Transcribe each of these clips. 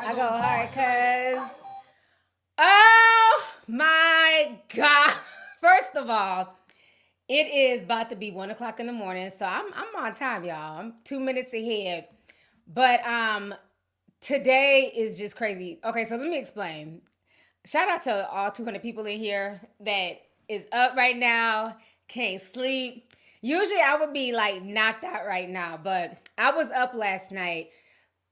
I go hard because, oh my God. First of all, it is about to be 1 o'clock in the morning, so I'm on time, y'all. I'm 2 minutes ahead. But today is just crazy. Okay, so let me explain. Shout out to all 200 people in here that is up right now, can't sleep. Usually I would be like knocked out right now, but I was up last night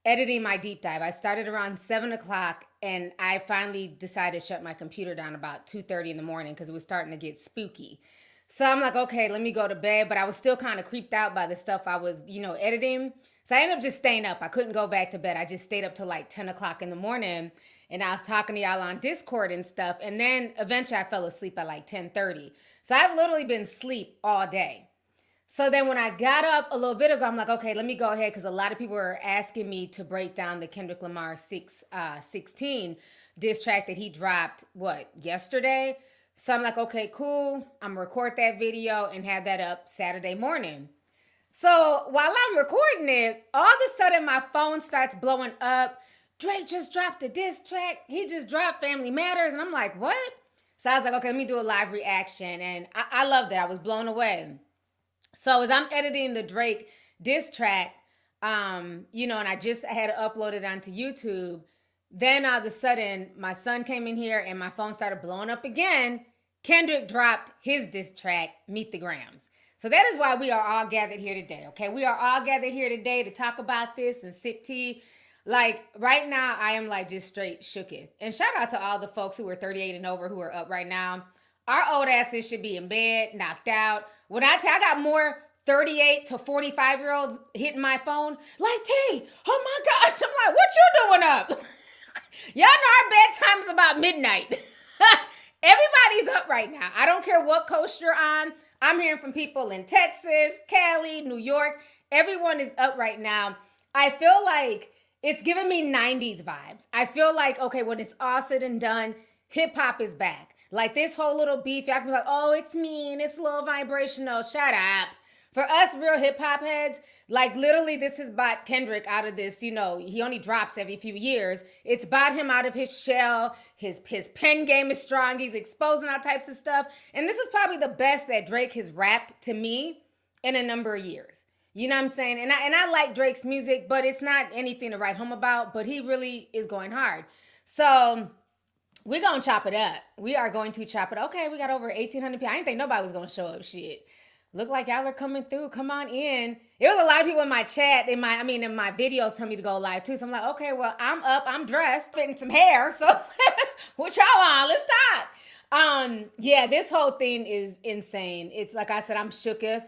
editing my deep dive. I started around 7 o'clock and I finally decided to shut my computer down about 2:30 in the morning because it was starting to get spooky. So I'm like, okay, let me go to bed. But I was still kind of creeped out by the stuff I was, editing. So I ended up just staying up. I couldn't go back to bed. I just stayed up till like 10 o'clock in the morning. And I was talking to y'all on Discord and stuff. And then eventually I fell asleep at like 10:30. So I've literally been asleep all day. So then when I got up a little bit ago, I'm like, okay, let me go ahead because a lot of people were asking me to break down the Kendrick Lamar 16 diss track that he dropped, yesterday? So I'm like, okay, cool. I'm going to record that video and have that up Saturday morning. So while I'm recording it, all of a sudden my phone starts blowing up. Drake just dropped a diss track. He just dropped Family Matters. And I'm like, what? So I was like, okay, let me do a live reaction. And I loved it. I was blown away. So as I'm editing the Drake diss track, and I just had to upload it onto YouTube, then all of a sudden my son came in here and my phone started blowing up again. Kendrick dropped his diss track, Meet the Grams. So that is why we are all gathered here today, okay? We are all gathered here today to talk about this and sip tea. Like right now, I am like just straight shooketh. And shout out to all the folks who are 38 and over who are up right now. Our old asses should be in bed, knocked out. When I tell I got more 38 to 45-year-olds hitting my phone, like, T, oh my gosh. I'm like, what you doing up? Y'all know our bedtime is about midnight. Everybody's up right now. I don't care what coast you're on. I'm hearing from people in Texas, Cali, New York. Everyone is up right now. I feel like it's giving me 90s vibes. I feel like, okay, when it's all said and done, hip hop is back. Like this whole little beef, y'all can be like, oh, it's mean, it's low vibrational. Shut up. For us real hip hop heads, like literally this has bought Kendrick out of this, he only drops every few years. It's bought him out of his shell. His pen game is strong. He's exposing all types of stuff. And this is probably the best that Drake has rapped to me in a number of years. You know what I'm saying? And I like Drake's music, but it's not anything to write home about, but he really is going hard. So we're going to chop it up. We are going to chop it. Okay, we got over 1,800 people. I didn't think nobody was going to show up. Shit. Look like y'all are coming through. Come on in. It was a lot of people in my chat, in my videos telling me to go live too. So I'm like, okay, well, I'm up, I'm dressed, fitting some hair. So what y'all on? Let's talk. Yeah, this whole thing is insane. It's like I said, I'm shooketh.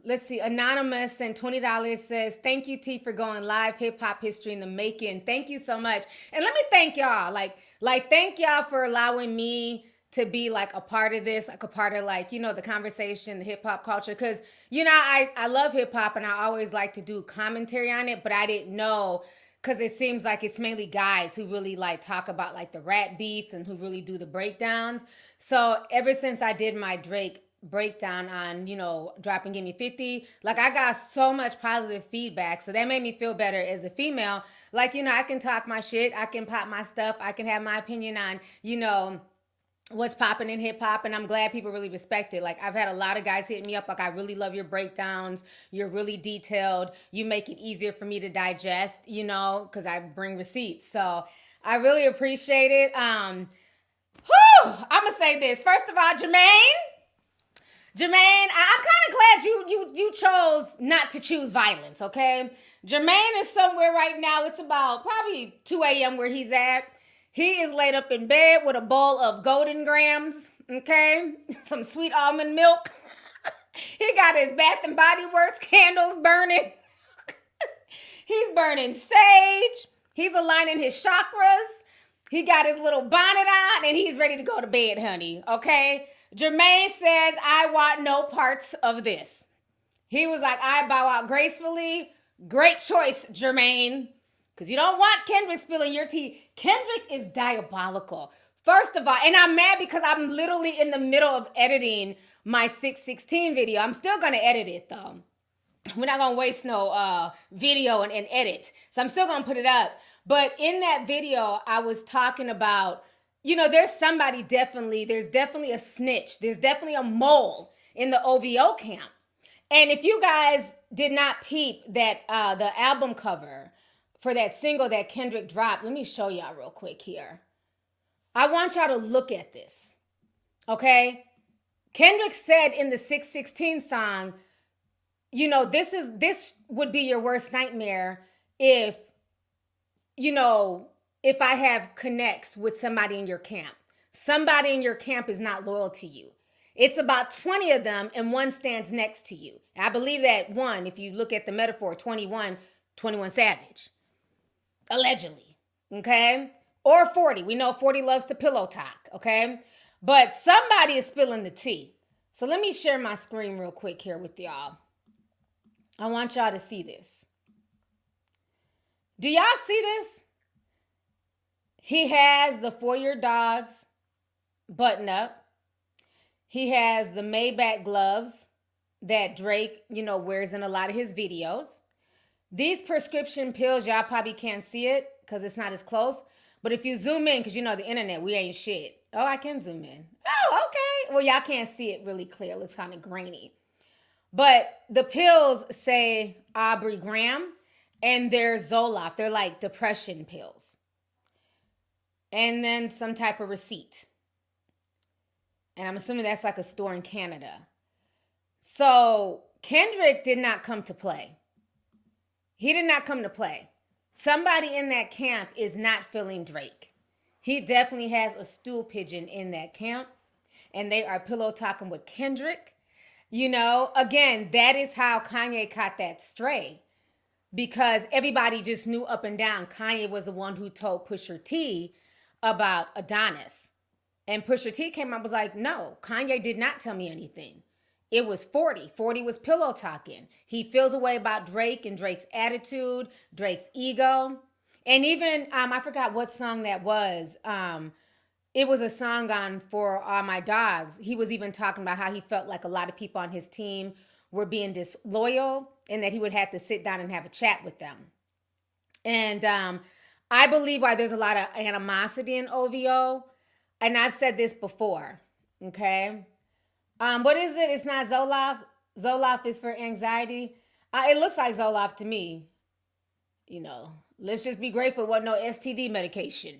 Let's see. Anonymous sent $20 says, thank you, T, for going live. Hip hop history in the making. Thank you so much. And let me thank y'all. Like thank y'all for allowing me to be like a part of this, like a part of like, the conversation, the hip hop culture. Cause, I love hip hop and I always like to do commentary on it, but I didn't know, cause it seems like it's mainly guys who really like talk about like the rap beefs and who really do the breakdowns. So ever since I did my Drake breakdown on, dropping Gimme 50, like I got so much positive feedback. So that made me feel better as a female. Like, I can talk my shit. I can pop my stuff. I can have my opinion on, what's popping in hip hop, and I'm glad people really respect it. Like I've had a lot of guys hit me up like, I really love your breakdowns. You're really detailed. You make it easier for me to digest, because I bring receipts. So I really appreciate it. I'm gonna say this. First of all, Jermaine, I'm kind of glad you chose not to choose violence, okay? Jermaine is somewhere right now. It's about probably 2 a.m. where he's at. He is laid up in bed with a bowl of golden grams, okay? Some sweet almond milk. He got his Bath and Body Works candles burning. He's burning sage. He's aligning his chakras. He got his little bonnet on, and he's ready to go to bed, honey, okay? Jermaine says, I want no parts of this. He was like, I bow out gracefully. Great choice, Jermaine. Because you don't want Kendrick spilling your tea. Kendrick is diabolical. First of all, and I'm mad because I'm literally in the middle of editing my 616 video. I'm still going to edit it, though. We're not going to waste no video and edit. So I'm still going to put it up. But in that video, I was talking about, there's definitely a snitch. There's definitely a mole in the OVO camp. And if you guys did not peep that the album cover for that single that Kendrick dropped, let me show y'all real quick here. I want y'all to look at this, okay? Kendrick said in the 616 song, this would be your worst nightmare if I have connects with somebody in your camp. Somebody in your camp is not loyal to you. It's about 20 of them and one stands next to you. I believe that one, if you look at the metaphor, 21 Savage, allegedly, okay? Or 40. We know 40 loves to pillow talk, okay? But somebody is spilling the tea. So let me share my screen real quick here with y'all. I want y'all to see this. Do y'all see this? He has the 4-year dogs button up. He has the Maybach gloves that Drake, wears in a lot of his videos. These prescription pills, y'all probably can't see it because it's not as close. But if you zoom in, because the internet, we ain't shit. Oh, I can zoom in. Oh, okay. Well, y'all can't see it really clear. It looks kind of grainy. But the pills say Aubrey Graham and they're Zoloft. They're like depression pills. And then some type of receipt. And I'm assuming that's like a store in Canada. So Kendrick did not come to play. He did not come to play. Somebody in that camp is not feeling Drake. He definitely has a stool pigeon in that camp. And they are pillow talking with Kendrick. Again, that is how Kanye caught that stray. Because everybody just knew up and down Kanye was the one who told Pusha T about Adonis. And Pusha T came out and was like, no, Kanye did not tell me anything. It was 40. 40 was pillow talking. He feels a way about Drake and Drake's attitude, Drake's ego. And even, I forgot what song that was. It was a song on For All My Dogs. He was even talking about how he felt like a lot of people on his team were being disloyal and that he would have to sit down and have a chat with them. And I believe why there's a lot of animosity in OVO. And I've said this before, okay? What is it? It's not Zoloft. Zoloft is for anxiety. It looks like Zoloft to me. Let's just be grateful it wasn't no STD medication.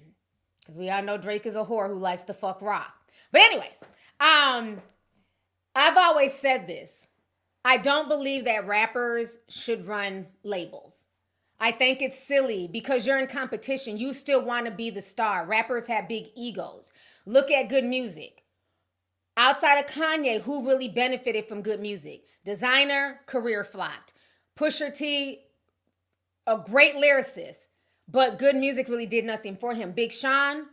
Because we all know Drake is a whore who likes to fuck raw. But anyways, I've always said this. I don't believe that rappers should run labels. I think it's silly because you're in competition. You still want to be the star. Rappers have big egos. Look at good music. Outside of Kanye, who really benefited from good music? Designer, career flopped. Pusha T, a great lyricist, but good music really did nothing for him. Big Sean,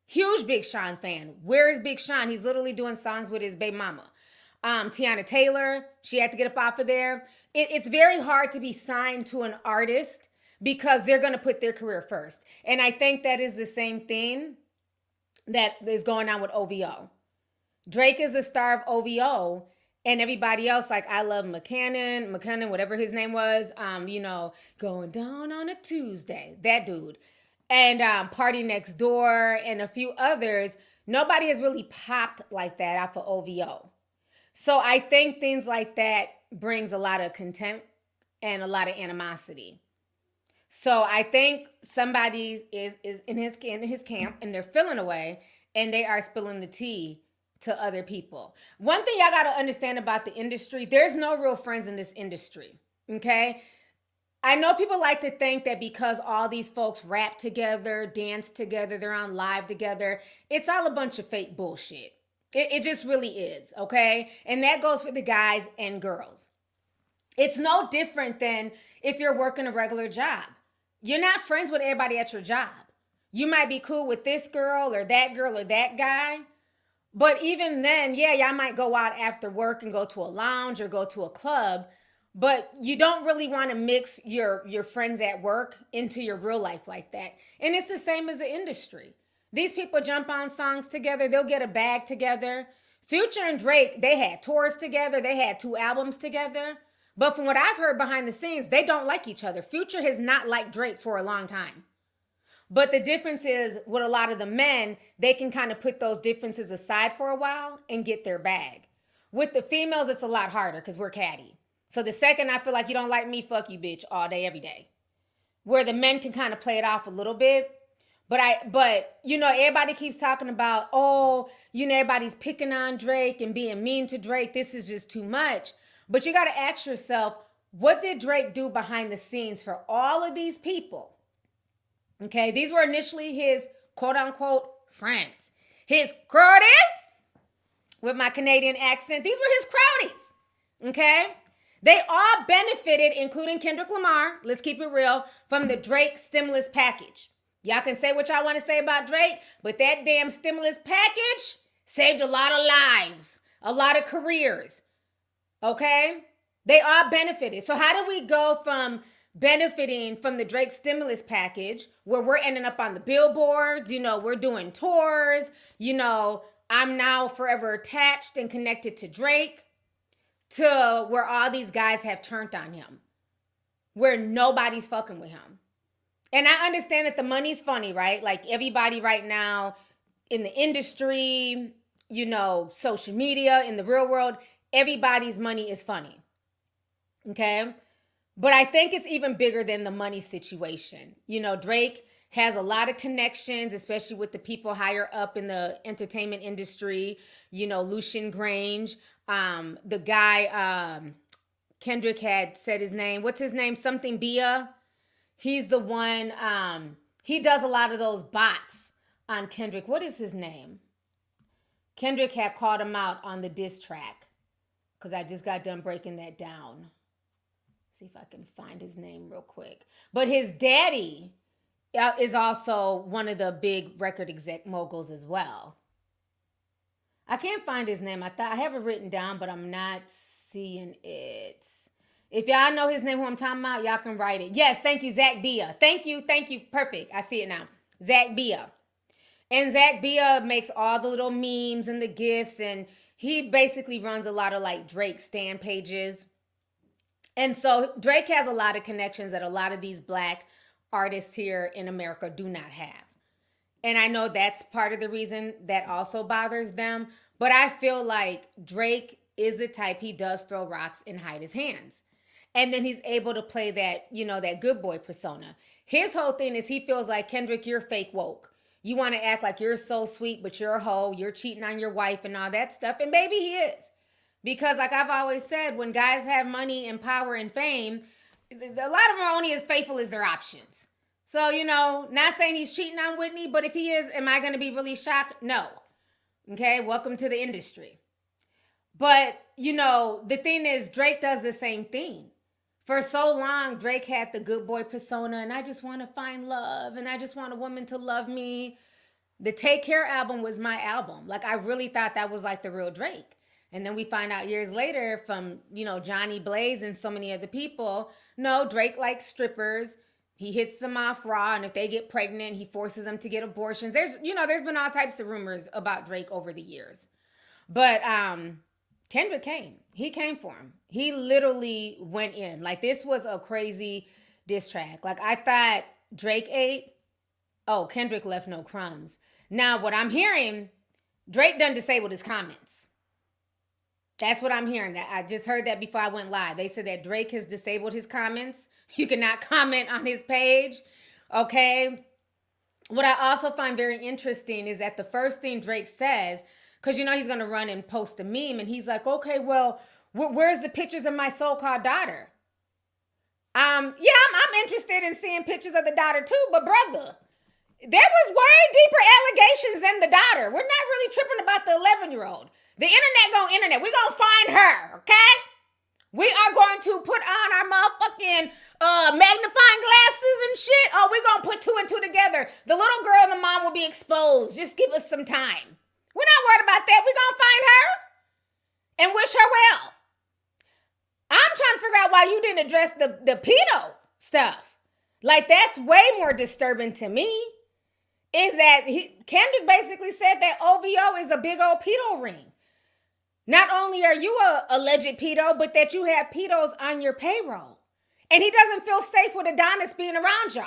huge Big Sean fan. Where is Big Sean? He's literally doing songs with his baby mama. Tiana Taylor, she had to get up off of there. It's very hard to be signed to an artist because they're going to put their career first. And I think that is the same thing that is going on with OVO. Drake is the star of OVO, and everybody else, like I Love McKinnon, whatever his name was, going down on a Tuesday, that dude. And Party Next Door and a few others, nobody has really popped like that off of OVO. So I think things like that brings a lot of contempt and a lot of animosity. So I think somebody is in his camp and they're feeling away and they are spilling the tea to other people. One thing y'all got to understand about the industry, there's no real friends in this industry, okay? I know people like to think that because all these folks rap together, dance together, they're on live together, it's all a bunch of fake bullshit. It just really is, okay? And that goes for the guys and girls. It's no different than if you're working a regular job. You're not friends with everybody at your job. You might be cool with this girl or that guy. But even then, yeah, y'all might go out after work and go to a lounge or go to a club. But you don't really want to mix your friends at work into your real life like that. And it's the same as the industry. These people jump on songs together. They'll get a bag together. Future and Drake, they had tours together. They had 2 albums together. But from what I've heard behind the scenes, they don't like each other. Future has not liked Drake for a long time. But the difference is with a lot of the men, they can kind of put those differences aside for a while and get their bag. With the females, it's a lot harder because we're catty. So the second I feel like you don't like me, fuck you, bitch, all day, every day. Where the men can kind of play it off a little bit. But you know, everybody keeps talking about, oh, you know, everybody's picking on Drake and being mean to Drake. This is just too much. But you got to ask yourself, what did Drake do behind the scenes for all of these people? Okay, these were initially his quote unquote friends. His crowdies, with my Canadian accent, these were his crowdies. Okay? They all benefited, including Kendrick Lamar, let's keep it real, from the Drake stimulus package. Y'all can say what y'all want to say about Drake, but that damn stimulus package saved a lot of lives, a lot of careers. Okay? They all benefited. So how do we go from benefiting from the Drake stimulus package, where we're ending up on the billboards, you know, we're doing tours, you know, I'm now forever attached and connected to Drake, to where all these guys have turned on him, where nobody's fucking with him. And I understand that the money's funny, right? Like everybody right now in the industry, you know, social media, in the real world, everybody's money is funny. Okay? But I think it's even bigger than the money situation. You know, Drake has a lot of connections, especially with the people higher up in the entertainment industry. You know, Lucian Grange, the guy, Kendrick had said his name. What's his name? Something Bia. He's the one, he does a lot of those bots on Kendrick. What is his name? Kendrick had called him out on the diss track, because I just got done breaking that down. See if I can find his name real quick. But his daddy is also one of the big record exec moguls as well. I can't find his name. I have it written down, but I'm not seeing it. If y'all know his name, who I'm talking about, y'all can write it. Yes, thank you, Zach Bia. Thank you. Perfect. I see it now. Zach Bia. And Zach Bia makes all the little memes and the GIFs, and he basically runs a lot of like Drake stan pages. And so Drake has a lot of connections that a lot of these black artists here in America do not have. And I know that's part of the reason that also bothers them. But I feel like Drake is the type, he does throw rocks and hide his hands. And then he's able to play that, you know, that good boy persona. His whole thing is he feels like, Kendrick, you're fake woke. You want to act like you're so sweet, but you're a hoe. You're cheating on your wife and all that stuff. And maybe he is. Because like I've always said, when guys have money and power and fame, a lot of them are only as faithful as their options. So, you know, not saying he's cheating on Whitney, but if he is, am I going to be really shocked? No. Okay, welcome to the industry. But, you know, the thing is, Drake does the same thing. For so long, Drake had the good boy persona, and I just want to find love, and I just want a woman to love me. The Take Care album was my album. Like, I really thought that was like the real Drake. And then we find out years later from, you know, Johnny Blaze and so many other people, no, Drake likes strippers. He hits them off raw, and if they get pregnant, he forces them to get abortions. There's been all types of rumors about Drake over the years. But Kendrick came. He came for him. He literally went in. Like, this was a crazy diss track. Like, I thought Drake ate. Oh, Kendrick left no crumbs. Now, what I'm hearing, Drake done disabled his comments. That's what I'm hearing. That I just heard that before I went live. They said that Drake has disabled his comments. You cannot comment on his page. Okay. What I also find very interesting is that the first thing Drake says, because you know he's going to run and post a meme, and he's like, okay, well, where's the pictures of my so-called daughter? I'm interested in seeing pictures of the daughter too, but brother, there was way deeper allegations than the daughter. We're not really tripping about the 11-year-old. The internet gonna internet. We're gonna find her, okay? We are going to put on our motherfucking magnifying glasses and shit. Oh, we're gonna put two and two together. The little girl and the mom will be exposed. Just give us some time. We're not worried about that. We're gonna find her and wish her well. I'm trying to figure out why you didn't address the pedo stuff. Like, that's way more disturbing to me. Is that Kendrick basically said that OVO is a big old pedo ring. Not only are you a alleged pedo, but that you have pedos on your payroll. And he doesn't feel safe with Adonis being around y'all.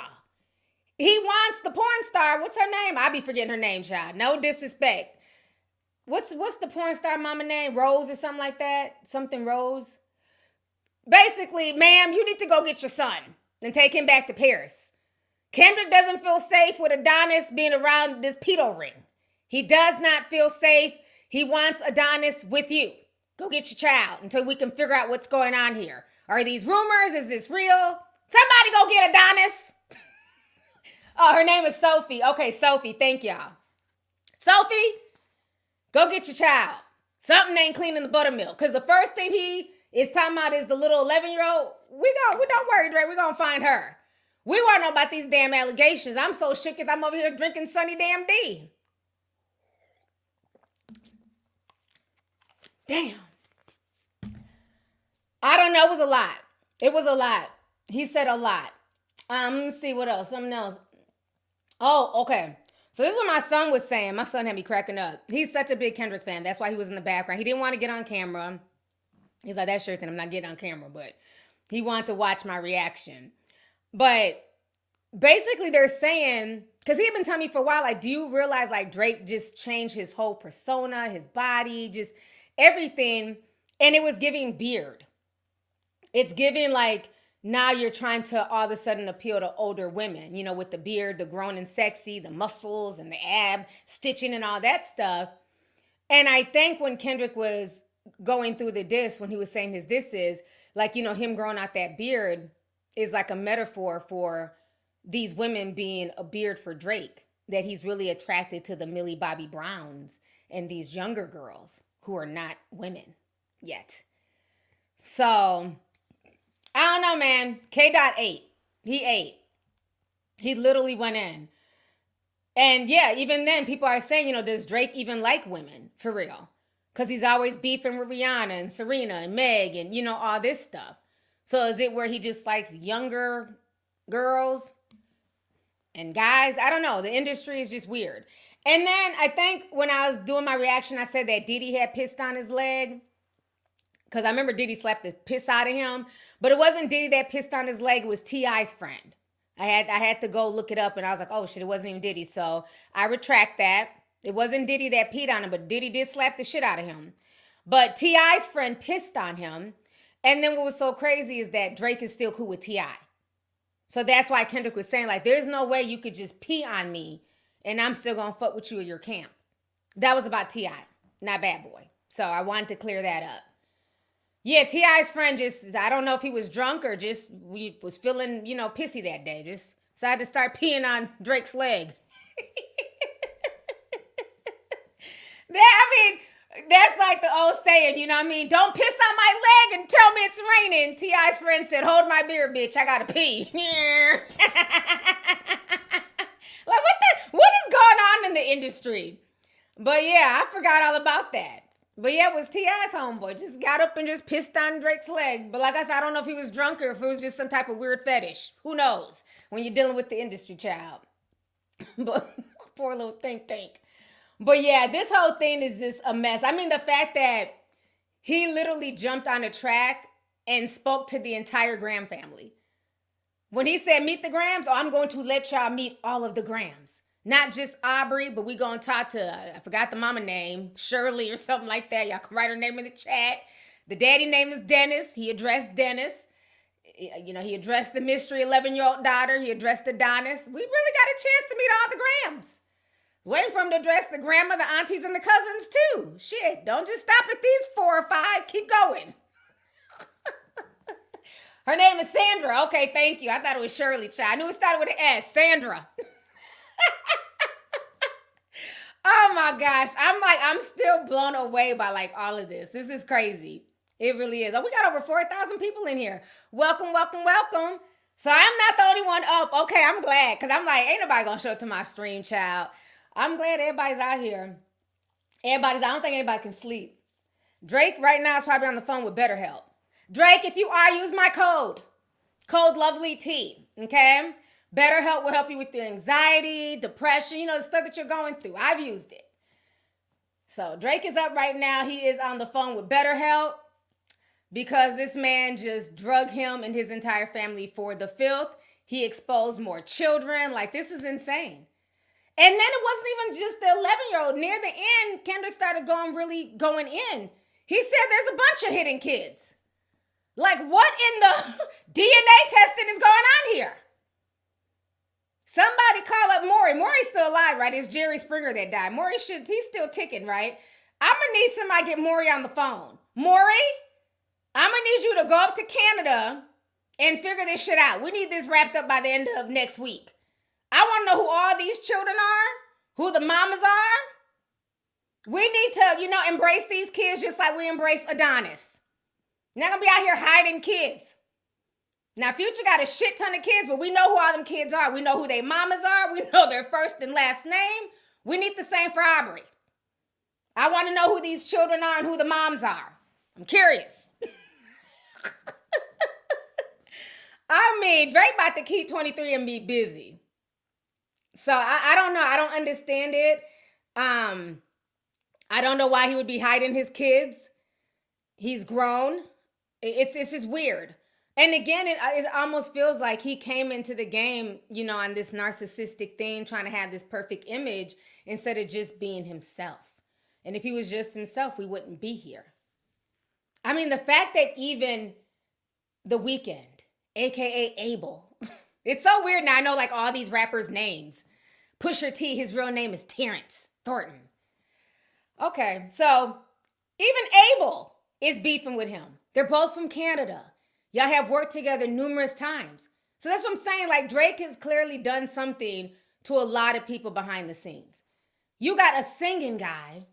He wants the porn star. What's her name? I be forgetting her name, child. No disrespect. What's the porn star mama name? Rose or something like that? Something Rose? Basically, ma'am, you need to go get your son and take him back to Paris. Kendrick doesn't feel safe with Adonis being around this pedo ring. He does not feel safe. He wants Adonis with you. Go get your child until we can figure out what's going on here. Are these rumors? Is this real? Somebody go get Adonis. Oh, her name is Sophie. Okay, Sophie, thank y'all. Sophie, go get your child. Something ain't clean in the buttermilk. Because the first thing he is talking about is the little 11-year-old. We don't worry, Dre. We're going to find her. We want to know about these damn allegations. I'm so shook if I'm over here drinking Sunny Damn D. Damn. I don't know. It was a lot. It was a lot. He said a lot. Let me see what else. Something else. Oh, okay. So this is what my son was saying. My son had me cracking up. He's such a big Kendrick fan. That's why he was in the background. He didn't want to get on camera. He's like, that's your thing. I'm not getting on camera. But he wanted to watch my reaction. But basically they're saying, because he had been telling me for a while, like, do you realize like Drake just changed his whole persona, his body, just everything. And it was giving beard. It's giving like, now you're trying to all of a sudden appeal to older women, you know, with the beard, the grown and sexy, the muscles and the ab stitching and all that stuff. And I think when Kendrick was going through the diss, when he was saying his diss is like, you know, him growing out that beard is like a metaphor for these women being a beard for Drake, that he's really attracted to the Millie Bobby Browns and these younger girls who are not women yet. So I don't know, man. K-Dot ate. He ate. He literally went in. And yeah, even then, people are saying, you know, does Drake even like women? For real. Because he's always beefing with Rihanna and Serena and Meg and, you know, all this stuff. So is it where he just likes younger girls and guys? I don't know. The industry is just weird. And then I think when I was doing my reaction, I said that Diddy had pissed on his leg. Because I remember Diddy slapped the piss out of him. But it wasn't Diddy that pissed on his leg. It was T.I.'s friend. I had to go look it up. And I was like, oh, shit, it wasn't even Diddy. So I retract that. It wasn't Diddy that peed on him. But Diddy did slap the shit out of him. But T.I.'s friend pissed on him. And then what was so crazy is that Drake is still cool with T.I. So that's why Kendrick was saying, like, there's no way you could just pee on me and I'm still going to fuck with you in your camp. That was about T.I., not Bad Boy. So I wanted to clear that up. Yeah, T.I.'s friend just, I don't know if he was drunk or just we was feeling, you know, pissy that day. Just decided to start peeing on Drake's leg. That's like the old saying, you know what I mean? Don't piss on my leg and tell me it's raining. T.I.'s friend said, hold my beer, bitch. I gotta pee. Like, what is going on in the industry? But yeah, I forgot all about that. But yeah, it was T.I.'s homeboy. Just got up and just pissed on Drake's leg. But like I said, I don't know if he was drunk or if it was just some type of weird fetish. Who knows? When you're dealing with the industry, child. But poor little think tank. But yeah, this whole thing is just a mess. I mean, the fact that he literally jumped on a track and spoke to the entire Graham family. When he said, meet the Grahams, I'm going to let y'all meet all of the Grahams. Not just Aubrey, but we going to talk to, I forgot the mama name, Shirley or something like that. Y'all can write her name in the chat. The daddy name is Dennis. He addressed Dennis. You know, he addressed the mystery 11-year-old daughter. He addressed Adonis. We really got a chance to meet all the Grahams. Waiting for him to address the grandma, the aunties, and the cousins too. Shit, don't just stop at these 4 or 5. Keep going. Her name is Sandra. Okay, thank you. I thought it was Shirley, child. I knew it started with an S. Sandra. Oh my gosh. I'm still blown away by like all of this. This is crazy. It really is. Oh, we got over 4,000 people in here. Welcome, welcome, welcome. So I'm not the only one up. Okay, I'm glad. Because I'm like, ain't nobody going to show up to my stream, child. I'm glad everybody's out here. I don't think anybody can sleep. Drake right now is probably on the phone with BetterHelp. Drake, if you are, use my code. Code Lovelyti, okay? BetterHelp will help you with your anxiety, depression, you know, the stuff that you're going through. I've used it. So Drake is up right now. He is on the phone with BetterHelp because this man just drugged him and his entire family for the filth. He exposed more children. Like, this is insane. And then it wasn't even just the 11-year-old. Near the end, Kendrick started going in. He said there's a bunch of hidden kids. Like, what in the DNA testing is going on here? Somebody call up Maury. Maury's still alive, right? It's Jerry Springer that died. He's still ticking, right? I'm going to need somebody to get Maury on the phone. Maury, I'm going to need you to go up to Canada and figure this shit out. We need this wrapped up by the end of next week. I want to know who all these children are, who the mamas are. We need to, embrace these kids just like we embrace Adonis. Not going to be out here hiding kids. Now, Future got a shit ton of kids, but we know who all them kids are. We know who their mamas are. We know their first and last name. We need the same for Aubrey. I want to know who these children are and who the moms are. I'm curious. I mean, Drake about to keep 23andMe busy. So I don't know. I don't understand it. I don't know why he would be hiding his kids. He's grown. It's just weird. And again, it almost feels like he came into the game, on this narcissistic thing, trying to have this perfect image instead of just being himself. And if he was just himself, we wouldn't be here. I mean, the fact that even The Weeknd, aka Abel, it's so weird now. I know like all these rappers' names. Pusha T, his real name is Terrence Thornton. Okay, so even Abel is beefing with him. They're both from Canada. Y'all have worked together numerous times. So that's what I'm saying. Like, Drake has clearly done something to a lot of people behind the scenes. You got a singing guy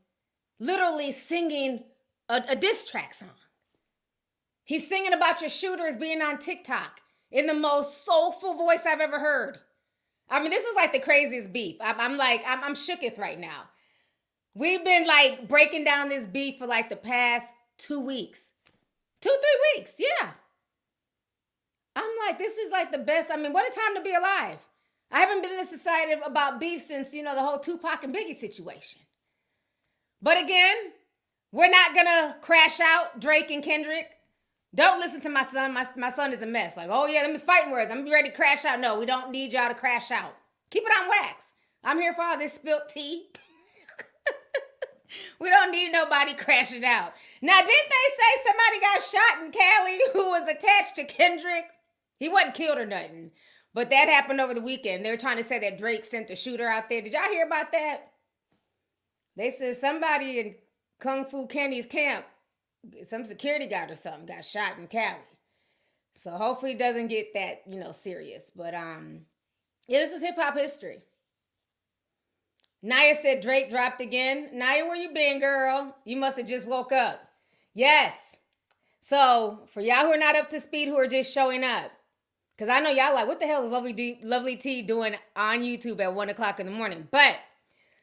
literally singing a diss track song. He's singing about your shooters being on TikTok in the most soulful voice I've ever heard. I mean, this is like the craziest beef. I'm shooketh right now. We've been like breaking down this beef for like the past 2 weeks. 2-3 weeks, yeah. I'm like, this is like the best. I mean, what a time to be alive. I haven't been this excited about beef since, the whole Tupac and Biggie situation. But again, we're not going to crash out Drake and Kendrick. Don't listen to my son. My son is a mess. Like, oh yeah, them is fighting words. I'm ready to crash out. No, we don't need y'all to crash out. Keep it on wax. I'm here for all this spilt tea. We don't need nobody crashing out. Now, didn't they say somebody got shot in Cali who was attached to Kendrick? He wasn't killed or nothing. But that happened over the weekend. They were trying to say that Drake sent a shooter out there. Did y'all hear about that? They said somebody in Kung Fu Kenny's camp, some security guard or something, got shot in Cali. So hopefully it doesn't get that, serious. But yeah, this is hip hop history. Naya said Drake dropped again. Naya, where you been, girl? You must have just woke up. Yes. So for y'all who are not up to speed, who are just showing up, because I know y'all like, what the hell is Lovelyti doing on YouTube at 1 o'clock in the morning? But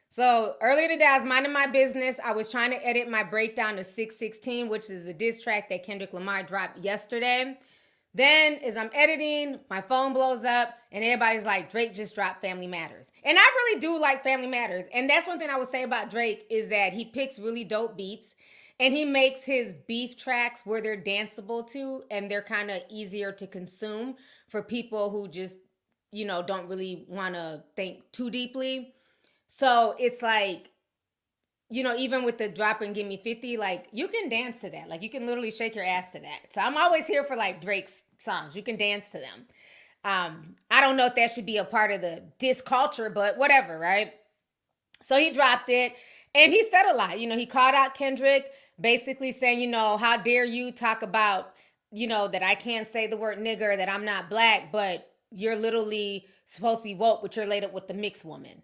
so earlier today, I was minding my business. I was trying to edit my breakdown of 616, which is the diss track that Kendrick Lamar dropped yesterday. Then as I'm editing, my phone blows up and everybody's like, Drake just dropped Family Matters. And I really do like Family Matters. And that's one thing I would say about Drake is that he picks really dope beats and he makes his beef tracks where they're danceable to and they're kind of easier to consume for people who just, don't really want to think too deeply. So it's like, even with the drop and give me 50, like you can dance to that. Like you can literally shake your ass to that. So I'm always here for like Drake's songs. You can dance to them. I don't know if that should be a part of the diss culture, but whatever, right? So he dropped it and he said a lot. He called out Kendrick basically saying, how dare you talk about, that I can't say the word nigger, that I'm not black, but you're literally supposed to be woke, but you're laid up with the mixed woman.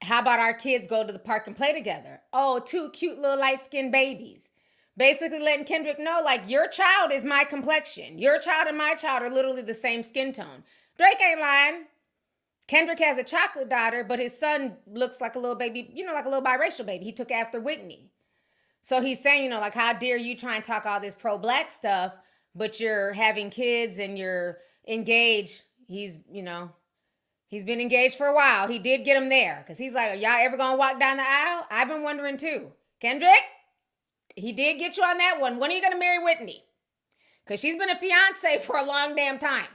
How about our kids go to the park and play together? Oh, 2 cute little light-skinned babies. Basically letting Kendrick know, like, your child is my complexion. Your child and my child are literally the same skin tone. Drake ain't lying. Kendrick has a chocolate daughter, but his son looks like a little baby, like a little biracial baby. He took after Whitney. So he's saying, like, how dare you try and talk all this pro-black stuff, but you're having kids and you're engaged. He's been engaged for a while. He did get him there. Because he's like, are y'all ever going to walk down the aisle? I've been wondering too. Kendrick, he did get you on that one. When are you going to marry Whitney? Because she's been a fiance for a long damn time.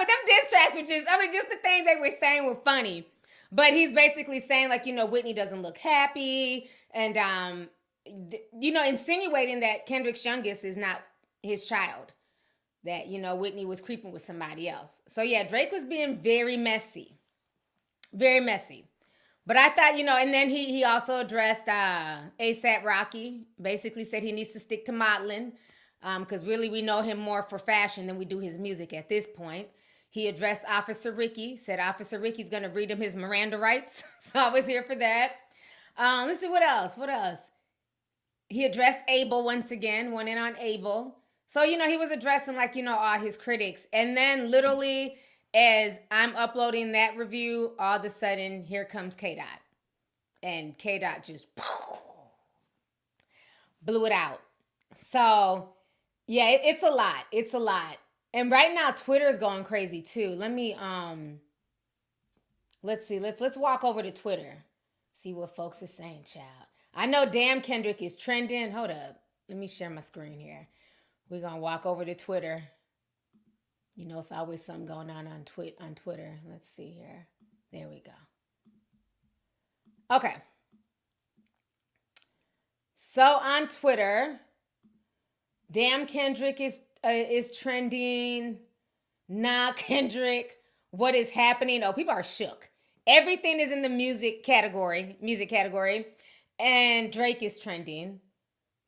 but them diss tracks were just, just the things they were saying were funny. But he's basically saying, like, Whitney doesn't look happy. And, insinuating that Kendrick's youngest is not his child. That, Whitney was creeping with somebody else. So, yeah, Drake was being very messy. Very messy. But I thought, and then he also addressed A$AP Rocky. Basically said he needs to stick to modeling. Because really we know him more for fashion than we do his music at this point. He addressed Officer Ricky. Said Officer Ricky's going to read him his Miranda rights. So I was here for that. Let's see, what else? He addressed Abel once again. Went in on Abel. So, he was addressing, like, all his critics. And then literally, as I'm uploading that review, all of a sudden, here comes K-Dot. And K-Dot just blew it out. So, yeah, it's a lot. It's a lot. And right now, Twitter is going crazy, too. Let me, let's see. Let's walk over to Twitter. See what folks are saying, child. I know Damn Kendrick is trending. Hold up. Let me share my screen here. We're going to walk over to Twitter. It's always something going on Twitter. Let's see here. There we go. Okay. So on Twitter, Damn Kendrick is trending. Nah, Kendrick, what is happening? Oh, people are shook. Everything is in the music category. And Drake is trending.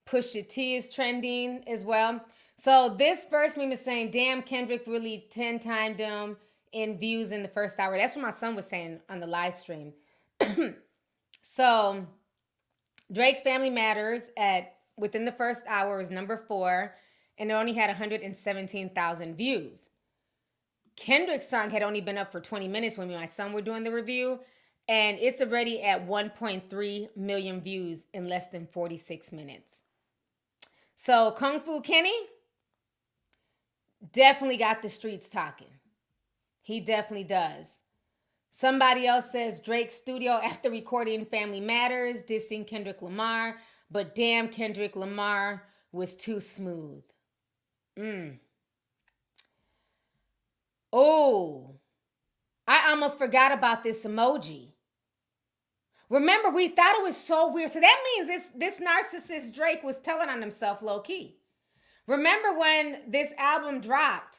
Pusha T is trending as well. So this first meme is saying, damn, Kendrick really 10 timed him in views in the first hour. That's what my son was saying on the live stream. So Drake's Family Matters within the first hour is number 4, and it only had 117,000 views. Kendrick's song had only been up for 20 minutes when me and my son were doing the review, and it's already at 1.3 million views in less than 46 minutes. So Kung Fu Kenny definitely got the streets talking. He definitely does. Somebody else says Drake's studio after recording Family Matters, dissing Kendrick Lamar, but damn, Kendrick Lamar was too smooth. Oh, I almost forgot about this emoji. Remember, we thought it was so weird. So that means this narcissist Drake was telling on himself low-key. Remember when this album dropped,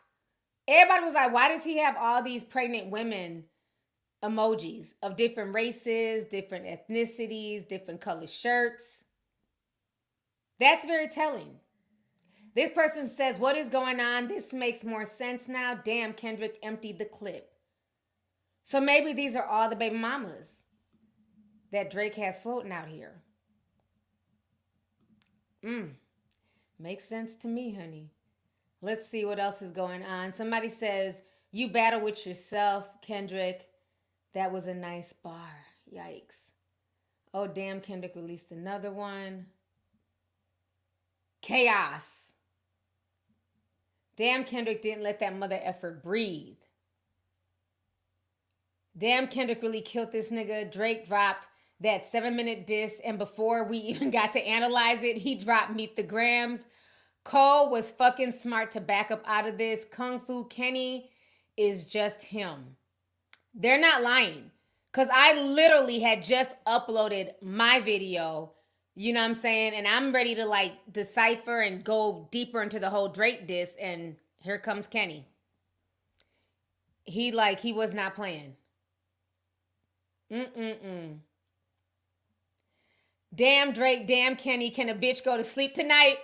everybody was like, why does he have all these pregnant women emojis of different races, different ethnicities, different color shirts? That's very telling. This person says, what is going on? This makes more sense now. Damn, Kendrick emptied the clip. So maybe these are all the baby mamas that Drake has floating out here. Makes sense to me, honey. Let's see what else is going on. Somebody says, you battle with yourself, Kendrick. That was a nice bar. Yikes. Oh, damn, Kendrick released another one. Chaos. Damn, Kendrick didn't let that mother effer breathe. Damn, Kendrick really killed this nigga. Drake dropped that 7-minute diss, and before we even got to analyze it, he dropped Meet the Grams. Cole was fucking smart to back up out of this. Kung Fu Kenny is just him. They're not lying. Because I literally had just uploaded my video, you know what I'm saying? And I'm ready to like decipher and go deeper into the whole Drake diss, and here comes Kenny. He was not playing. Damn Drake, damn Kenny, can a bitch go to sleep tonight?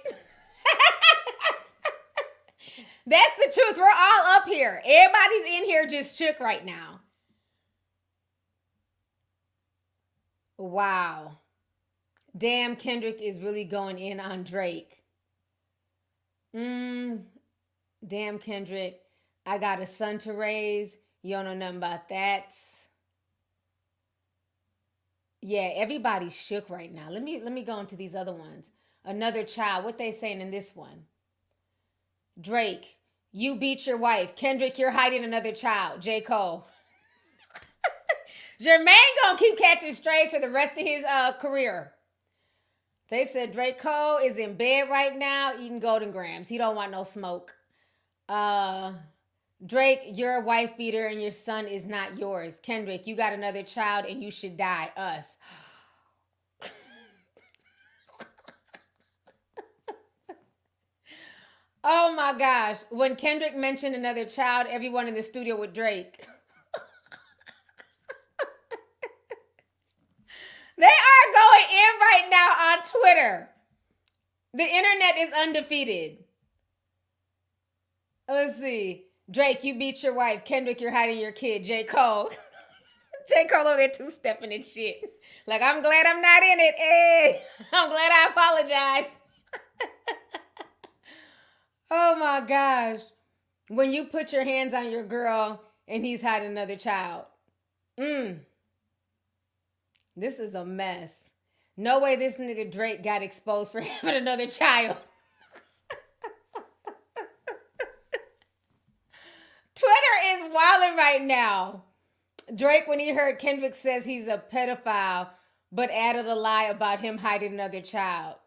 That's the truth. We're all up here. Everybody's in here just shook right now. Wow. Damn, Kendrick is really going in on Drake. Damn, Kendrick, I got a son to raise. You don't know nothing about that. Yeah, everybody's shook right now. Let me go into these other ones. Another child. What they saying in this one? Drake, you beat your wife. Kendrick, you're hiding another child. J. Cole. Jermaine gonna keep catching strays for the rest of his career. They said Drake Cole is in bed right now eating Golden Grams. He don't want no smoke. Drake, you're a wife beater and your son is not yours. Kendrick, you got another child and you should die. Us. Oh my gosh. When Kendrick mentioned another child, everyone in the studio with Drake. They are going in right now on Twitter. The internet is undefeated. Let's see. Drake, you beat your wife. Kendrick, you're hiding your kid. J. Cole. J. Cole over there two-stepping and shit. Like, I'm glad I'm not in it. Hey, I'm glad I apologize. Oh my gosh. When you put your hands on your girl and he's had another child. This is a mess. No way this nigga Drake got exposed for having another child. Twitter is wilding right now. Drake, when he heard Kendrick says he's a pedophile, but added a lie about him hiding another child.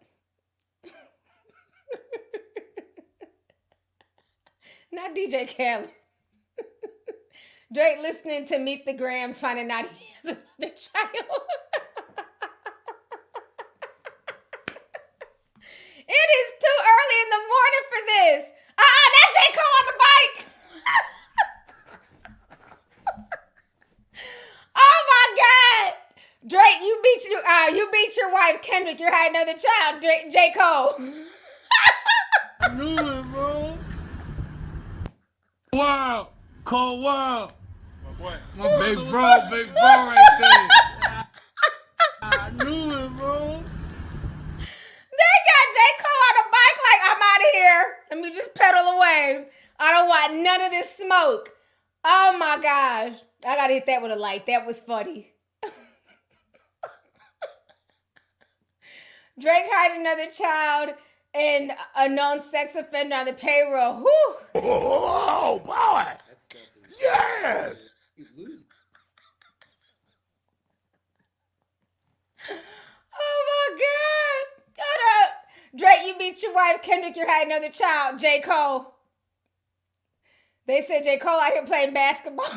Not DJ Khaled. Drake listening to Meet the Grams, finding out he has another child. It is too early in the morning for this. That's J. Cole on the bike. Oh my God. Drake, you beat your wife. Kendrick, you're hiding another child. Drake, J. Cole. I knew it, bro. Wow. Cole Wow. My big bro right there. I knew it, bro. They got J. Cole on a bike like, I'm out of here. Let me just pedal away. I don't want none of this smoke. Oh my gosh. I gotta hit that with a light. That was funny. Drake hired another child and a known sex offender on the payroll. Whew. Oh, boy. Yes. Oh my God. Hold up. Drake, you beat your wife. Kendrick, you're hiding another child. J. Cole. They said J. Cole out here playing basketball.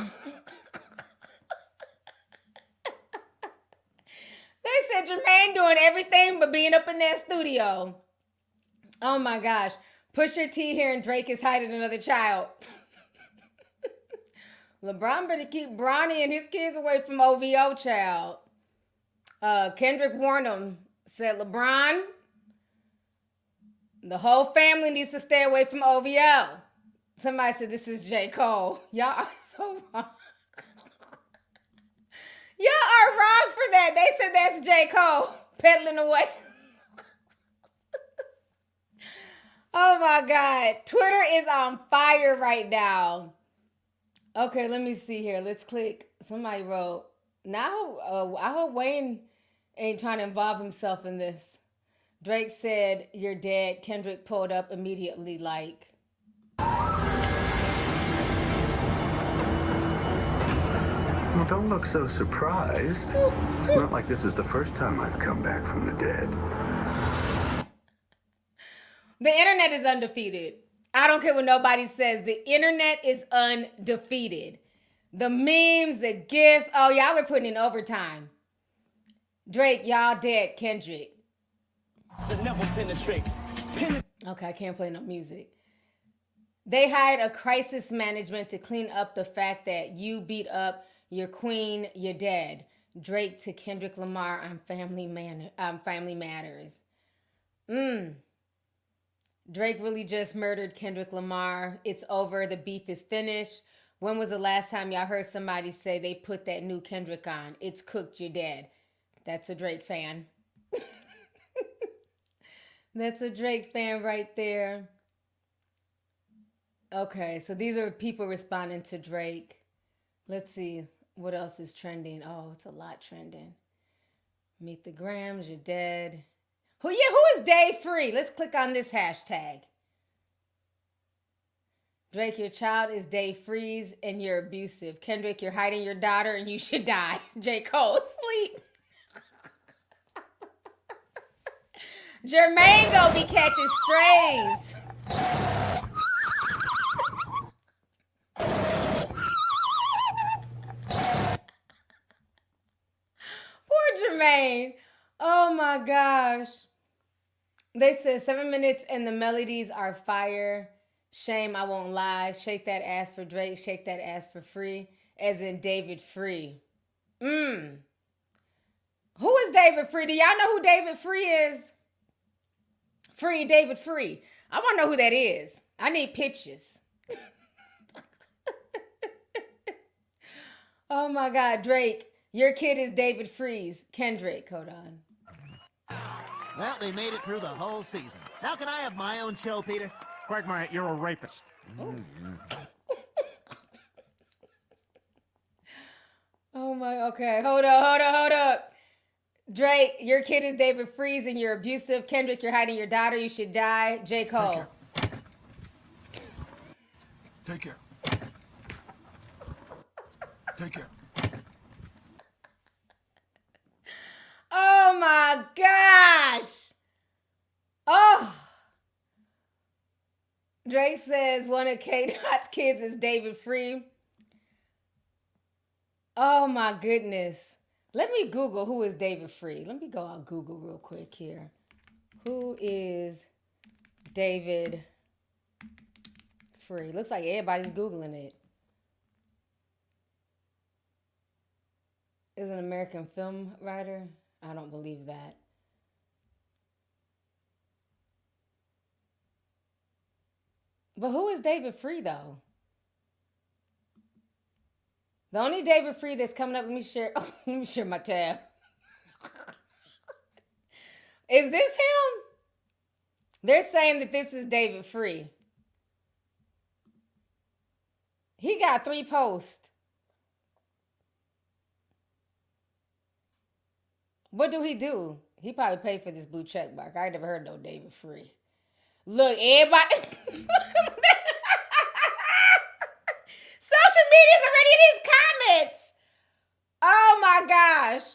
They said Jermaine doing everything but being up in that studio. Oh my gosh. Pusha T here and Drake is hiding another child. LeBron better keep Bronny and his kids away from OVO, child. Kendrick warned him, said, LeBron, the whole family needs to stay away from OVO. Somebody said, this is J. Cole. Y'all are so wrong. Y'all are wrong for that. They said that's J. Cole peddling away. Oh my God. Twitter is on fire right now. Okay, let me see here. Let's click. Somebody wrote, now I hope Wayne ain't trying to involve himself in this. Drake said, you're dead. Kendrick pulled up immediately like. Well, don't look so surprised. It's not like this is the first time I've come back from the dead. The internet is undefeated. I don't care what nobody says. The internet is undefeated. The memes, the gifs. Oh, y'all are putting in overtime. Drake, y'all dead. Kendrick. Never penetrate. Okay, I can't play no music. They hired a crisis management to clean up the fact that you beat up your queen, you're dead. Drake to Kendrick Lamar on Family Matters. Drake really just murdered Kendrick Lamar. It's over. The beef is finished. When was the last time y'all heard somebody say they put that new Kendrick on? It's cooked, you're dead. That's a Drake fan. That's a Drake fan right there. Okay, so these are people responding to Drake. Let's see what else is trending. Oh, it's a lot trending. Meet the Grams, you're dead. Who is day free? Let's click on this hashtag. Drake, your child is day freeze and you're abusive. Kendrick, you're hiding your daughter and you should die. J. Cole, sleep. Jermaine gonna be catching strays. my gosh. They said 7 minutes and the melodies are fire. Shame, I won't lie. Shake that ass for Drake. Shake that ass for free. As in David Free. Who is David Free? Do y'all know who David Free is? Free, David Free. I want to know who that is. I need pictures. Oh my God, Drake. Your kid is David Freeze. Kendrick, hold on. Well, they made it through the whole season. Now can I have my own show, Peter? Quagmire, you're a rapist. Oh my, okay. Hold up. Drake, your kid is David Freeze and you're abusive. Kendrick, you're hiding your daughter. You should die. J. Cole. Take care. Take care. Oh my gosh. Oh. Drake says one of K. Dot's kids is David Free. Oh my goodness. Let me Google who is David Free. Let me go on Google real quick here. Who is David Free? Looks like everybody's Googling it. Is an American film writer? I don't believe that. But who is David Free, though? The only David Free that's coming up, let me share my tab. Is this him? They're saying that this is David Free. He got 3 posts. What do he do? He probably paid for this blue check mark. I ain't never heard no David Free. Look, everybody. Social media's already in these comments. Oh my gosh.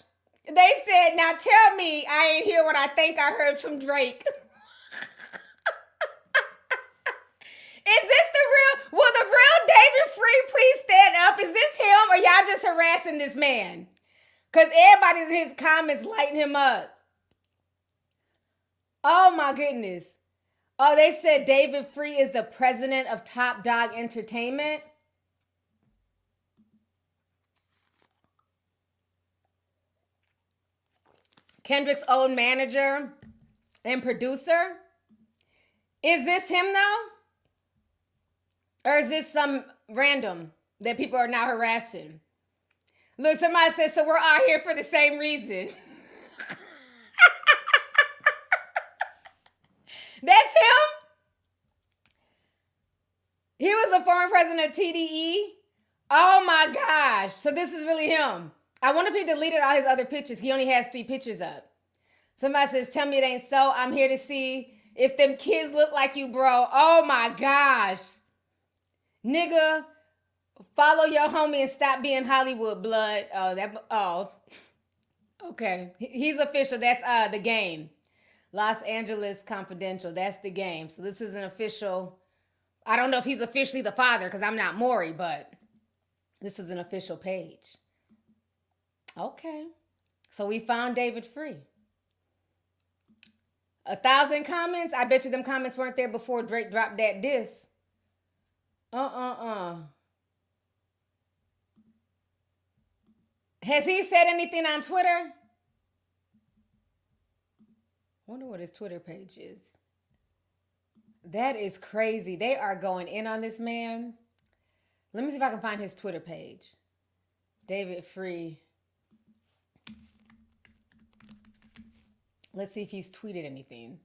They said, now tell me I ain't hear what I think I heard from Drake. Is this the real? Will the real David Free please stand up? Is this him or y'all just harassing this man? Because everybody's in his comments lighting him up. Oh my goodness. Oh, they said David Free is the president of Top Dog Entertainment. Kendrick's own manager and producer. Is this him though? Or is this some random that people are now harassing? Look, somebody said, so we're all here for the same reason. That's him? He was the former president of TDE? Oh my gosh. So this is really him. I wonder if he deleted all his other pictures. He only has 3 pictures up. Somebody says, tell me it ain't so. I'm here to see if them kids look like you, bro. Oh my gosh. Nigga, follow your homie and stop being Hollywood blood. Okay. He's official. That's The Game. Los Angeles Confidential. That's The Game. So this is an official. I don't know if he's officially the father because I'm not Maury, but this is an official page. Okay. So we found David Free. 1,000 comments. I bet you them comments weren't there before Drake dropped that diss. Has he said anything on Twitter? Wonder what his Twitter page is. That is crazy. They are going in on this man. Let me see if I can find his Twitter page. David Free. Let's see if he's tweeted anything.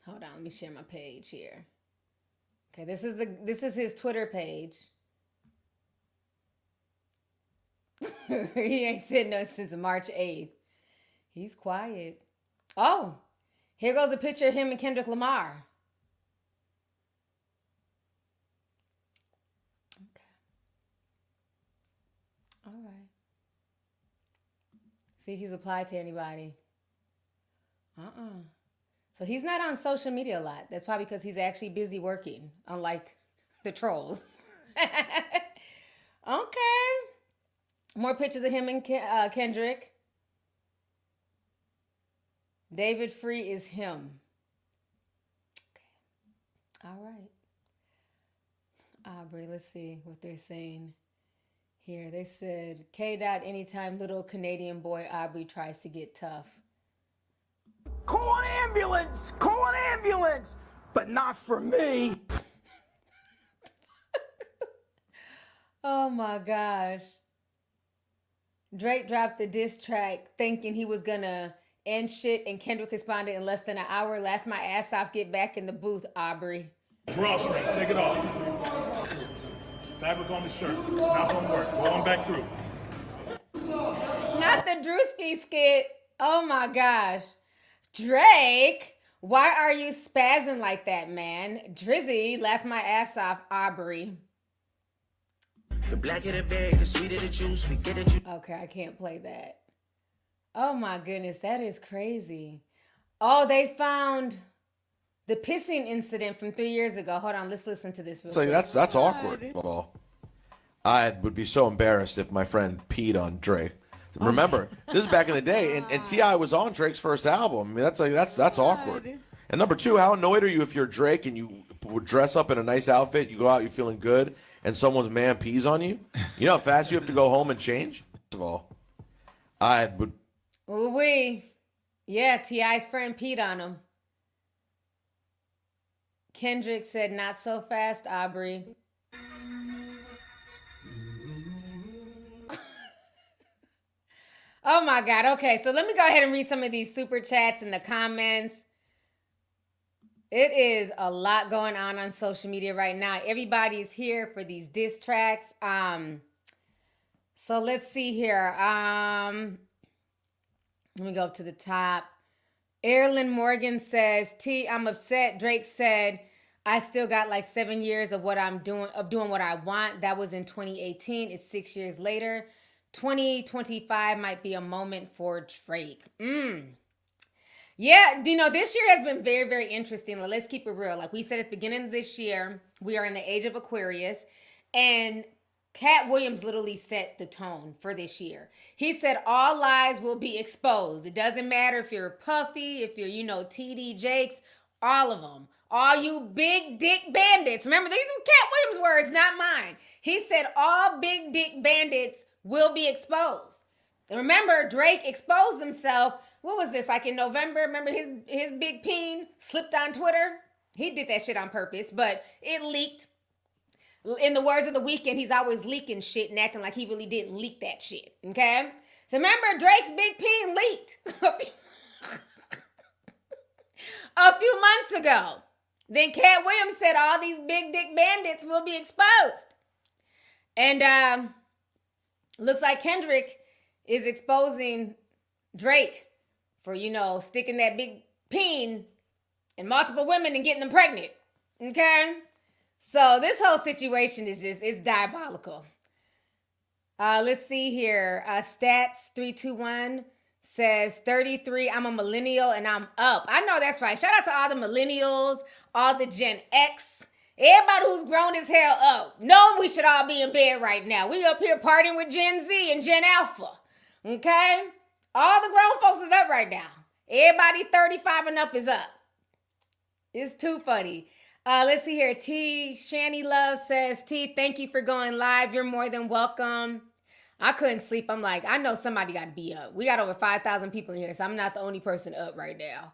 Hold on, let me share my page here. Okay, this is his Twitter page. He ain't said no since March 8th. He's quiet. Oh, here goes a picture of him and Kendrick Lamar. Okay. All right. See if he's replied to anybody. So he's not on social media a lot. That's probably because he's actually busy working, unlike the trolls. Okay. More pictures of him and Kendrick. David Free is him. Okay. All right. Aubrey, let's see what they're saying here. They said, K. Dot, anytime little Canadian boy Aubrey tries to get tough. Call an ambulance! Call an ambulance! But not for me! Oh my gosh. Drake dropped the diss track thinking he was gonna end shit, and Kendrick responded in less than an hour. Laughed my ass off. Get back in the booth, Aubrey. Drawstring, take it off. Fabric on the shirt. It's not gonna work. Go on back through. Not the Drewski skit. Oh my gosh. Drake, why are you spazzing like that, man? Drizzy, laughed my ass off, Aubrey. The blacker the berry, the sweeter the juice. We get it. Okay, I can't play that. Oh my goodness, that is crazy. Oh, they found the pissing incident from 3 years ago. Hold on, let's listen to this real quick. That's awkward. Well, I would be so embarrassed if my friend peed on Drake. Remember, this is back in the day, and T.I. was on Drake's first album. I mean, that's awkward. And number two, how annoyed are you if you're Drake and you would dress up in a nice outfit, you go out, you're feeling good, and someone's man pees on you? You know how fast you have to go home and change? First of all, I would. Ooh-wee. Yeah, T.I.'s friend peed on him. Kendrick said, not so fast, Aubrey. Oh my God. Okay, so let me go ahead and read some of these super chats in the comments. It is a lot going on social media right now. Everybody's here for these diss tracks. So let's see here. Let me go up to the top. Erilyn Morgan says, T, I'm upset. Drake said, I still got like 7 years of doing what I want. That was in 2018. It's 6 years later. 2025 might be a moment for Drake. Yeah, you know, this year has been very, very interesting. Let's keep it real. Like we said at the beginning of this year, we are in the age of Aquarius, and Cat Williams literally set the tone for this year. He said all lies will be exposed. It doesn't matter if you're Puffy, if you're, TD Jakes, all of them. All you big dick bandits. Remember, these were Cat Williams' words, not mine. He said all big dick bandits will be exposed. And remember, Drake exposed himself. What was this, like in November? Remember his big peen slipped on Twitter? He did that shit on purpose, but it leaked. In the words of The Weeknd, he's always leaking shit and acting like he really didn't leak that shit, okay? So remember, Drake's big peen leaked a few months ago. Then Cat Williams said all these big dick bandits will be exposed. And looks like Kendrick is exposing Drake for, sticking that big peen in multiple women and getting them pregnant. Okay? So this whole situation is it's diabolical. Let's see here. Stats 321 says 33. I'm a millennial and I'm up. I know that's right. Shout out to all the millennials, all the Gen X, everybody who's grown as hell up. Knowing we should all be in bed right now. We up here partying with Gen Z and Gen Alpha. Okay? All the grown folks is up right now. Everybody 35 and up is up. It's too funny. Let's see here. T. Shani Love says, T, thank you for going live. You're more than welcome. I couldn't sleep. I'm like, I know somebody got to be up. We got over 5,000 people in here, so I'm not the only person up right now.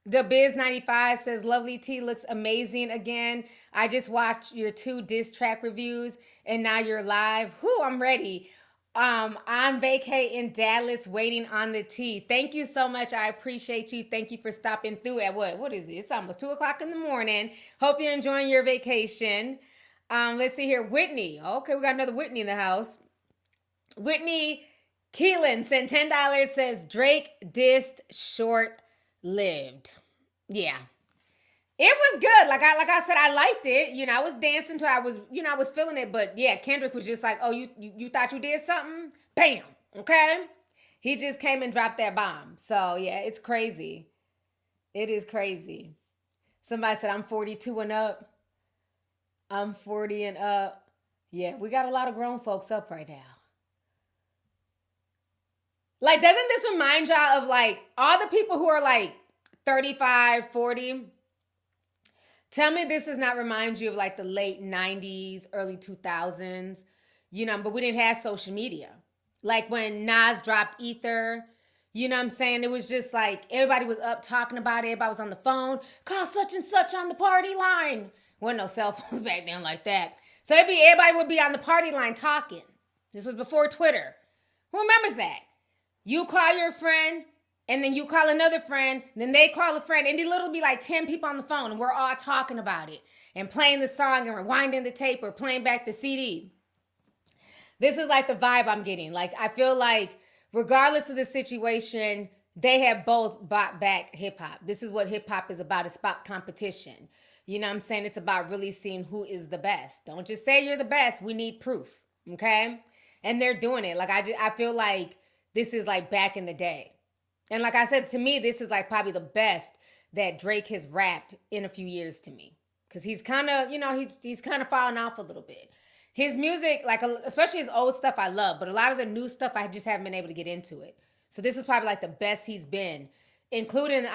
The Biz 95 says, Lovelyti looks amazing again. I just watched your 2 diss track reviews, and now you're live. Whew, I'm ready. On vacay in Dallas, waiting on the tea. Thank you so much. I appreciate you. Thank you for stopping through at what is it? It's almost 2 o'clock in the morning. Hope you're enjoying your vacation. Let's see here. Whitney. Okay, we got another Whitney in the house. Whitney Keelan sent $10, says Drake dissed short-lived. Yeah. It was good. Like I said, I liked it. I was dancing to it. I was feeling it. But yeah, Kendrick was just like, oh, you thought you did something? Bam. Okay? He just came and dropped that bomb. So yeah, it's crazy. It is crazy. Somebody said, I'm 42 and up. I'm 40 and up. Yeah, we got a lot of grown folks up right now. Like, doesn't this remind y'all of like all the people who are like 35, 40? Tell me this does not remind you of like the late 90s, early 2000s, you know, but we didn't have social media. Like when Nas dropped Ether, you know what I'm saying? It was just like everybody was up talking about it. Everybody was on the phone. Call such and such on the party line. Wasn't no cell phones back then like that. So everybody would be on the party line talking. This was before Twitter. Who remembers that? You call your friend, and then you call another friend, then they call a friend, and it literally be like 10 people on the phone, and we're all talking about it and playing the song and rewinding the tape or playing back the CD. This is like the vibe I'm getting. Like, I feel like regardless of the situation, they have both brought back hip hop. This is what hip hop is about. It's about competition. You know what I'm saying? It's about really seeing who is the best. Don't just say you're the best. We need proof. Okay? And they're doing it. Like, I feel like this is like back in the day. And like I said, to me, this is like probably the best that Drake has rapped in a few years to me. Because he's kind of, you know, he's kind of fallen off a little bit. His music, like especially his old stuff, I love. But a lot of the new stuff, I just haven't been able to get into it. So this is probably like the best he's been, including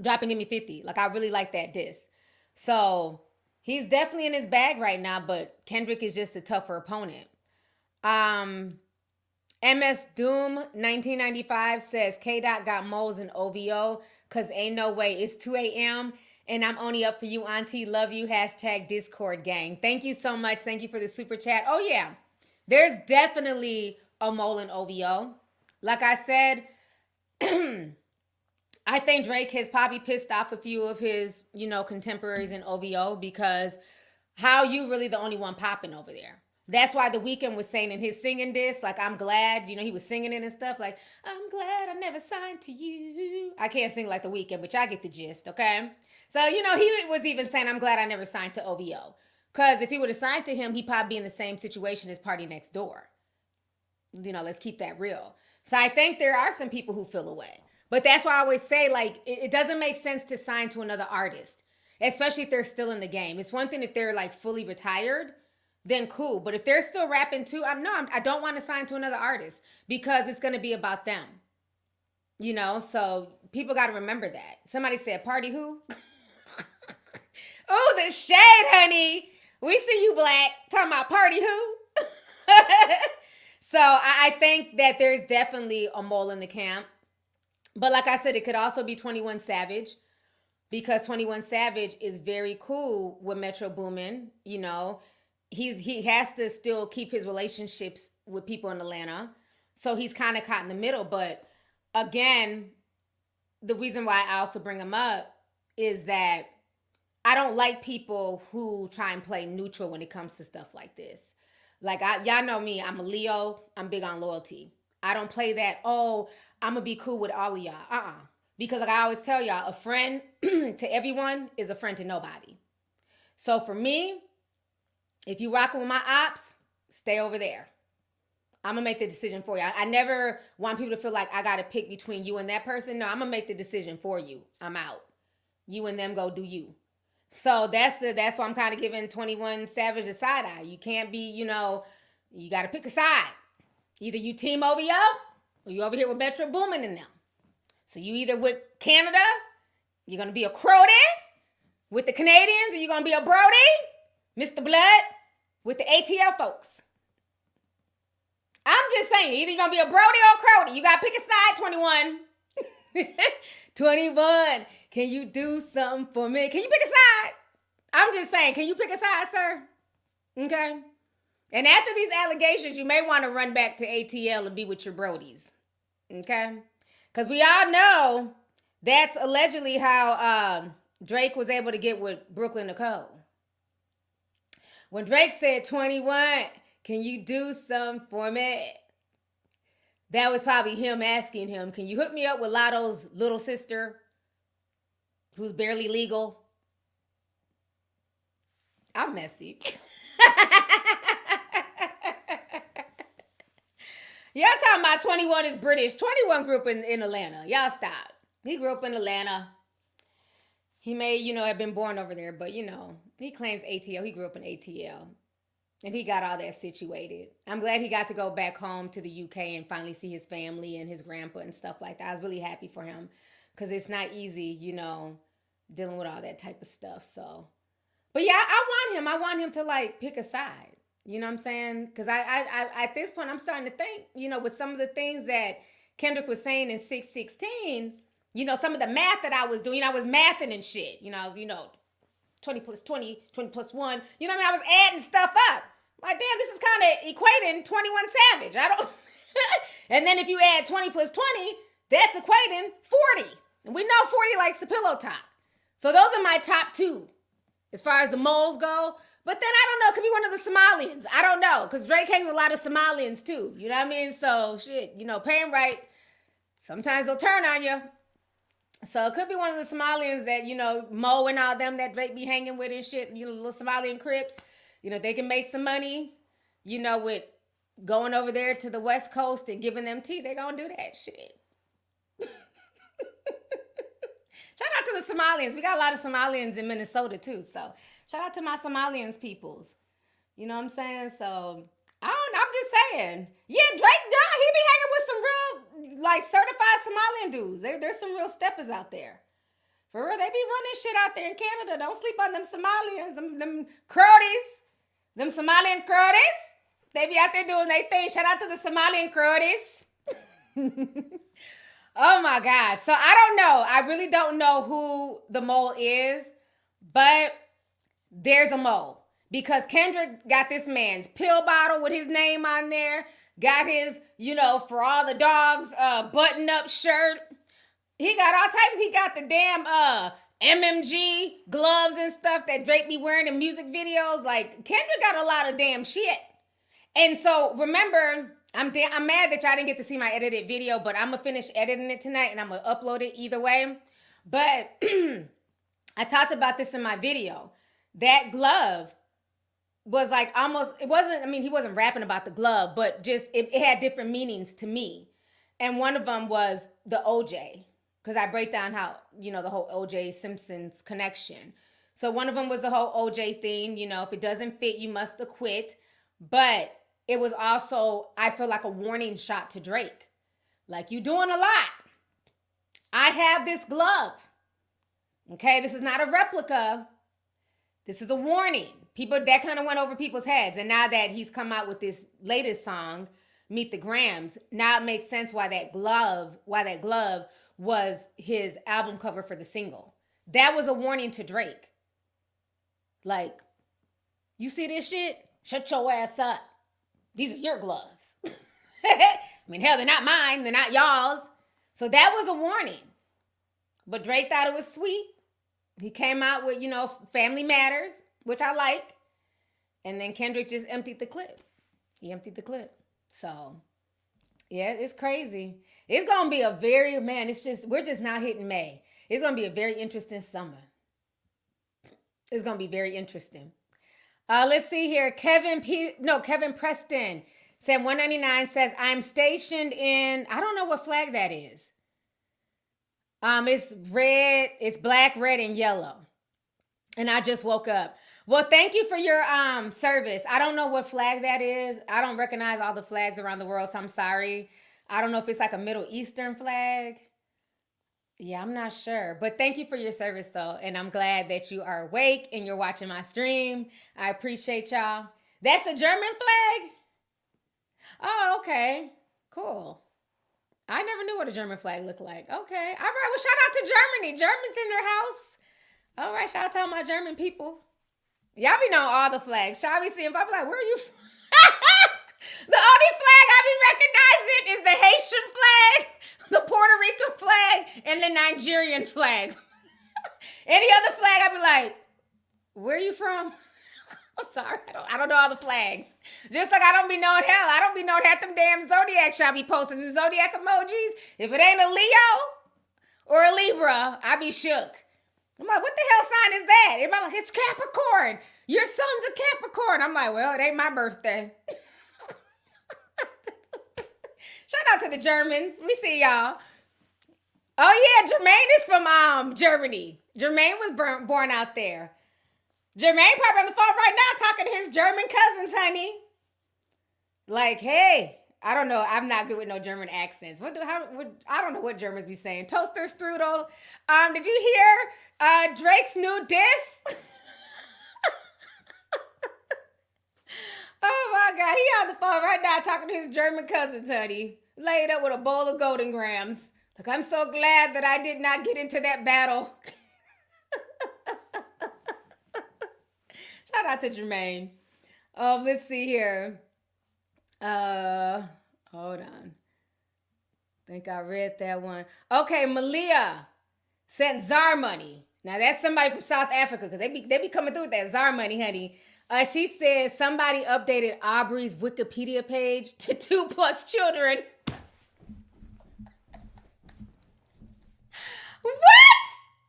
dropping Give Me 50. Like, I really like that diss. So he's definitely in his bag right now, but Kendrick is just a tougher opponent. MS Doom 1995 says K-Dot got moles in OVO because ain't no way. It's 2 a.m. and I'm only up for you, auntie. Love you. # Discord gang. Thank you so much. Thank you for the super chat. Oh, yeah. There's definitely a mole in OVO. Like I said, I think Drake has probably pissed off a few of his, you know, contemporaries in OVO because how you really the only one popping over there? That's why The Weeknd was saying in his singing diss, like, I'm glad, you know, he was singing it and stuff, like, I'm glad I never signed to you. I can't sing like The Weeknd, but y'all get the gist, okay? So, you know, he was even saying, I'm glad I never signed to OVO. Because if he would have signed to him, he'd probably be in the same situation as Party Next Door. You know, let's keep that real. So I think there are some people who feel away. But that's why I always say, like, it doesn't make sense to sign to another artist, especially if they're still in the game. It's one thing if they're, like, fully retired, then cool. But if they're still rapping too, I don't want to sign to another artist because it's going to be about them. You know, so people got to remember that. Somebody said, party who? Oh, the shade, honey. We see you, Black. Talking about party who? So I think that there's definitely a mole in the camp. But like I said, it could also be 21 Savage because 21 Savage is very cool with Metro Boomin, you know. He has to still keep his relationships with people in Atlanta. So he's kind of caught in the middle. But again, the reason why I also bring him up is that I don't like people who try and play neutral when it comes to stuff like this. Like, y'all know me, I'm a Leo. I'm big on loyalty. I don't play that, oh, I'm going to be cool with all of y'all. Because like I always tell y'all, a friend to everyone is a friend to nobody. So for me, if you rocking with my ops, stay over there. I'm going to make the decision for you. I never want people to feel like I got to pick between you and that person. No, I'm going to make the decision for you. I'm out. You and them go do you. So that's why I'm kind of giving 21 Savage a side eye. You can't be, you know, you got to pick a side. Either you team OVO or you over here with Metro Boomin and them. So you either with Canada, you're going to be a Crody with the Canadians, or you're going to be a Brody, Mr. Blood, with the ATL folks. I'm just saying, either you're going to be a Brody or a Crody. You got to pick a side, 21. 21, can you do something for me? Can you pick a side? I'm just saying, can you pick a side, sir? Okay. And after these allegations, you may want to run back to ATL and be with your Brodies. Okay? Because we all know that's allegedly how Drake was able to get with Brooklyn Nicole. When Drake said, 21, can you do something for me? That was probably him asking him, can you hook me up with Lotto's little sister who's barely legal? I'm messy. Y'all talking about 21 is British. 21 grew up in Atlanta. Y'all stop. He grew up in Atlanta. He may, you know, have been born over there, but, you know, he claims ATL. He grew up in ATL. And he got all that situated. I'm glad he got to go back home to the UK and finally see his family and his grandpa and stuff like that. I was really happy for him because it's not easy, you know, dealing with all that type of stuff. So, but yeah, I want him to like pick a side. You know what I'm saying? Because I at this point, I'm starting to think, you know, with some of the things that Kendrick was saying in 616, you know, some of the math that I was doing, I was mathing and shit. You know, I was, 20 plus 20, 20 plus 1. You know what I mean? I was adding stuff up. Like, damn, this is kind of equating 21 Savage. I don't... And then if you add 20 plus 20, that's equating 40. And we know 40 likes the pillow talk. So those are my top two as far as the moles go. But then I don't know. It could be one of the Somalians. I don't know. Because Drake hangs with a lot of Somalians too. You know what I mean? So, shit, paying right. Sometimes they'll turn on you. So it could be one of the Somalians that, Mo and all them that Drake be hanging with and shit, little Somalian Crips. They can make some money, with going over there to the West Coast and giving them tea. They gonna do that shit. Shout out to the Somalians. We got a lot of Somalians in Minnesota too. So shout out to my Somalians peoples. You know what I'm saying? So I'm just saying. Yeah, Drake, he be hanging with some real, like, certified Somalian dudes. There's some real steppers out there. For real, they be running shit out there in Canada. Don't sleep on them Somalians, them Croaties, them Somalian Croaties. They be out there doing their thing. Shout out to the Somalian Croaties. Oh my gosh. So I don't know. I really don't know who the mole is, but there's a mole. Because Kendrick got this man's pill bottle with his name on there. Got his, for all the dogs, button-up shirt. He got all types. He got the damn MMG gloves and stuff that Drake be wearing in music videos. Like, Kendrick got a lot of damn shit. And so, remember, I'm mad that y'all didn't get to see my edited video, but I'm going to finish editing it tonight, and I'm going to upload it either way. But I talked about this in my video. That glove was like almost, he wasn't rapping about the glove, but just it had different meanings to me. And one of them was the OJ, because I break down how, the whole OJ Simpson's connection. So one of them was the whole OJ thing, if it doesn't fit, you must acquit. But it was also, I feel like, a warning shot to Drake. Like, you doing a lot. I have this glove. Okay, this is not a replica. This is a warning. People, that kind of went over people's heads. And now that he's come out with this latest song, Meet the Grams, now it makes sense why that glove was his album cover for the single. That was a warning to Drake. Like, you see this shit? Shut your ass up. These are your gloves. Hell, they're not mine. They're not y'all's. So that was a warning. But Drake thought it was sweet. He came out with, Family Matters, which I like. And then Kendrick just emptied the clip. He emptied the clip. So, yeah, it's crazy. It's going to be we're just now hitting May. It's going to be a very interesting summer. It's going to be very interesting. Let's see here. Kevin Preston said 199 says, I'm stationed in, I don't know what flag that is. It's red, it's black, red, and yellow. And I just woke up. Well, thank you for your service. I don't know what flag that is. I don't recognize all the flags around the world, so I'm sorry. I don't know if it's like a Middle Eastern flag. Yeah, I'm not sure. But thank you for your service, though. And I'm glad that you are awake and you're watching my stream. I appreciate y'all. That's a German flag? Oh, okay. Cool. I never knew what a German flag looked like. Okay. All right. Well, shout out to Germany. Germans in their house. All right. Shout out to all my German people. Y'all be knowing all the flags. Y'all be seeing, I be like, where are you from? The only flag I be recognizing is the Haitian flag, the Puerto Rican flag, and the Nigerian flag. Any other flag, I be like, where are you from? I'm sorry, I don't know all the flags. Just like I don't be knowing half them damn zodiacs y'all be posting, them zodiac emojis. If it ain't a Leo or a Libra, I be shook. I'm like, what the hell sign is that? Everybody like, it's Capricorn. Your son's a Capricorn. I'm like, well, it ain't my birthday. Shout out to the Germans. We see y'all. Oh, yeah, Jermaine is from Germany. Jermaine was born out there. Jermaine probably on the phone right now talking to his German cousins, honey. Like, hey, I don't know. I'm not good with no German accents. I don't know what Germans be saying. Toaster strudel. Did you hear Drake's new diss? Oh my God, he on the phone right now talking to his German cousins, honey. Laid up with a bowl of Golden Grams. Like, I'm so glad that I did not get into that battle. Shout out to Jermaine. Let's see here. Hold on. Think I read that one. Okay, Malia sent Czar money. Now that's somebody from South Africa because they be coming through with that Czar money, honey. She says somebody updated Aubrey's Wikipedia page to 2+ children. What?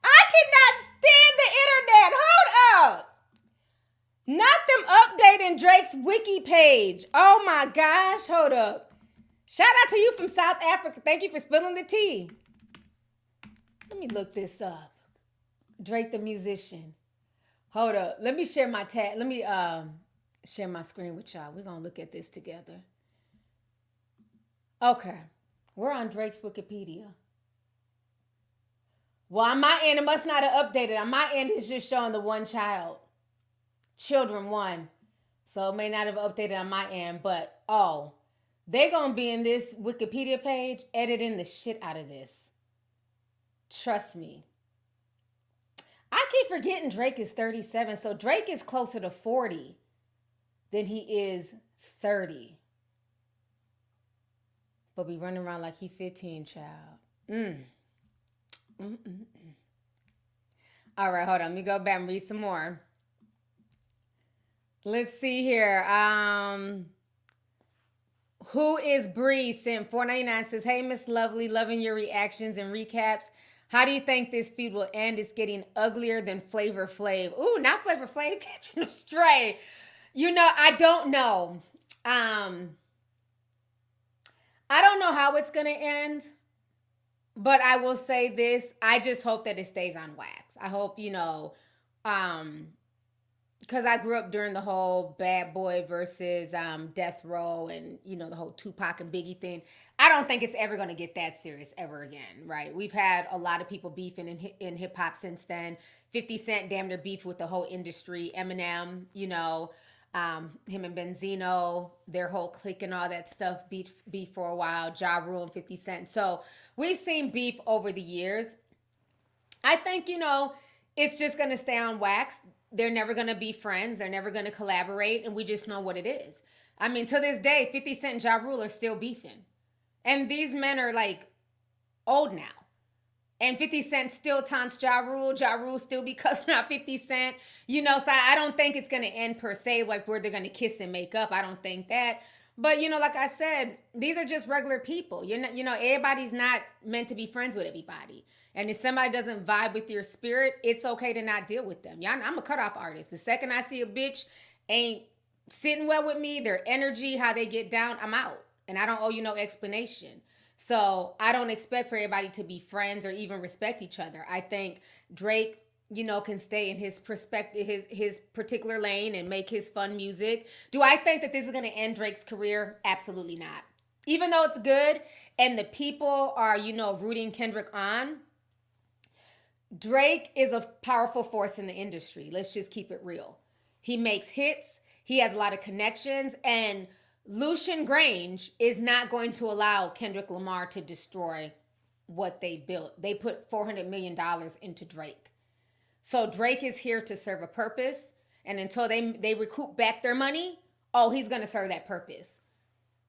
I cannot stand the internet. Hold up. Not them updating Drake's wiki page. Oh my gosh. Hold up. Shout out to you from South Africa. Thank you for spilling the tea. Let me look this up. Drake the musician. Hold up. Let me share my tag. Let me share my screen with y'all. We're going to look at this together. Okay. We're on Drake's Wikipedia. Well, on my end, it must not have updated. On my end, it's just showing the one child. Children 1. So it may not have updated on my end. But, they're going to be in this Wikipedia page editing the shit out of this. Trust me. I keep forgetting Drake is 37. So Drake is closer to 40 than he is 30. But be running around like he 15, child. All right, hold on. Let me go back and read some more. Let's see here. Who is Bree sent $4.99 says, hey, Miss Lovely, loving your reactions and recaps. How do you think this feud will end? It's getting uglier than Flavor Flav. Ooh, not Flavor Flav catching a stray. You know, I don't know. I don't know how it's going to end. But I will say this. I just hope that it stays on wax. I hope, because I grew up during the whole Bad Boy versus Death Row and, the whole Tupac and Biggie thing. I don't think it's ever going to get that serious ever again, right? We've had a lot of people beefing in hip hop since then. 50 Cent damn near beef with the whole industry. Eminem, him and Benzino, their whole clique and all that stuff beef for a while. Ja Rule and 50 Cent. So we've seen beef over the years. I think, it's just going to stay on wax. They're never going to be friends. They're never going to collaborate. And we just know what it is. I mean, to this day, 50 Cent and Ja Rule are still beefing. And these men are like old now. And 50 Cent still taunts Ja Rule. Ja Rule still be cussing out 50 Cent. So I don't think it's going to end per se, like where they're going to kiss and make up. I don't think that. But, like I said, these are just regular people. Everybody's not meant to be friends with everybody. And if somebody doesn't vibe with your spirit, it's okay to not deal with them. I'm a cutoff artist. The second I see a bitch ain't sitting well with me, their energy, how they get down, I'm out. And I don't owe you no explanation. So I don't expect for everybody to be friends or even respect each other. I think Drake, can stay in his perspective, his particular lane and make his fun music. Do I think that this is going to end Drake's career? Absolutely not. Even though it's good and the people are, rooting Kendrick on, Drake is a powerful force in the industry. Let's just keep it real. He makes hits. He has a lot of connections. And Lucian Grange is not going to allow Kendrick Lamar to destroy what they built. They put $400 million into Drake. So Drake is here to serve a purpose. And until they recoup back their money, he's going to serve that purpose.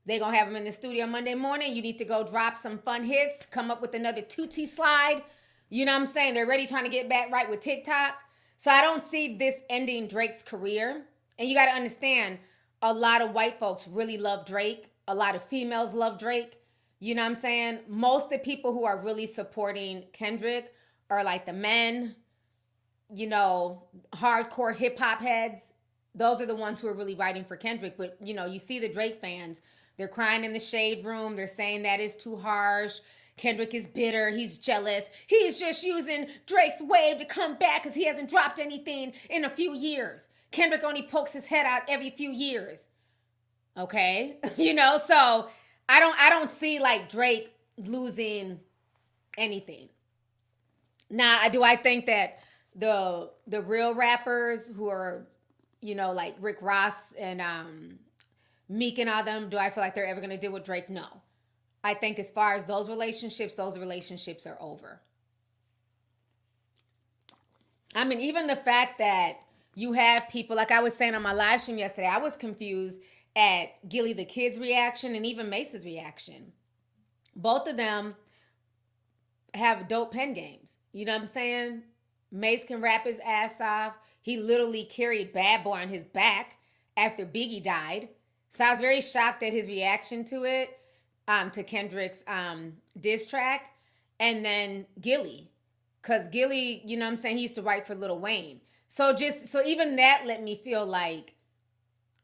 They're going to have him in the studio Monday morning. You need to go drop some fun hits, come up with another Tootsie slide. You know what I'm saying? They're already trying to get back right with TikTok. So I don't see this ending Drake's career. And you got to understand, a lot of white folks really love Drake. A lot of females love Drake. You know what I'm saying? Most of the people who are really supporting Kendrick are like the men, hardcore hip hop heads. Those are the ones who are really writing for Kendrick. But, you see the Drake fans, they're crying in the shade room. They're saying that is too harsh. Kendrick is bitter. He's jealous. He's just using Drake's wave to come back because he hasn't dropped anything in a few years. Kendrick only pokes his head out every few years. Okay? So I don't see like Drake losing anything. Now, do I think that the real rappers who are, like Rick Ross and Meek and all them, do I feel like they're ever going to deal with Drake? No. I think as far as those relationships are over. I mean, even the fact that you have people, like I was saying on my live stream yesterday, I was confused at Gilly the Kid's reaction and even Mace's reaction. Both of them have dope pen games. You know what I'm saying? Mace can rap his ass off. He literally carried Bad Boy on his back after Biggie died. So I was very shocked at his reaction to it, to Kendrick's diss track. And then Gilly. Because Gilly, you know what I'm saying, he used to write for Lil Wayne. So even that let me feel like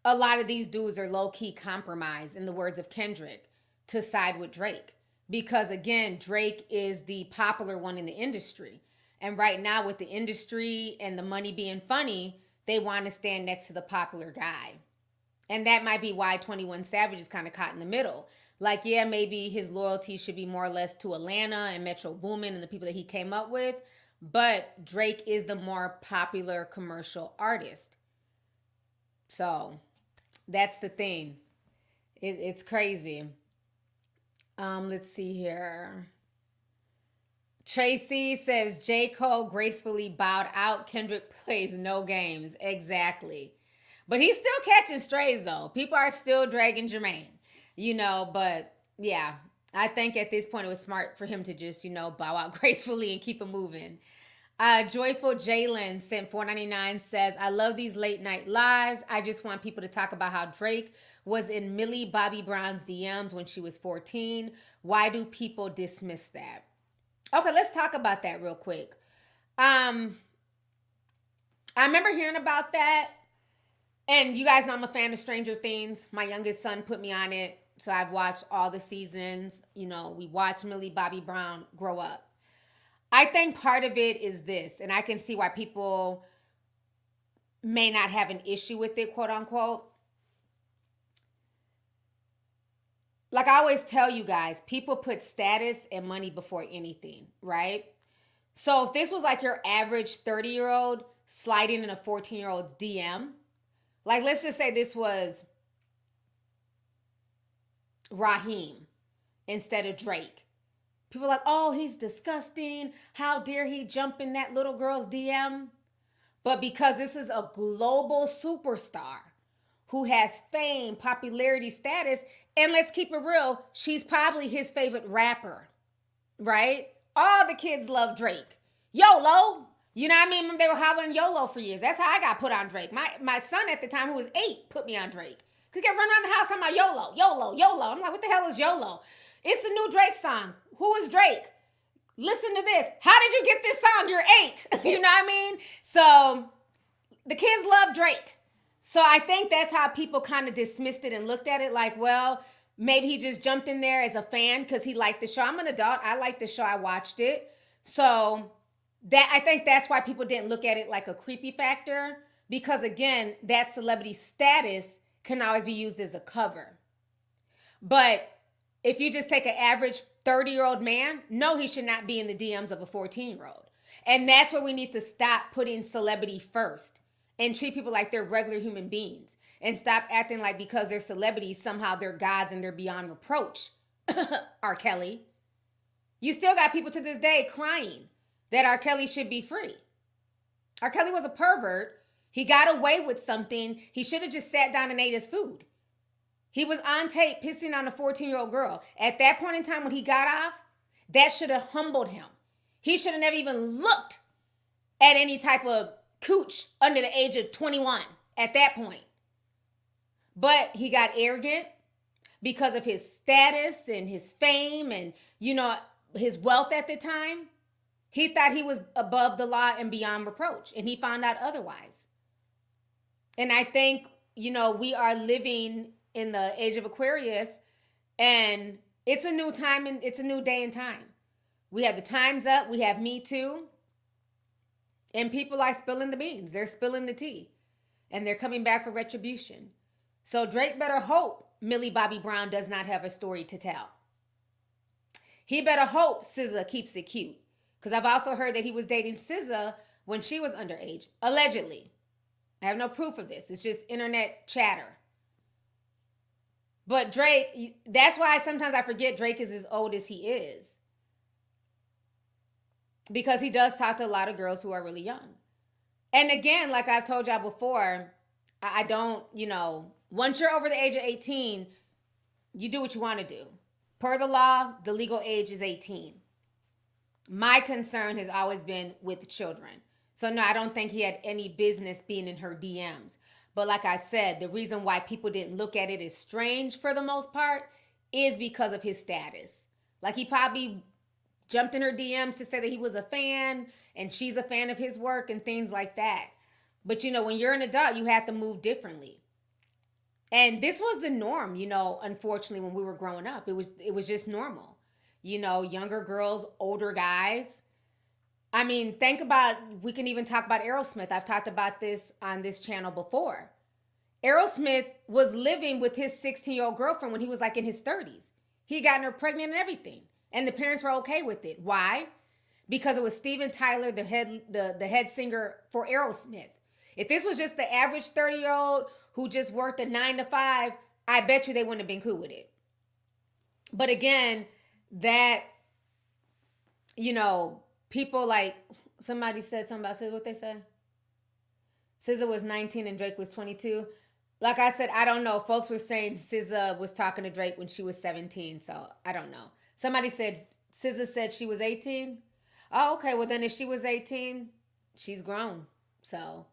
a lot of these dudes are low-key compromised, in the words of Kendrick, to side with Drake. Because again, Drake is the popular one in the industry. And right now with the industry and the money being funny, they want to stand next to the popular guy. And that might be why 21 Savage is kind of caught in the middle. Like, yeah, maybe his loyalty should be more or less to Atlanta and Metro Boomin and the people that he came up with. But Drake is the more popular commercial artist. So that's the thing. It's crazy. Let's see here. Tracy says, J. Cole gracefully bowed out. Kendrick plays no games. Exactly. But he's still catching strays, though. People are still dragging Jermaine. But yeah, I think at this point it was smart for him to just, bow out gracefully and keep it moving. Joyful Jalen sent $4.99, says, I love these late night lives. I just want people to talk about how Drake was in Millie Bobby Brown's DMs when she was 14. Why do people dismiss that? Okay, let's talk about that real quick. I remember hearing about that. And you guys know I'm a fan of Stranger Things. My youngest son put me on it. So I've watched all the seasons. We watched Millie Bobby Brown grow up. I think part of it is this, and I can see why people may not have an issue with it, quote unquote. Like I always tell you guys, people put status and money before anything, right? So if this was like your average 30-year-old sliding in a 14-year-old's DM, like let's just say this was Raheem instead of Drake. People are like, oh, he's disgusting. How dare he jump in that little girl's DM? But because this is a global superstar who has fame, popularity, status, and let's keep it real, she's probably his favorite rapper, right? All the kids love Drake. YOLO. You know what I mean? They were hollering YOLO for years. That's how I got put on Drake. My son at the time, who was 8, put me on Drake. Because he kept running around the house talking about YOLO, YOLO, YOLO. I'm like, what the hell is YOLO? It's the new Drake song. Who is Drake? Listen to this. How did you get this song? You're 8. You know what I mean? So the kids love Drake. So I think that's how people kind of dismissed it and looked at it like, well, maybe he just jumped in there as a fan because he liked the show. I'm an adult. I liked the show. I watched it. So that I think that's why people didn't look at it like a creepy factor, because again, that celebrity status can always be used as a cover. But if you just take an average 30-year-old man, no, he should not be in the DMs of a 14-year-old. And that's where we need to stop putting celebrity first and treat people like they're regular human beings and stop acting like because they're celebrities, somehow they're gods and they're beyond reproach. R. Kelly. You still got people to this day crying that R. Kelly should be free. R. Kelly was a pervert. He got away with something. He should have just sat down and ate his food. He was on tape pissing on a 14-year-old girl. At that point in time when he got off, that should have humbled him. He should have never even looked at any type of cooch under the age of 21 at that point. But he got arrogant because of his status and his fame and, his wealth at the time. He thought he was above the law and beyond reproach, and he found out otherwise. And I think, we are living in the age of Aquarius, and it's a new time and it's a new day and time. We have the Time's Up. We have Me Too. And people are spilling the beans. They're spilling the tea. And they're coming back for retribution. So Drake better hope Millie Bobby Brown does not have a story to tell. He better hope SZA keeps it cute. Because I've also heard that he was dating SZA when she was underage. Allegedly. I have no proof of this. It's just internet chatter. But Drake, that's why sometimes I forget Drake is as old as he is. Because he does talk to a lot of girls who are really young. And again, like I've told y'all before, I don't, once you're over the age of 18, you do what you want to do. Per the law, the legal age is 18. My concern has always been with children. So no, I don't think he had any business being in her DMs. But like I said, the reason why people didn't look at it as strange for the most part is because of his status. Like he probably jumped in her DMs to say that he was a fan and she's a fan of his work and things like that. But when you're an adult, you have to move differently. And this was the norm, unfortunately, when we were growing up. It was just normal. Younger girls, older guys. I mean, we can even talk about Aerosmith. I've talked about this on this channel before. Aerosmith was living with his 16-year-old girlfriend when he was like in his 30s. He had gotten her pregnant and everything. And the parents were okay with it. Why? Because it was Steven Tyler, the head singer for Aerosmith. If this was just the average 30-year-old who just worked a 9 to 5, I bet you they wouldn't have been cool with it. But again, that, people like, somebody said something about SZA, what they said? SZA was 19 and Drake was 22. Like I said, I don't know. Folks were saying SZA was talking to Drake when she was 17, so I don't know. Somebody said, SZA said she was 18. Oh, okay. Well, then if she was 18, she's grown. So,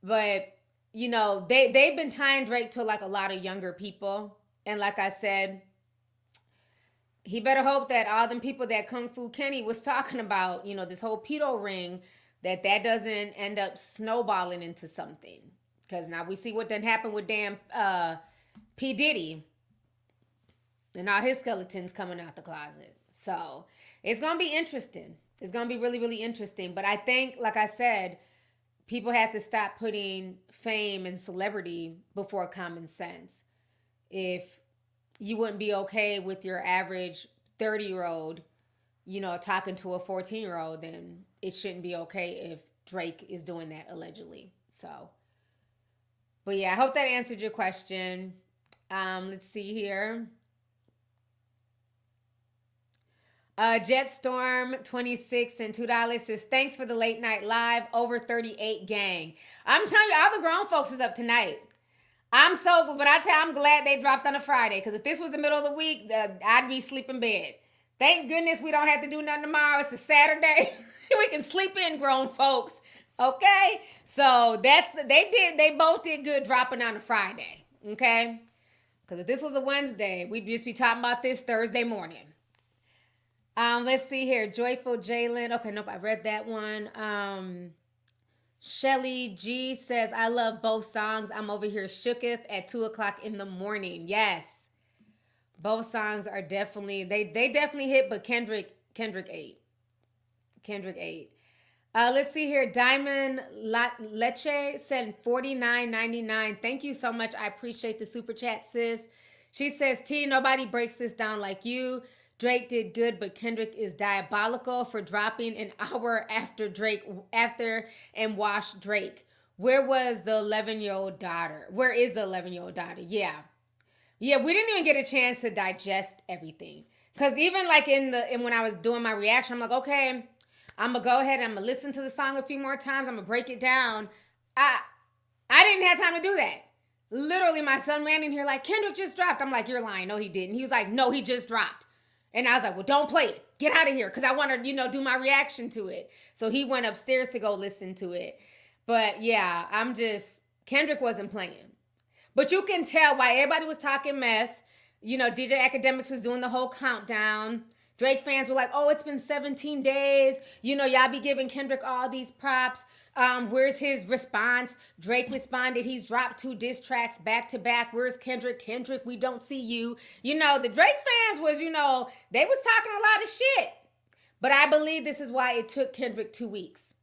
but, they've been tying Drake to like a lot of younger people. And like I said, he better hope that all them people that Kung Fu Kenny was talking about, this whole pedo ring, that doesn't end up snowballing into something. Because now we see what done happened with damn P. Diddy. And all his skeletons coming out the closet. So it's going to be interesting. It's going to be really, really interesting. But I think, like I said, people have to stop putting fame and celebrity before common sense. If you wouldn't be okay with your average 30-year-old, talking to a 14-year-old, then it shouldn't be okay if Drake is doing that allegedly. So, but yeah, I hope that answered your question. Let's see here. Jetstorm 26 and $2 says, thanks for the late night live, over 38 gang. I'm telling you, all the grown folks is up tonight. I'm glad they dropped on a Friday, because if this was the middle of the week, I'd be sleeping in bed. Thank goodness we don't have to do nothing tomorrow. It's a Saturday. We can sleep in, grown folks. Okay? So they both did good dropping on a Friday. Okay? Because if this was a Wednesday, we'd just be talking about this Thursday morning. Let's see here. Joyful Jalen. Okay, nope, I read that one. Shelly G says, I love both songs. I'm over here shooketh at 2:00 in the morning. Yes. Both songs are definitely, they definitely hit, but Kendrick ate. Kendrick ate. Let's see here. Diamond Leche sent $49.99. Thank you so much. I appreciate the super chat, sis. She says, T, nobody breaks this down like you. Drake did good, but Kendrick is diabolical for dropping an hour after and washed Drake. Where was the 11-year-old daughter? Where is the 11-year-old daughter? Yeah, we didn't even get a chance to digest everything. Because even like when I was doing my reaction, I'm like, okay, I'm going to go ahead and I'm going to listen to the song a few more times. I'm going to break it down. I didn't have time to do that. Literally, my son ran in here like, Kendrick just dropped. I'm like, you're lying. No, he didn't. He was like, no, he just dropped. And I was like, well, don't play it. Get out of here. Because I want to, do my reaction to it. So he went upstairs to go listen to it. But yeah, Kendrick wasn't playing. But you can tell why everybody was talking mess. DJ Academics was doing the whole countdown. Drake fans were like, oh, it's been 17 days. You know, y'all be giving Kendrick all these props. Where's his response? Drake responded, he's dropped 2 diss tracks back to back. Where's Kendrick? Kendrick, we don't see you. You know, the Drake fans was, you know, they was talking a lot of shit. But I believe this is why it took Kendrick 2 weeks.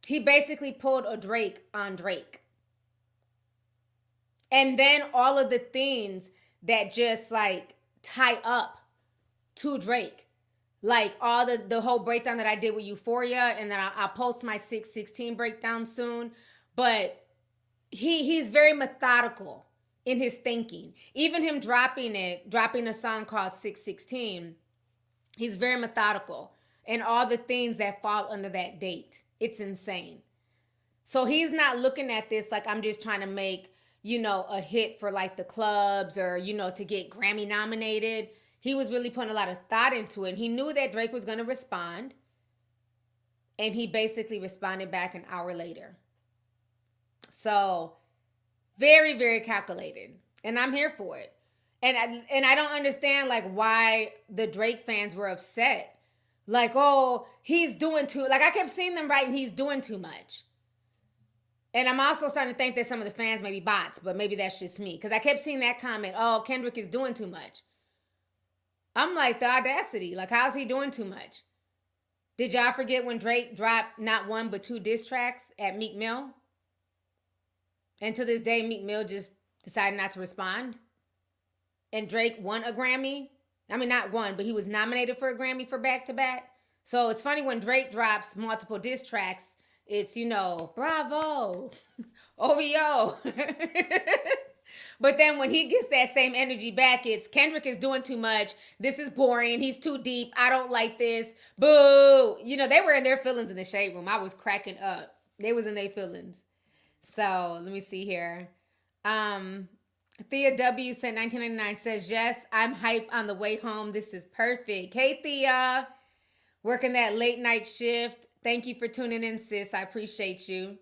He basically pulled a Drake on Drake. And then all of the things that just like tie up to Drake. Like all the whole breakdown that I did with Euphoria, and then I'll post my 616 breakdown soon. But he's very methodical in his thinking. Even him dropping a song called 616, he's very methodical in all the things that fall under that date. It's insane. So he's not looking at this like I'm just trying to make, you know, a hit for like the clubs or, you know, to get Grammy nominated. He was really putting a lot of thought into it. He knew that Drake was going to respond. And he basically responded back an hour later. So very, very calculated. And I'm here for it. And I don't understand like why the Drake fans were upset. Like, oh, he's doing too, like I kept seeing them writing, he's doing too much. And I'm also starting to think that some of the fans may be bots, but maybe that's just me. Because I kept seeing that comment, oh, Kendrick is doing too much. I'm like, the audacity. Like, how's he doing too much? Did y'all forget when Drake dropped not 1 but 2 diss tracks at Meek Mill? And to this day, Meek Mill just decided not to respond. And Drake won a Grammy. I mean, not one, but he was nominated for a Grammy for back-to-back. So it's funny when Drake drops multiple diss tracks, it's, you know, bravo, OVO. But then when he gets that same energy back, it's Kendrick is doing too much. This is boring. He's too deep. I don't like this. Boo. You know, they were in their feelings in the shade room. I was cracking up. They was in their feelings. So let me see here. Thea W sent 1999 says, yes, I'm hype on the way home. This is perfect. Hey, Thea. Working that late night shift. Thank you for tuning in, sis. I appreciate you.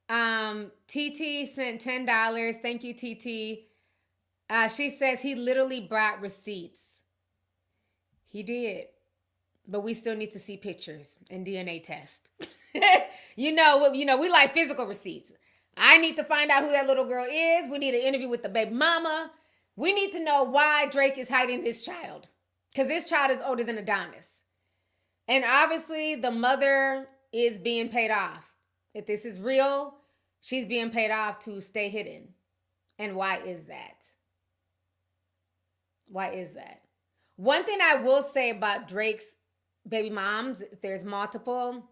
TT sent $10. Thank you, TT. She says he literally brought receipts. He did. But we still need to see pictures and DNA test. you know, we like physical receipts. I need to find out who that little girl is. We need an interview with the baby mama. We need to know why Drake is hiding this child. Because this child is older than Adonis. And obviously the mother is being paid off. If this is real, she's being paid off to stay hidden. And why is that? Why is that? One thing I will say about Drake's baby moms, if there's multiple,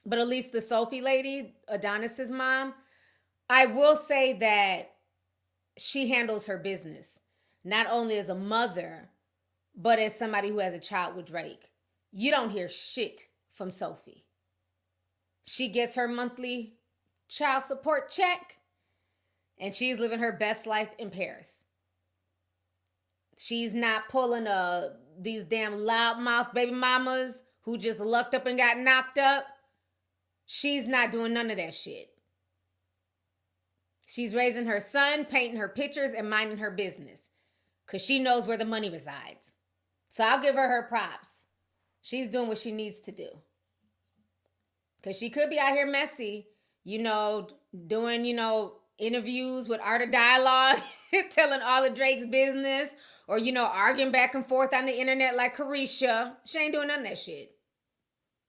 but at least the Sophie lady, Adonis's mom, I will say that she handles her business, not only as a mother, but as somebody who has a child with Drake. You don't hear shit from Sophie. She gets her monthly child support check, and she's living her best life in Paris. She's not pulling these damn loudmouth baby mamas who just lucked up and got knocked up. She's not doing none of that shit. She's raising her son, painting her pictures, and minding her business. Because she knows where the money resides. So I'll give her props. She's doing what she needs to do. Because she could be out here messy, doing, interviews with Art of Dialogue, telling all of Drake's business, or, arguing back and forth on the internet like Carisha. She ain't doing none of that shit.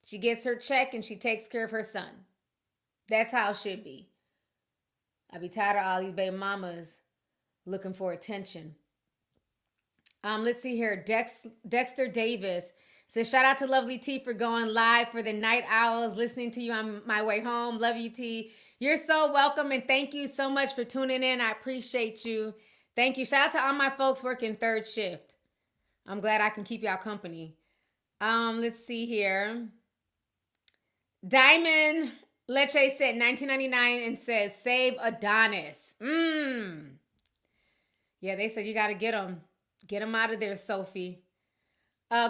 She gets her check and she takes care of her son. That's how it should be. I be tired of all these baby mamas looking for attention. Let's see here. Dexter Davis says, shout out to Lovelyti for going live for the Night Owls, listening to you on my way home. Love you, T. You're so welcome, and thank you so much for tuning in. I appreciate you. Thank you. Shout out to all my folks working third shift. I'm glad I can keep y'all company. Let's see here. Diamond Leche said 1999 and says, save Adonis. Yeah, they said you got to get him. Get him out of there, Sophie.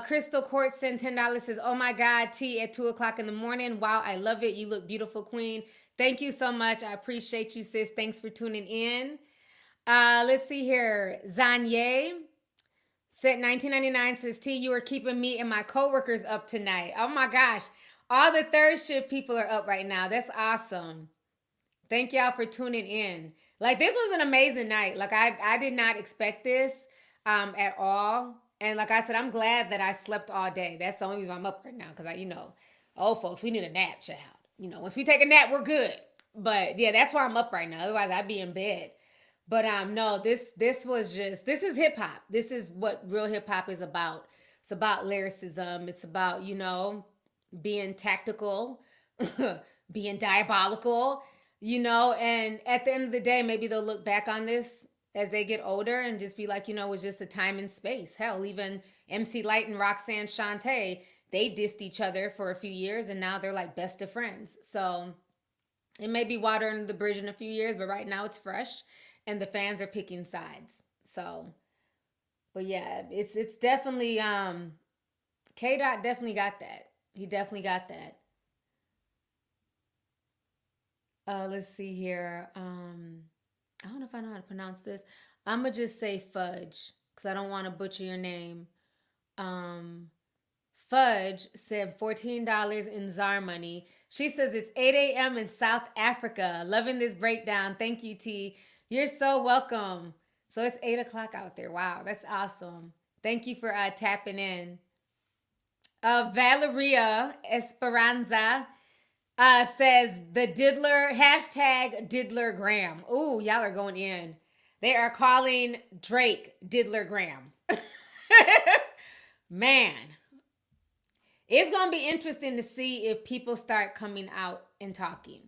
Crystal Court sent $10, says, oh my God, T at 2 o'clock in the morning. Wow, I love it. You look beautiful, queen. Thank you so much. I appreciate you, sis. Thanks for tuning in. Let's see here. Zanye Said 1999 says, T, you are keeping me and my coworkers up tonight. Oh my gosh. All the third shift people are up right now. That's awesome. Thank y'all for tuning in. Like, this was an amazing night. Like, I did not expect this at all. And like I said, I'm glad that I slept all day. That's the only reason I'm up right now. Because, old folks, we need a nap, child. Once we take a nap, we're good. But, yeah, that's why I'm up right now. Otherwise, I'd be in bed. But, no, this is hip-hop. This is what real hip-hop is about. It's about lyricism. It's about, being tactical, being diabolical. And at the end of the day, maybe they'll look back on this as they get older and just be like, it was just a time and space. Hell, even MC Lyte and Roxanne Shante, they dissed each other for a few years and now they're like best of friends. So it may be water under the bridge in a few years, but right now it's fresh and the fans are picking sides. So, but yeah, it's definitely, K-Dot definitely got that. He definitely got that. Let's see here. I don't know if I know how to pronounce this. I'm going to just say Fudge because I don't want to butcher your name. Fudge said $14 in ZAR money. She says it's 8 a.m. in South Africa. Loving this breakdown. Thank you, T. You're so welcome. So it's 8 o'clock out there. Wow, that's awesome. Thank you for tapping in. Valeria Esperanza says the diddler, #diddlergram. Ooh, y'all are going in. They are calling Drake diddlergram. Man, it's going to be interesting to see if people start coming out and talking.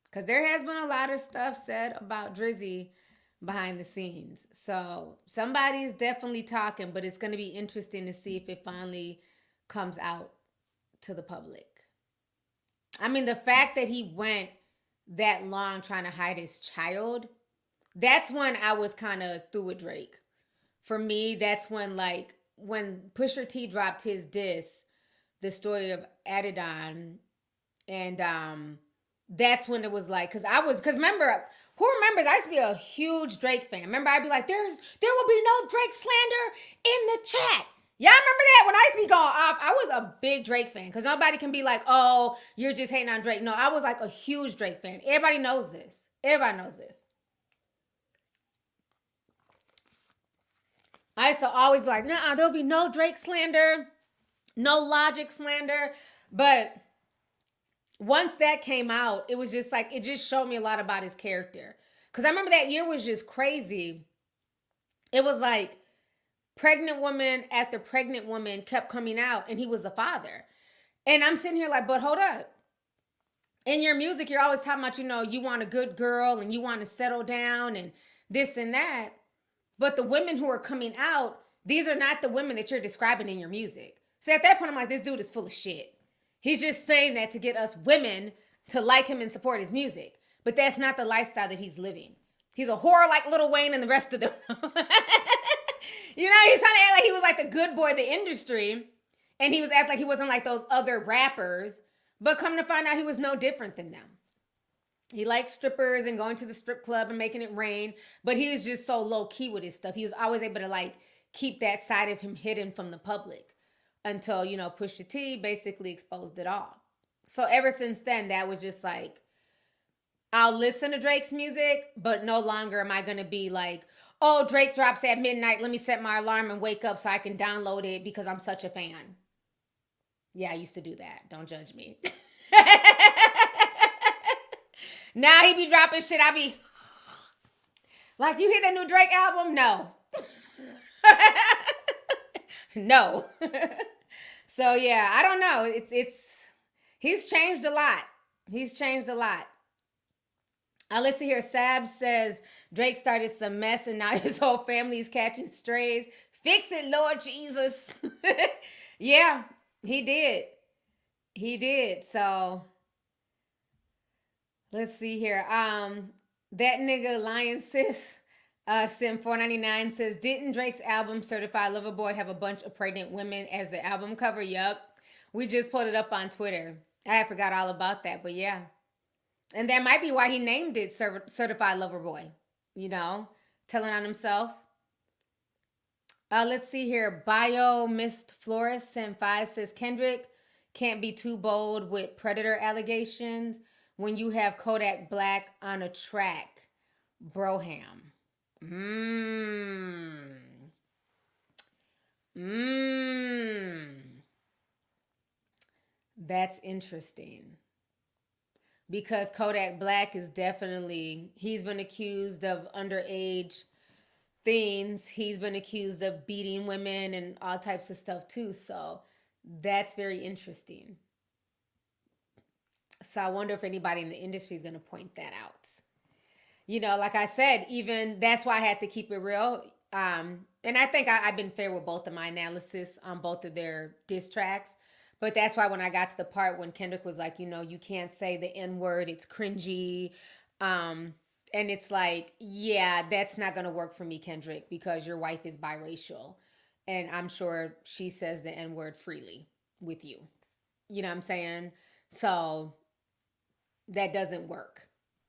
Because there has been a lot of stuff said about Drizzy behind the scenes. So somebody is definitely talking, but it's going to be interesting to see if it finally comes out to the public. I mean, the fact that he went that long trying to hide his child, that's when I was kind of through with Drake. For me, that's when, when Pusha T dropped his diss, the story of Adidon, and that's when it was because remember, who remembers, I used to be a huge Drake fan. Remember, I'd be like, there will be no Drake slander in the chat. Y'all remember that? When I used to be going off, I was a big Drake fan. Because nobody can be like, oh, you're just hating on Drake. No, I was a huge Drake fan. Everybody knows this. Everybody knows this. I used to always be like, nah, there'll be no Drake slander. No Logic slander. But once that came out, it was just it just showed me a lot about his character. Because I remember that year was just crazy. It was pregnant woman after pregnant woman kept coming out and he was the father. And I'm sitting here but hold up. In your music, you're always talking about, you want a good girl and you want to settle down and this and that. But the women who are coming out, these are not the women that you're describing in your music. So at that point, I'm like, this dude is full of shit. He's just saying that to get us women to like him and support his music. But that's not the lifestyle that he's living. He's a whore like Lil Wayne and the rest of them. He's trying to act like he was the good boy of the industry. And he was acting like he wasn't like those other rappers. But come to find out, he was no different than them. He liked strippers and going to the strip club and making it rain. But he was just so low key with his stuff. He was always able to keep that side of him hidden from the public. Until, Pusha T basically exposed it all. So ever since then, that was just I'll listen to Drake's music, but no longer am I going to be oh, Drake drops at midnight. Let me set my alarm and wake up so I can download it because I'm such a fan. Yeah, I used to do that. Don't judge me. Now he be dropping shit. I be do you hear that new Drake album? No. No. So yeah, I don't know. He's changed a lot. He's changed a lot. Listen here. Sab says Drake started some mess and now his whole family is catching strays. Fix it, Lord Jesus. Yeah, he did. He did. So let's see here. That nigga Lion Sis Sim 499 says, didn't Drake's album Certified Lover Boy have a bunch of pregnant women as the album cover? Yup. We just put it up on Twitter. I forgot all about that, but yeah. And that might be why he named it Certified Lover Boy. Telling on himself. Let's see here. Bio Mist Florist sent 5 says Kendrick can't be too bold with predator allegations when you have Kodak Black on a track. Broham. That's interesting. Because Kodak Black is definitely, he's been accused of underage things. He's been accused of beating women and all types of stuff too. So that's very interesting. So I wonder if anybody in the industry is going to point that out. You know, like I said, even that's why I had to keep it real. And I think I've been fair with both of my analysis on both of their diss tracks. But that's why when I got to the part when Kendrick was like, you know, you can't say the N-word, it's cringy. And it's like, yeah, that's not going to work for me, Kendrick, because your wife is biracial. And I'm sure she says the N-word freely with you. You know what I'm saying? So that doesn't work.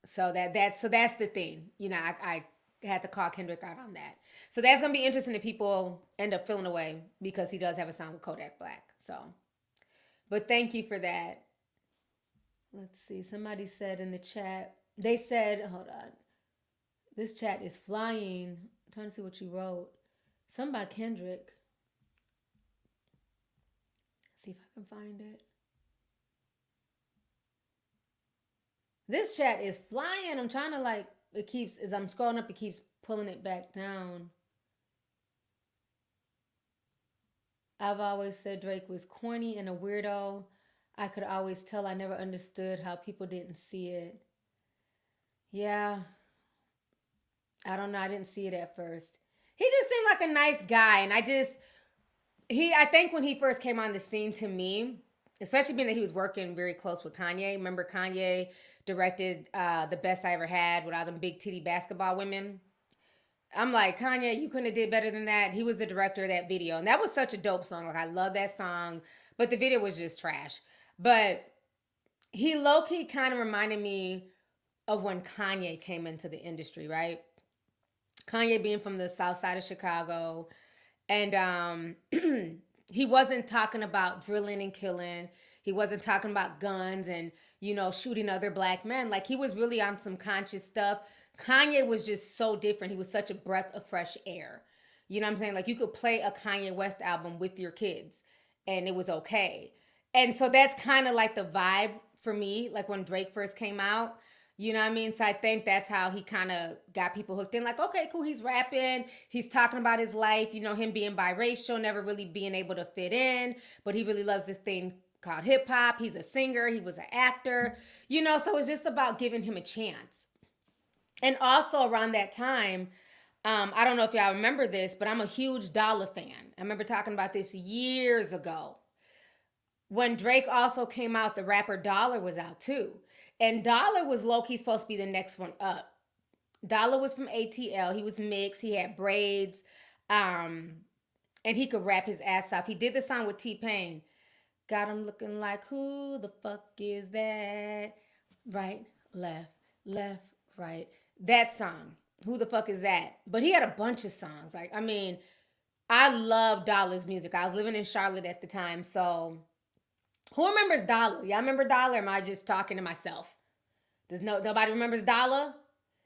So that's the thing. You know, I had to call Kendrick out on that. So that's going to be interesting if people end up feeling away because he does have a song with Kodak Black. So, but thank you for that. Let's see. Somebody said in the chat, they said, hold on. This chat is flying. I'm trying to see what you wrote. Something about Kendrick. Let's see if I can find it. This chat is flying. I'm trying to like, it keeps, as I'm scrolling up, it keeps pulling it back down. I've always said Drake was corny and a weirdo. I could always tell. I never understood how people didn't see it. Yeah. I don't know. I didn't see it at first. He just seemed like a nice guy. And I think when he first came on the scene to me, especially being that he was working very close with Kanye. Remember Kanye directed The Best I Ever Had with all them big titty basketball women? I'm like, Kanye, you couldn't have did better than that. He was the director of that video. And that was such a dope song. Like, I love that song. But the video was just trash. But he low-key kind of reminded me of when Kanye came into the industry, right? Kanye being from the south side of Chicago. And he wasn't talking about drilling and killing. He wasn't talking about guns and, you know, shooting other black men. Like, he was really on some conscious stuff. Kanye was just so different. He was such a breath of fresh air. You know what I'm saying? Like, you could play a Kanye West album with your kids and it was okay. And so that's kind of like the vibe for me, like when Drake first came out. You know what I mean? So I think that's how he kind of got people hooked in. Like, okay, cool, he's rapping. He's talking about his life, you know, him being biracial, never really being able to fit in. But he really loves this thing called hip hop. He's a singer. He was an actor. You know, so it's just about giving him a chance. And also around that time, I don't know if y'all remember this, but I'm a huge Dolla fan. I remember talking about this years ago. When Drake also came out, the rapper Dolla was out too. And Dolla was low-key supposed to be the next one up. Dolla was from ATL. He was mixed. He had braids. And he could rap his ass off. He did the song with T-Pain. Got him looking like, who the fuck is that? Right, left, right. That song. Who the fuck is that? But he had a bunch of songs. Like, I mean, I love Dolla's music. I was living in Charlotte at the time, so who remembers Dolla? Y'all remember Dolla, or am I just talking to myself? Nobody remembers Dolla?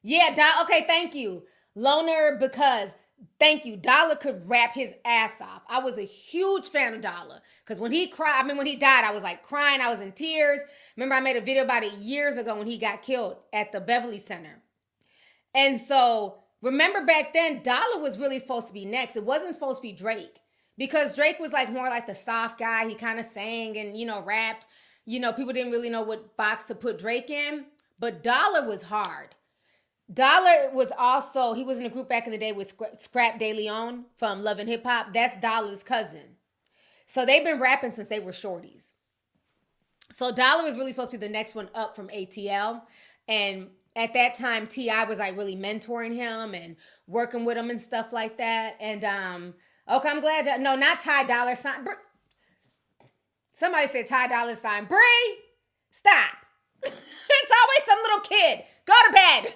Yeah, Dolla. Okay, thank you. Loner, because thank you. Dolla could rap his ass off. I was a huge fan of Dolla because when he died, I was like crying. I was in tears. Remember, I made a video about it years ago when he got killed at the Beverly Center. And so remember back then, Dolla was really supposed to be next. It wasn't supposed to be Drake. Because Drake was like more like the soft guy. He kind of sang and, you know, rapped. You know, people didn't really know what box to put Drake in. But Dolla was hard. Dolla was also, he was in a group back in the day with Scrap De Leon from Love and Hip Hop. That's Dolla's cousin. So they've been rapping since they were shorties. So Dolla was really supposed to be the next one up from ATL. And at that time, T.I. was like really mentoring him and working with him and stuff like that. And, okay, I'm glad. No, not Ty Dolla Sign. Somebody said Ty Dolla Sign. Bree, stop. It's always some little kid. Go to bed.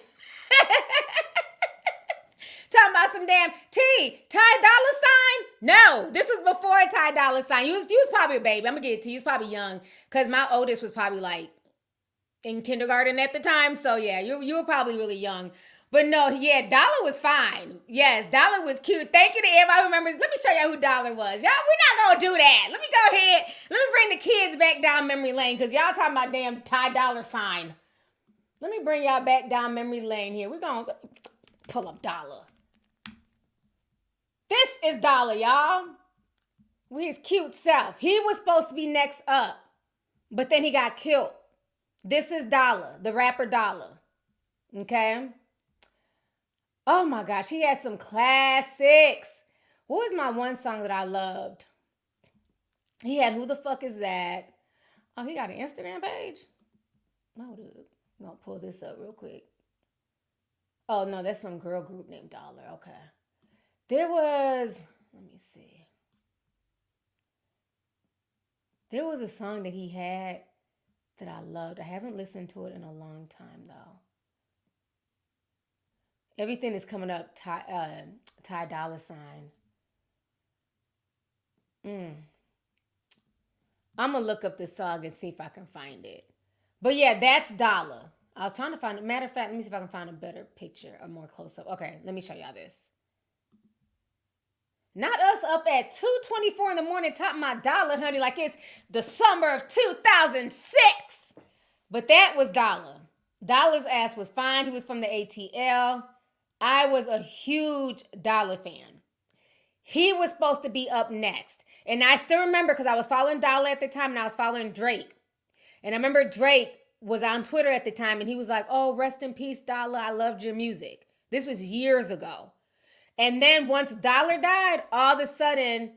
Talking about some damn Ty Dolla Sign? No, this was before Ty Dolla Sign. You was probably a baby. I'm gonna get it to you. You was probably young, because my oldest was probably like in kindergarten at the time. So yeah, you were probably really young. But no, yeah, Dolla was fine. Yes, Dolla was cute. Thank you to everybody who remembers. Let me show y'all who Dolla was. Y'all, we're not gonna do that. Let me go ahead. Let me bring the kids back down memory lane, because y'all talking about damn Ty Dolla Sign. Let me bring y'all back down memory lane here. We're gonna pull up Dolla. This is Dolla, y'all. With his cute self. He was supposed to be next up, but then he got killed. This is Dolla, the rapper Dolla. Okay? Oh my gosh, he had some classics. What was my one song that I loved? He had Who the Fuck Is That? Oh, he got an Instagram page? Hold up. I'm gonna pull this up real quick. Oh no, that's some girl group named Dolla. Okay. There was, let me see. There was a song that he had that I loved. I haven't listened to it in a long time though. Everything is coming up, Ty Dolla Sign. I'm going to look up this song and see if I can find it. But yeah, that's Dolla. I was trying to find it. Matter of fact, let me see if I can find a better picture, a more close-up. Okay, let me show y'all this. Not us up at 2:24 in the morning talking about Dolla, honey, like it's the summer of 2006. But that was Dolla. Dolla's ass was fine. He was from the ATL. I was a huge Dolla fan. He was supposed to be up next. And I still remember, because I was following Dolla at the time and I was following Drake. And I remember Drake was on Twitter at the time and he was like, oh, rest in peace, Dolla. I loved your music. This was years ago. And then once Dolla died, all of a sudden,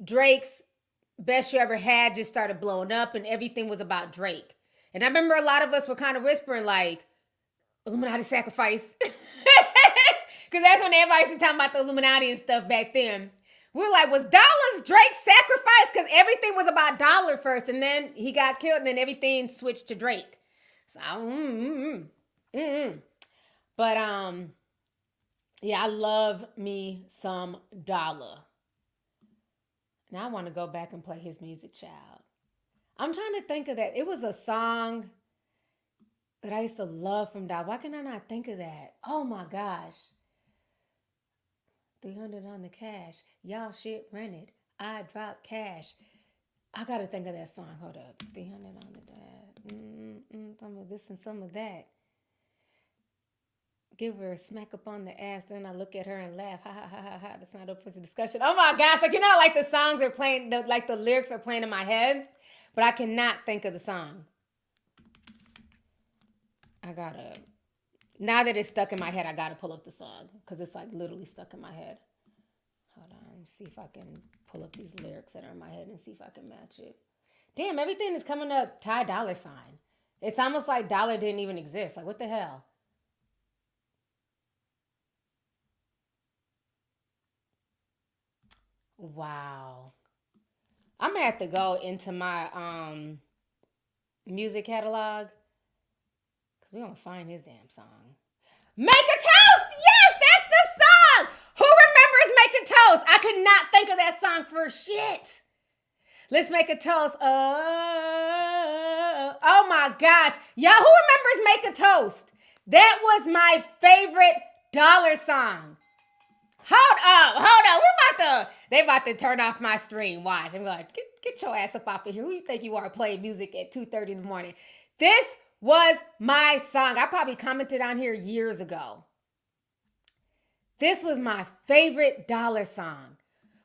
Drake's Best You Ever Had just started blowing up and everything was about Drake. And I remember a lot of us were kind of whispering like, Illuminati sacrifice. Because that's when everybody was talking about the Illuminati and stuff back then. We were like, was Dolla's Drake's sacrifice? Because everything was about Dolla first, and then he got killed, and then everything switched to Drake. So, But, yeah, I love me some Dolla. Now I want to go back and play his music, child. I'm trying to think of that. It was a song that I used to love from Dolla. Why can I not think of that? Oh, my gosh. 300 on the cash. Y'all shit rented. I dropped cash. I got to think of that song. Hold up. 300 on the dash. Some of this and some of that. Give her a smack up on the ass. Then I look at her and laugh. Ha, ha, ha, ha, ha. That's not up for the discussion. Oh, my gosh. Like, you know, like the songs are playing, like the lyrics are playing in my head. But I cannot think of the song. I got to... Now that it's stuck in my head, I got to pull up the song because it's like literally stuck in my head. Hold on. See if I can pull up these lyrics that are in my head and see if I can match it. Damn, everything is coming up Ty Dolla Sign. It's almost like Dolla didn't even exist. Like, what the hell? Wow. I'm going to have to go into my music catalog. We don't find his damn song. Make a Toast! Yes, that's the song! Who remembers Make a Toast? I could not think of that song for shit. Let's make a toast. Oh my gosh. Y'all, who remembers Make a Toast? That was my favorite Dolla song. Hold up. They about to turn off my stream. Watch. I'm like, get your ass up off of here. Who you think you are playing music at 2:30 in the morning? This was my song. I probably commented on here years ago. This was my favorite Dolla song.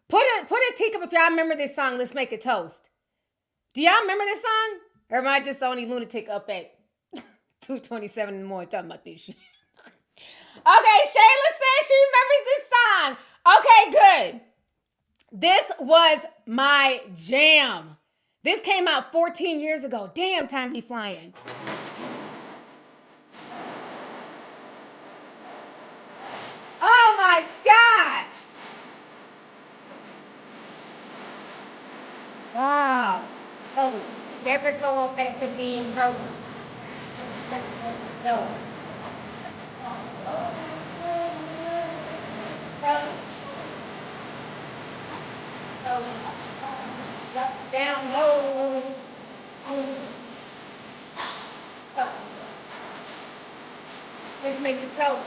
Put a teacup if y'all remember this song, Let's Make a Toast. Do y'all remember this song? Or am I just the only lunatic up at 2:27 in the morning talking about this shit? Okay, Shayla says she remembers this song. Okay, good. This was my jam. This came out 14 years ago. Damn, time be flying. Oh my gosh. Wow. So, never go back to being broke. No. Down low. Let's make it go.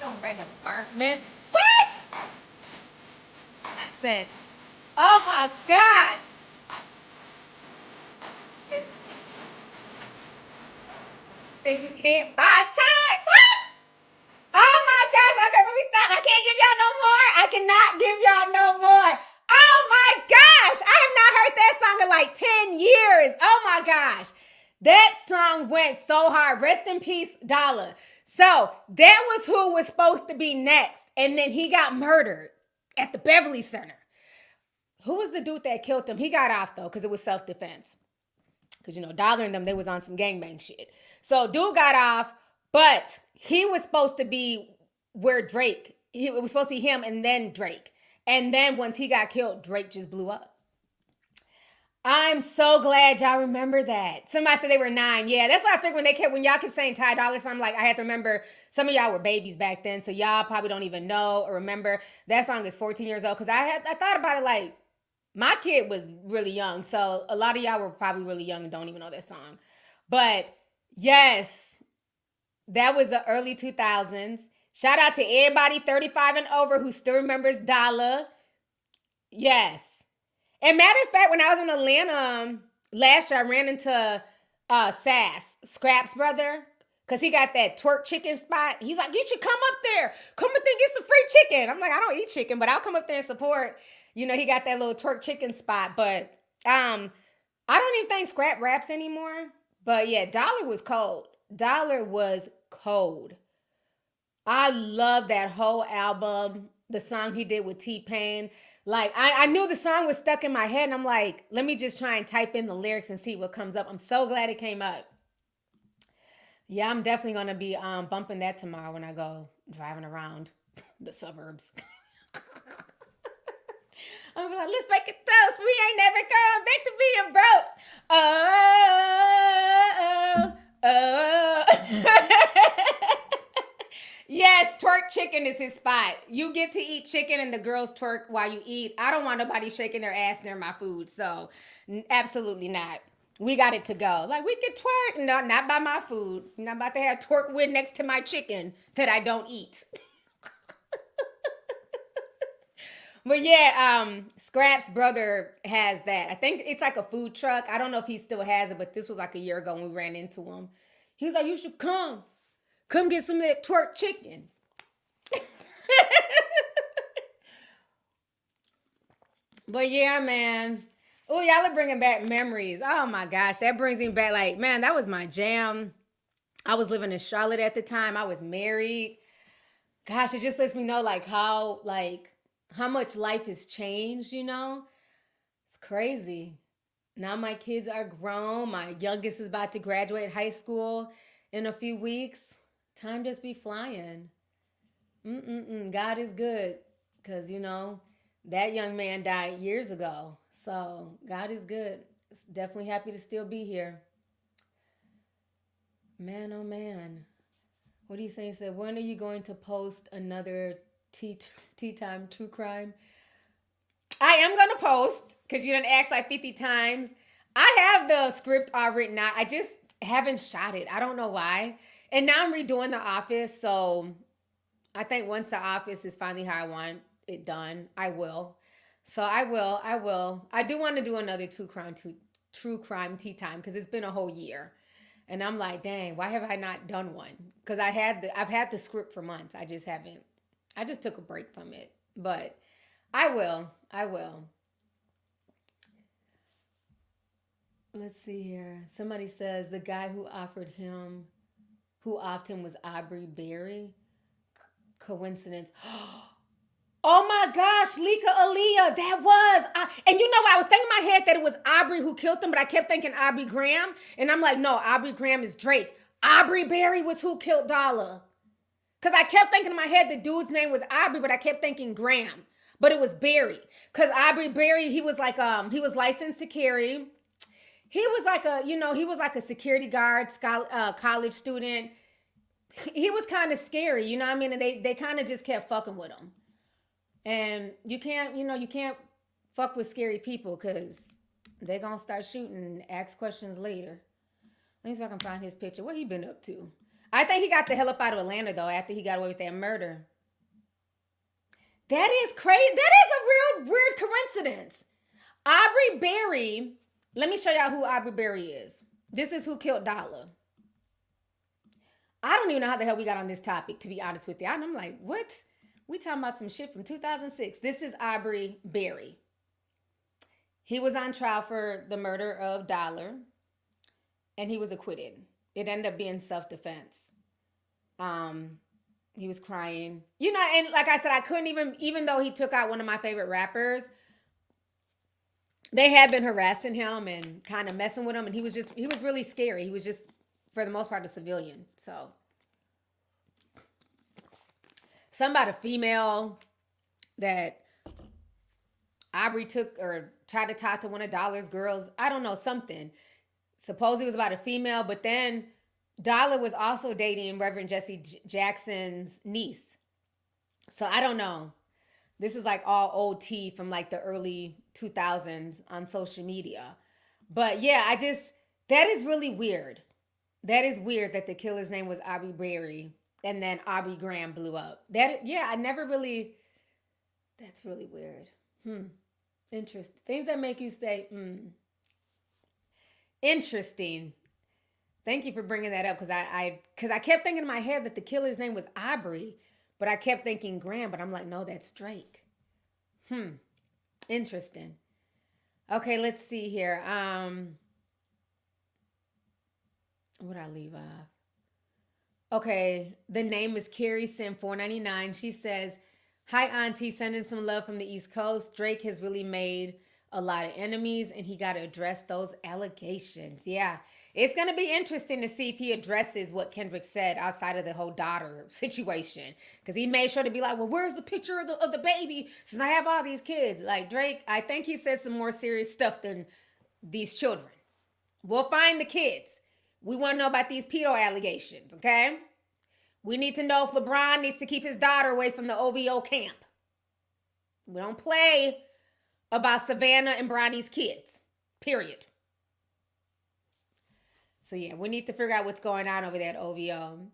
Don't bring apartments. What? Said, oh my God. You can't buy time. What? Oh my gosh. Okay, let me stop. I can't give y'all no more. I cannot give y'all no more. Oh my gosh. I have not heard that song in like 10 years. Oh my gosh. That song went so hard. Rest in peace, Dolla. So that was who was supposed to be next. And then he got murdered at the Beverly Center. Who was the dude that killed him? He got off though, because it was self-defense. Because, you know, Dolla and them, they was on some gangbang shit. So dude got off, but he was supposed to be where Drake, it was supposed to be him and then Drake. And then once he got killed, Drake just blew up. I'm so glad y'all remember that. Somebody said they were 9. Yeah, that's what I figured when y'all kept saying Ty Dolla, I'm like, I had to remember some of y'all were babies back then. So y'all probably don't even know or remember. That song is 14 years old. Because I thought about it like, my kid was really young. So a lot of y'all were probably really young and don't even know that song. But yes, that was the early 2000s. Shout out to everybody 35 and over who still remembers Dolla. Yes. And matter of fact, when I was in Atlanta last year, I ran into Scrap's brother, because he got that twerk chicken spot. He's like, you should come up there. Come up there and get some free chicken. I'm like, I don't eat chicken, but I'll come up there and support. You know, he got that little twerk chicken spot. But I don't even think Scrap raps anymore. But yeah, Dolla was cold. Dolla was cold. I love that whole album. The song he did with T-Pain. Like, I knew the song was stuck in my head, and I'm like, let me just try and type in the lyrics and see what comes up. I'm so glad it came up. Yeah, I'm definitely going to be bumping that tomorrow when I go driving around the suburbs. I'm like, let's make a toast. We ain't never going back to being broke. Yes, twerk chicken is his spot. You get to eat chicken and the girls twerk while you eat. I don't want nobody shaking their ass near my food. So absolutely not. We got it to go. Like, we could twerk. No, not by my food. I'm not about to have twerk with next to my chicken that I don't eat. But yeah, Scrap's brother has that. I think it's like a food truck. I don't know if he still has it, but this was like a year ago when we ran into him. He was like, you should come. Come get some of that twerk chicken. But yeah, man. Oh, y'all are bringing back memories. Oh my gosh, that brings me back. Like, man, that was my jam. I was living in Charlotte at the time. I was married. Gosh, it just lets me know how much life has changed, you know? It's crazy. Now my kids are grown. My youngest is about to graduate high school in a few weeks. Time just be flying. God is good. Because, you know, that young man died years ago. So God is good. Definitely happy to still be here. Man, oh man. What do you say? He said, when are you going to post another tea time true crime? I am going to post, because you done asked like 50 times. I have the script all written out. I just haven't shot it. I don't know why. And now I'm redoing The Office. So I think once The Office is finally how I want it done, I will. So I will. I do want to do another true crime tea time, because it's been a whole year. And I'm like, dang, why have I not done one? Because I've had the script for months. I just took a break from it. But I will. Let's see here. Somebody says the guy who offed him was Aubrey Berry. Coincidence. Oh my gosh, Lika Aaliyah, that was. And you know, I was thinking in my head that it was Aubrey who killed him, but I kept thinking Aubrey Graham. And I'm like, no, Aubrey Graham is Drake. Aubrey Berry was who killed Dolla. Because I kept thinking in my head the dude's name was Aubrey, but I kept thinking Graham. but it was Berry. Because Aubrey Berry, he was licensed to carry. He was like a security guard, college student. He was kind of scary, you know what I mean? And they kind of just kept fucking with him. And you can't fuck with scary people because they're going to start shooting and ask questions later. Let me see if I can find his picture. What he been up to? I think he got the hell up out of Atlanta, though, after he got away with that murder. That is crazy. That is a real weird coincidence. Aubrey Berry, let me show y'all who Aubrey Berry is. This is who killed Dolla. I don't even know how the hell we got on this topic, to be honest with you. I'm like, what? We talking about some shit from 2006. This is Aubrey Berry. He was on trial for the murder of Dolla, and he was acquitted. It ended up being self-defense. He was crying. And like I said, I couldn't even though he took out one of my favorite rappers, they had been harassing him and kind of messing with him, and he was really scary. He was just, for the most part, a civilian. So, something about a female that Aubrey took or tried to talk to one of Dolla's girls. I don't know, something. Suppose it was about a female, but then Dolla was also dating Reverend Jesse Jackson's niece. So I don't know. This is like all old tea from like the early 2000s on social media. But yeah, that is really weird. That is weird that the killer's name was Aubrey Berry and then Aubrey Graham blew up. That's really weird. Interesting. Things that make you say, Interesting. Thank you for bringing that up because I kept thinking in my head that the killer's name was Aubrey, but I kept thinking Graham, but I'm like, no, that's Drake. Interesting. Okay, let's see here. What I leave off? Okay, the name is Carrie Sim 499. She says, "Hi Auntie, sending some love from the East Coast. Drake has really made a lot of enemies, and he got to address those allegations." Yeah, it's going to be interesting to see if he addresses what Kendrick said outside of the whole daughter situation. Because he made sure to be like, well, where's the picture of the baby since I have all these kids? Like, Drake, I think he said some more serious stuff than these children. We'll find the kids. We want to know about these pedo allegations, okay? We need to know if LeBron needs to keep his daughter away from the OVO camp. We don't play about Savannah and Bronny's kids, period. So yeah, we need to figure out what's going on over there at OVO.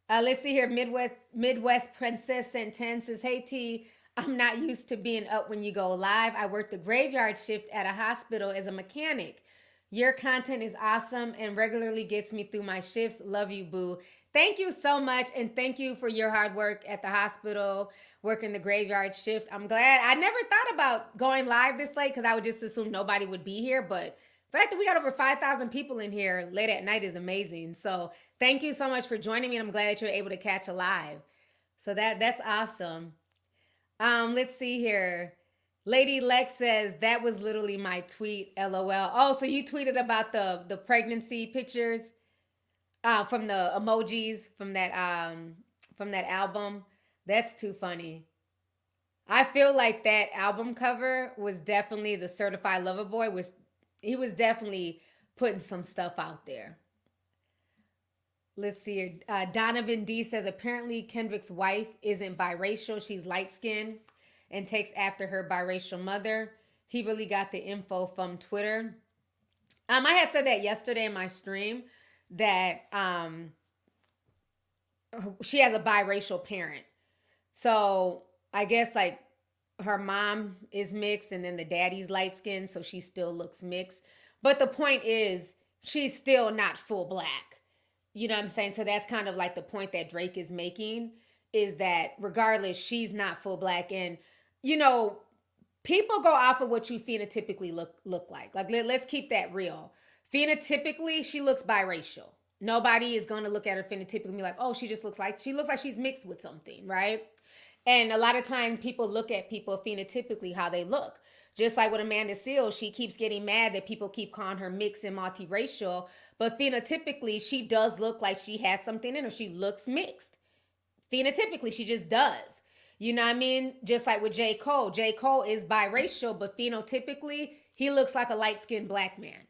Let's see here. Midwest Princess sent 10 says, "Hey T, I'm not used to being up when you go live. I work the graveyard shift at a hospital as a mechanic. Your content is awesome and regularly gets me through my shifts. Love you, boo." Thank you so much, and thank you for your hard work at the hospital, working the graveyard shift. I'm glad. I never thought about going live this late because I would just assume nobody would be here, but the fact that we got over 5,000 people in here late at night is amazing. So thank you so much for joining me, and I'm glad that you're able to catch a live. So that's awesome. Let's see here. Lady Lex says, "That was literally my tweet, LOL." Oh, so you tweeted about the pregnancy pictures from the emojis from that album. That's too funny. I feel like that album cover was definitely the Certified Lover Boy. He was definitely putting some stuff out there. Let's see here. Donovan D says, "Apparently Kendrick's wife isn't biracial. She's light-skinned and takes after her biracial mother. He really got the info from Twitter." I had said that yesterday in my stream that she has a biracial parent. So I guess like her mom is mixed and then the daddy's light skinned, so she still looks mixed. But the point is, she's still not full black. You know what I'm saying? So that's kind of like the point that Drake is making, is that regardless, she's not full black. And you know, people go off of what you phenotypically look like. Like, let's keep that real. Phenotypically, she looks biracial. Nobody is going to look at her phenotypically and be like, oh, she looks like she's mixed with something, right? And a lot of times people look at people phenotypically how they look. Just like with Amanda Seales, she keeps getting mad that people keep calling her mixed and multiracial. But phenotypically, she does look like she has something in her. She looks mixed. Phenotypically, she just does. You know what I mean? Just like with J. Cole. J. Cole is biracial, but phenotypically, he looks like a light-skinned black man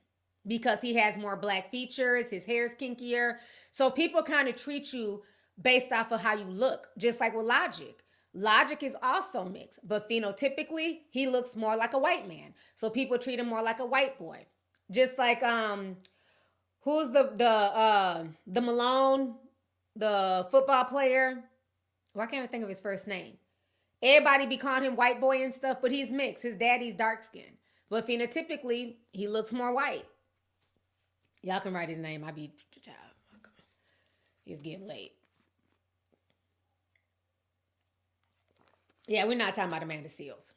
because he has more black features, his hair's kinkier. So people kind of treat you based off of how you look, just like with Logic. Logic is also mixed, but phenotypically, he looks more like a white man. So people treat him more like a white boy. Just like who's the Malone, the football player? Why can't I think of his first name? Everybody be calling him white boy and stuff, but he's mixed. His daddy's dark skinned. But phenotypically, he looks more white. Y'all can write his name. It's getting late. Yeah, we're not talking about Amanda Seales.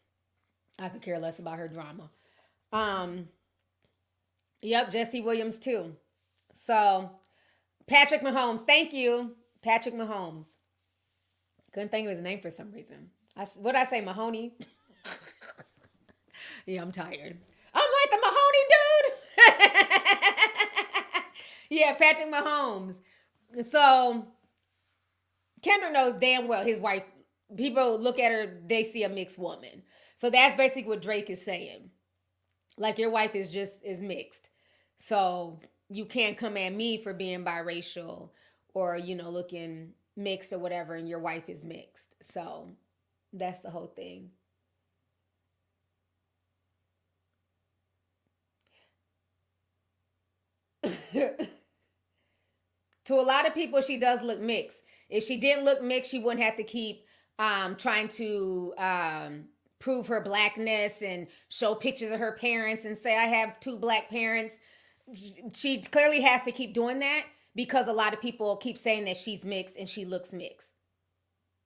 I could care less about her drama. Yep, Jesse Williams too. So, Patrick Mahomes. Thank you, Patrick Mahomes. Couldn't think of his name for some reason. What did I say, Mahoney? Yeah, I'm tired. I'm like the Mahoney dude. Yeah, Patrick Mahomes. So, Kendrick knows damn well his wife, people look at her, they see a mixed woman. So that's basically what Drake is saying. Like, your wife is mixed. So you can't come at me for being biracial or, looking mixed or whatever, and your wife is mixed. So that's the whole thing. To a lot of people, she does look mixed. If she didn't look mixed, she wouldn't have to keep trying to prove her blackness and show pictures of her parents and say, I have 2 black parents. She clearly has to keep doing that because a lot of people keep saying that she's mixed and she looks mixed.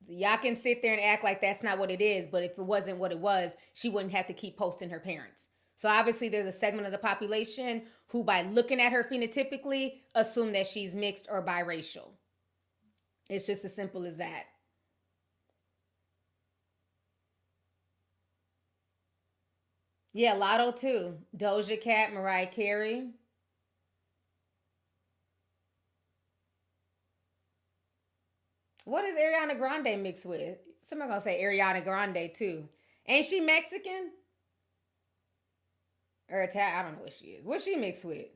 So y'all can sit there and act like that's not what it is, but if it wasn't what it was, she wouldn't have to keep posting her parents. So obviously there's a segment of the population who, by looking at her phenotypically, assume that she's mixed or biracial. It's just as simple as that. Yeah, Lotto too. Doja Cat, Mariah Carey. What is Ariana Grande mixed with? Somebody gonna say Ariana Grande too. Ain't she Mexican? Or Italian? I don't know what she is. What's she mixed with?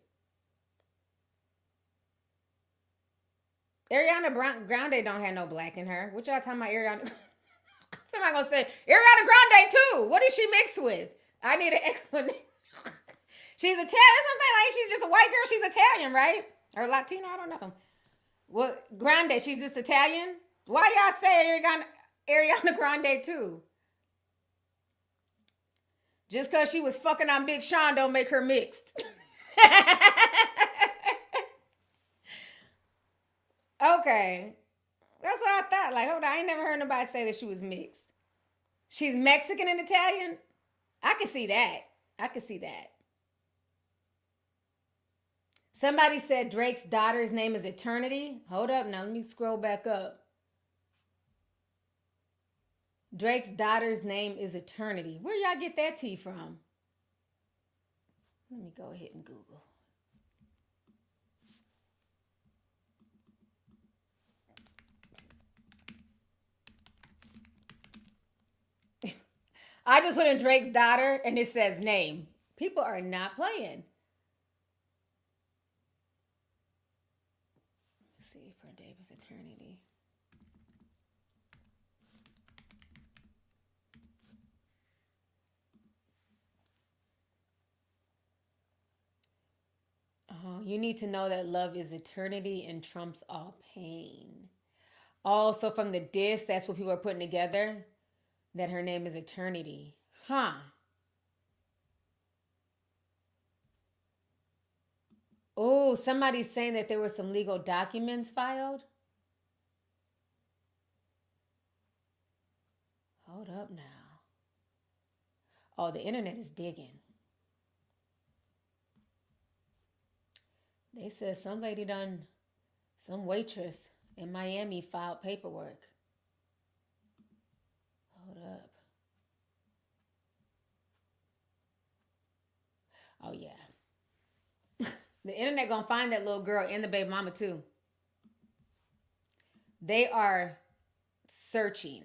Ariana Grande don't have no black in her. What y'all talking about Ariana? Somebody gonna say Ariana Grande too. What is she mixed with? I need an explanation. She's Italian or something? Like, she's just a white girl. She's Italian, right? Or Latina? I don't know. Well, Grande, she's just Italian? Why y'all say Ariana Grande too? Just because she was fucking on Big Sean don't make her mixed. Okay. That's what I thought. Like, hold on. I ain't never heard nobody say that she was mixed. She's Mexican and Italian? I can see that. I can see that. Somebody said Drake's daughter's name is Eternity. Hold up now. Let me scroll back up. Drake's daughter's name is Eternity. Where y'all get that tea from? Let me go ahead and Google. I just put in Drake's daughter and it says name. People are not playing. Let's see, for Davis Eternity. Oh, you need to know that love is eternity and trumps all pain. Oh, so from the disc, that's what people are putting together? That her name is Eternity. Huh. Oh, somebody's saying that there were some legal documents filed. Hold up now. Oh, the internet is digging. They said some waitress in Miami filed paperwork. Hold up. Oh, yeah. The internet gonna find that little girl and the baby mama, too. They are searching.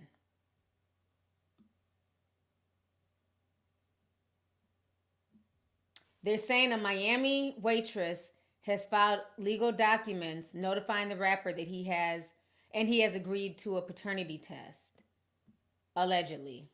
They're saying a Miami waitress has filed legal documents notifying the rapper that he has agreed to a paternity test. Allegedly.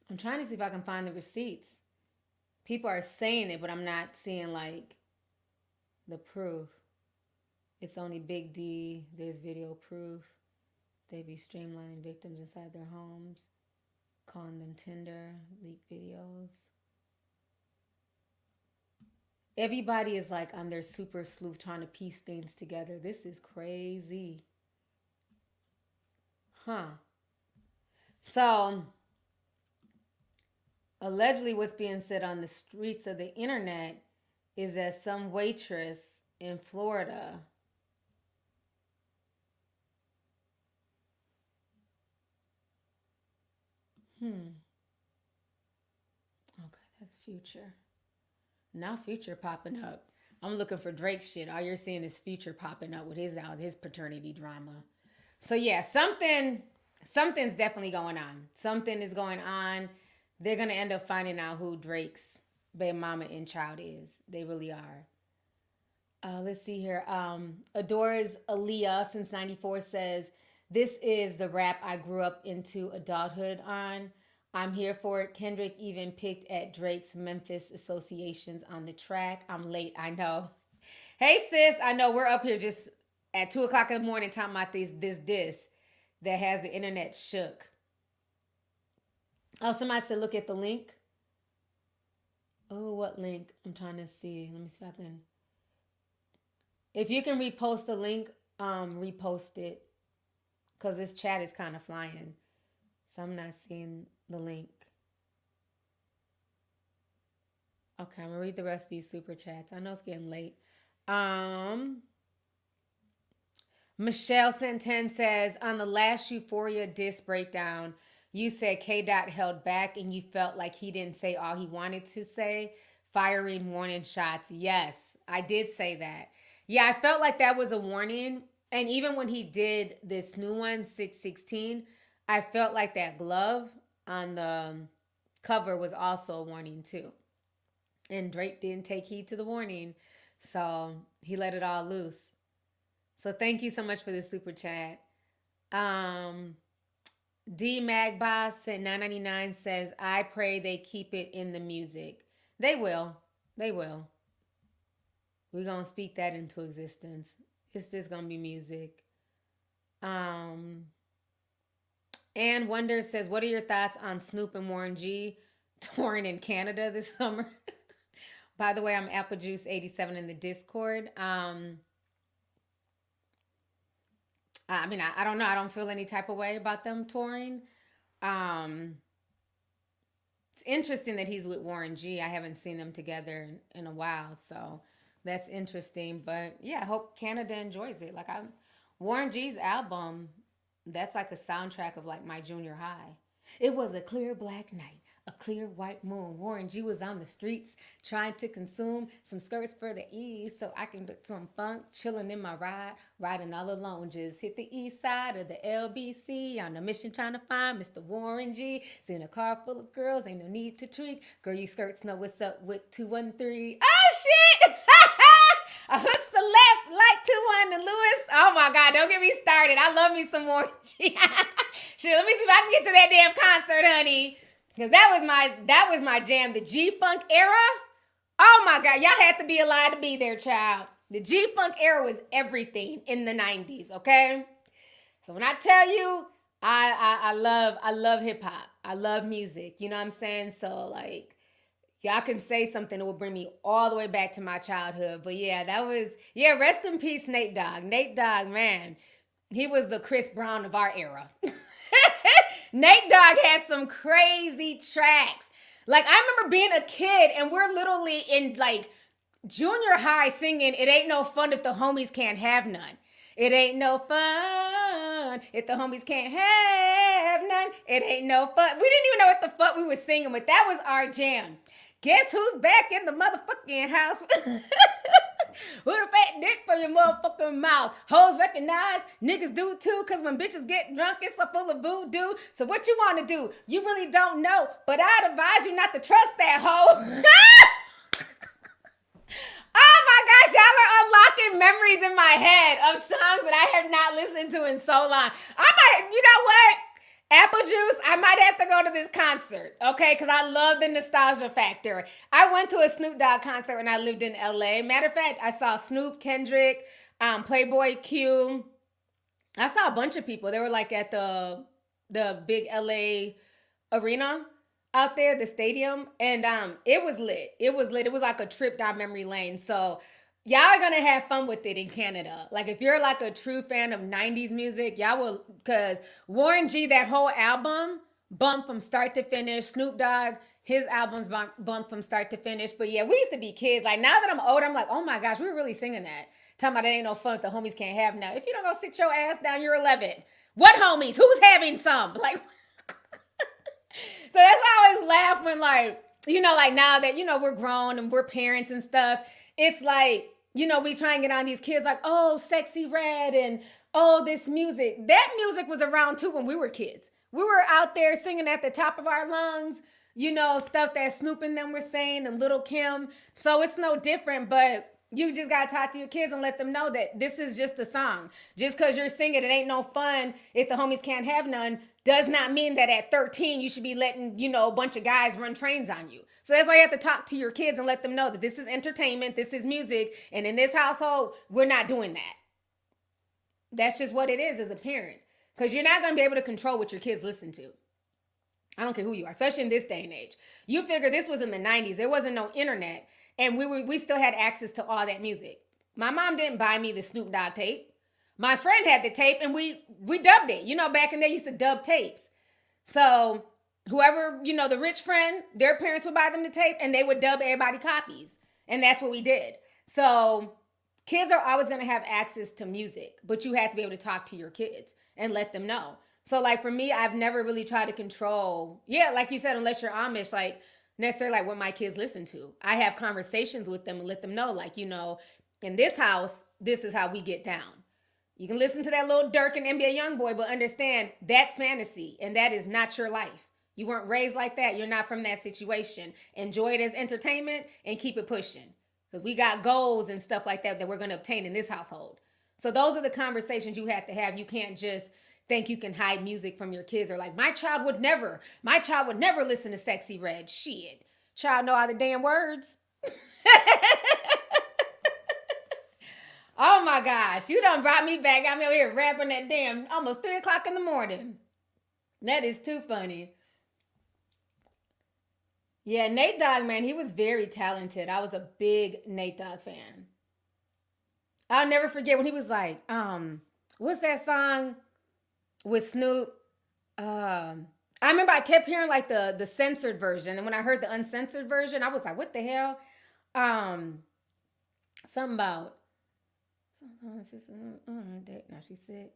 I'm trying to see if I can find the receipts. People are saying it, but I'm not seeing like the proof. It's only Big D. There's video proof. They be streamlining victims inside their homes, calling them Tinder, leaked videos. Everybody is like on their super sleuth trying to piece things together. This is crazy. So, allegedly what's being said on the streets of the internet is that some waitress in Florida okay, that's Future. Now Future popping up. I'm looking for Drake shit. All you're seeing is Future popping up with his paternity drama. So yeah, something's definitely going on. Something is going on. They're going to end up finding out who Drake's baby mama and child is. They really are. Let's see here. Adores Aaliyah since 94 says, this is the rap I grew up into adulthood on. I'm here for it. Kendrick even picked at Drake's Memphis associations on the track. I'm late, I know. Hey sis, I know we're up here just at 2 o'clock in the morning talking about this that has the internet shook. Oh, somebody said look at the link. Oh, what link? I'm trying to see. Let me see if I can. If you can repost the link, repost it. Because this chat is kind of flying. So I'm not seeing the link. Okay, I'm going to read the rest of these super chats. I know it's getting late. Michelle Santen says, on the last Euphoria disc breakdown, you said K-Dot held back and you felt like he didn't say all he wanted to say, firing warning shots. Yes, I did say that. Yeah, I felt like that was a warning. And even when he did this new one, 616, I felt like that glove on the cover was also a warning too. And Drake didn't take heed to the warning, so he let it all loose. So thank you so much for the super chat. D Magboss at 9.99 says, I pray they keep it in the music. They will. They will. We're going to speak that into existence. It's just going to be music. And Wonder says, what are your thoughts on Snoop and Warren G touring in Canada this summer? By the way, I'm Applejuice87 in the Discord. I mean, I don't know. I don't feel any type of way about them touring. It's interesting that he's with Warren G. I haven't seen them together in a while, so that's interesting. But yeah, I hope Canada enjoys it. Like Warren G's album, that's like a soundtrack of like my junior high. It was a clear black night, a clear white moon. Warren G was on the streets trying to consume some skirts for the east so I can put some funk, chilling in my ride, riding all alone. Just hit the east side of the LBC on a mission trying to find Mr. Warren G. Seen a car full of girls, ain't no need to tweak. Girl, you skirts know what's up with 213. Oh, shit! I hooks the left like 2-1 to Lewis. Oh my God, don't get me started. I love me some Warren G. Shit, let me see if I can get to that damn concert, honey. Because that was my jam. The G-Funk era. Oh my God, y'all had to be alive to be there, child. The G-Funk era was everything in the 90s, okay? So when I tell you, I love hip-hop. I love music, you know what I'm saying? So like, y'all can say something that will bring me all the way back to my childhood. But yeah, rest in peace, Nate Dogg. Nate Dogg, man, he was the Chris Brown of our era. Nate Dogg had some crazy tracks. Like, I remember being a kid and we're literally in like junior high singing, it ain't no fun if the homies can't have none. It ain't no fun fun if the homies can't have none. It ain't no fun. We didn't even know what the fuck we were singing, but that was our jam. Guess who's back in the motherfucking house? With a fat dick from your motherfucking mouth. Hoes recognize, niggas do too, cause when bitches get drunk, it's so full of voodoo. So what you wanna do? You really don't know, but I'd advise you not to trust that hoe. Oh my gosh, y'all are unlocking memories in my head of songs that I have not listened to in so long. I might, you know what? Apple Juice, I might have to go to this concert, okay? Because I love the nostalgia factor. I went to a Snoop Dogg concert when I lived in LA. Matter of fact, I saw Snoop, Kendrick, Playboy Q. I saw a bunch of people. They were like at the big LA arena out there, the stadium, and it was lit. It was lit. It was like a trip down memory lane. So y'all are gonna have fun with it in Canada. Like if you're like a true fan of 90s music, y'all will, because Warren G, that whole album bumped from start to finish. Snoop Dogg, his albums bumped from start to finish. But yeah, we used to be kids. Like now that I'm older, I'm like, oh my gosh, we were really singing that. Talking about it ain't no fun if the homies can't have now. If you don't go sit your ass down, you're 11. What homies? Who's having some? Like so that's why I always laugh when like, you know, like now that, you know, we're grown and we're parents and stuff, it's like, you know, we try and get on these kids like, oh, Sexy Red and oh, this music. That music was around too when we were kids. We were out there singing at the top of our lungs, you know, stuff that Snoop and them were saying and Little Kim. So it's no different, but you just got to talk to your kids and let them know that this is just a song. Just because you're singing, it ain't no fun if the homies can't have none, does not mean that at 13 you should be letting, you know, a bunch of guys run trains on you. So that's why you have to talk to your kids and let them know that this is entertainment, this is music, and in this household, we're not doing that. That's just what it is as a parent. Because you're not going to be able to control what your kids listen to. I don't care who you are, especially in this day and age. You figure this was in the 90s. There wasn't no internet, and we still had access to all that music. My mom didn't buy me the Snoop Dogg tape. My friend had the tape, and we dubbed it. You know, back in the day, used to dub tapes. So whoever, you know, the rich friend, their parents would buy them the tape, and they would dub everybody copies. And that's what we did. So kids are always going to have access to music, but you have to be able to talk to your kids and let them know. So like for me, I've never really tried to control, like you said, unless you're Amish, like necessarily like what my kids listen to. I have conversations with them and let them know, like, you know, in this house, this is how we get down. You can listen to that little Dirk and NBA Youngboy, but understand that's fantasy and that is not your life. You weren't raised like that. You're not from that situation. Enjoy it as entertainment and keep it pushing. Because we got goals and stuff like that we're going to obtain in this household. So those are the conversations you have to have. You can't just think you can hide music from your kids or like, my child would never listen to Sexy Red. Shit. Child know all the damn words. Oh my gosh. You done brought me back. I'm over here rapping that damn almost 3 o'clock in the morning. That is too funny. Yeah, Nate Dogg, man, he was very talented. I was a big Nate Dogg fan. I'll never forget when he was like, what's that song with Snoop? I remember I kept hearing like the censored version. And when I heard the uncensored version, I was like, what the hell? Something about, now she said,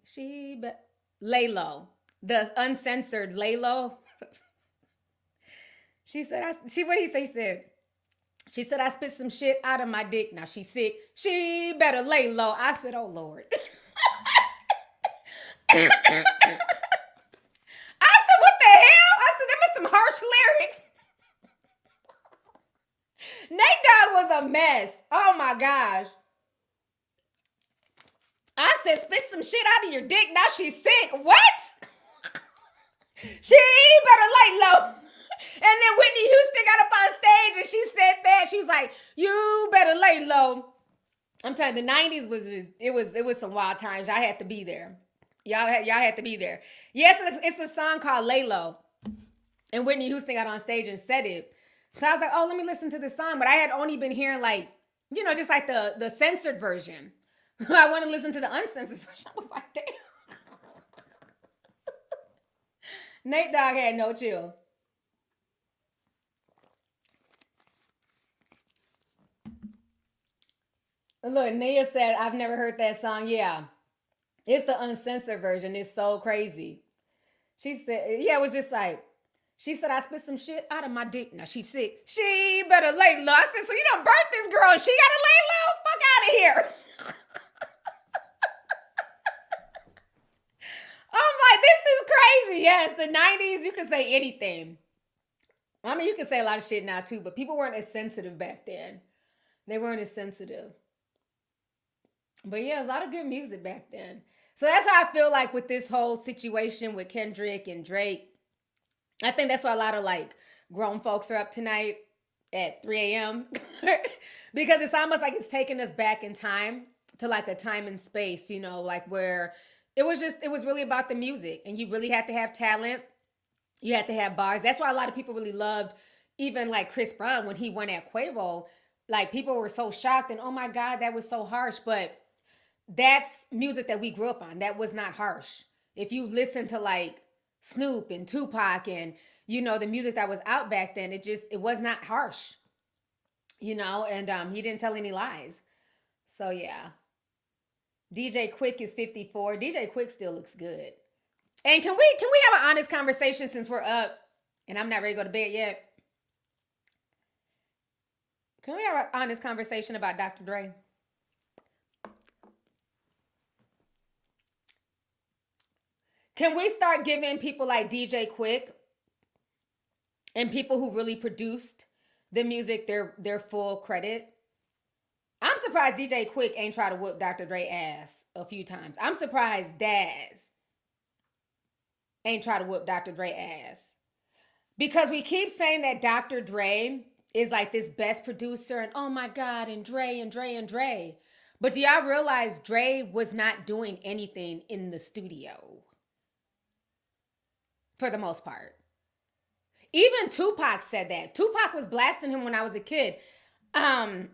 lay low. The uncensored lay low. She said, what he say? He said, she said, I spit some shit out of my dick. Now she sick. She better lay low. I said, oh, Lord. I said, what the hell? I said, them is some harsh lyrics. Nate Dogg was a mess. Oh, my gosh. I said, spit some shit out of your dick. Now she's sick. What? She better lay low. And then Whitney Houston got up on stage and she said that. She was like, you better lay low. I'm telling you, the 90s was was some wild times. Y'all had to be there. Y'all had to be there. Yes, it's a song called Lay Low. And Whitney Houston got on stage and said it. So I was like, oh, let me listen to this song. But I had only been hearing like, you know, just like the censored version. I want to listen to the uncensored version. I was like, damn. Nate Dogg had no chill. Look, Nia said, I've never heard that song. Yeah. It's the uncensored version. It's so crazy. She said, yeah, it was just like, she said, I spit some shit out of my dick. Now she sick. She better lay low. I said, so you done birthed this girl and she gotta lay low? Fuck out of here. I'm like, this is crazy. Yes, the 90s, you can say anything. I mean, you can say a lot of shit now too, but people weren't as sensitive back then. They weren't as sensitive. But yeah, a lot of good music back then. So that's how I feel like with this whole situation with Kendrick and Drake. I think that's why a lot of like grown folks are up tonight at 3 a.m. because it's almost like it's taking us back in time to like a time and space, you know, like where it was really about the music and you really had to have talent. You had to have bars. That's why a lot of people really loved even like Chris Brown when he went at Quavo. Like people were so shocked and oh my God, that was so harsh. But that's music that we grew up on. That was not harsh. If you listen to like Snoop and Tupac and, you know, the music that was out back then, it was not harsh, you know, and he didn't tell any lies. So yeah. DJ Quick is 54. DJ Quick still looks good. And can we have an honest conversation since we're up and I'm not ready to go to bed yet? Can we have an honest conversation about Dr. Dre? Can we start giving people like DJ Quick and people who really produced the music their full credit? I'm surprised DJ Quick ain't tried to whoop Dr. Dre ass a few times. I'm surprised Daz ain't tried to whoop Dr. Dre ass. Because we keep saying that Dr. Dre is like this best producer and oh my God, and Dre and Dre and Dre. But do y'all realize Dre was not doing anything in the studio? For the most part. Even Tupac said that. Tupac was blasting him when I was a kid. I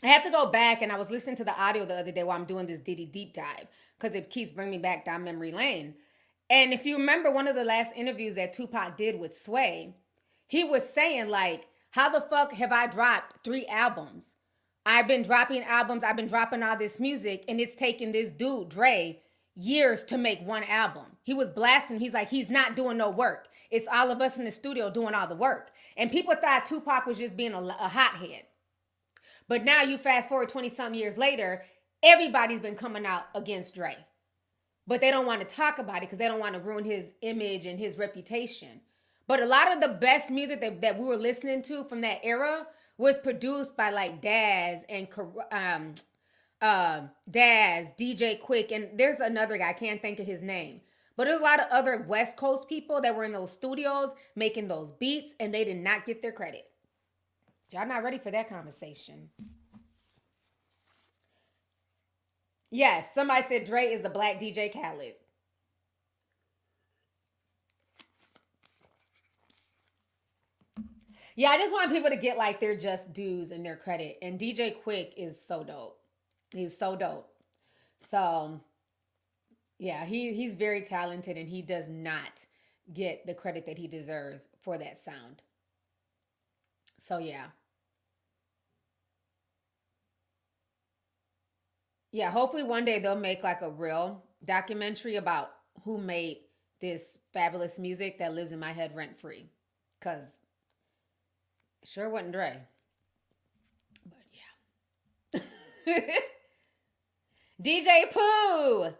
had to go back and I was listening to the audio the other day while I'm doing this Diddy deep dive because it keeps bringing me back down memory lane. And if you remember one of the last interviews that Tupac did with Sway, he was saying like, how the fuck have I dropped 3 albums? I've been dropping albums. I've been dropping all this music and it's taken this dude, Dre, years to make one album. He was blasting. He's like, he's not doing no work. It's all of us in the studio doing all the work. And people thought Tupac was just being a hothead. But now you fast forward 20-something years later, everybody's been coming out against Dre. But they don't want to talk about it because they don't want to ruin his image and his reputation. But a lot of the best music that we were listening to from that era was produced by like Daz and Daz, DJ Quick, and there's another guy, I can't think of his name. But there's a lot of other West Coast people that were in those studios making those beats, and they did not get their credit. Y'all not ready for that conversation. Yes, somebody said Dre is the black DJ Khaled. Yeah, I just want people to get like their just dues and their credit. And DJ Quick is so dope. He's so dope. So, yeah, he's very talented and he does not get the credit that he deserves for that sound. So, yeah. Yeah, hopefully one day they'll make like a real documentary about who made this fabulous music that lives in my head rent-free. Because it sure wasn't Dre. But yeah. DJ Pooh.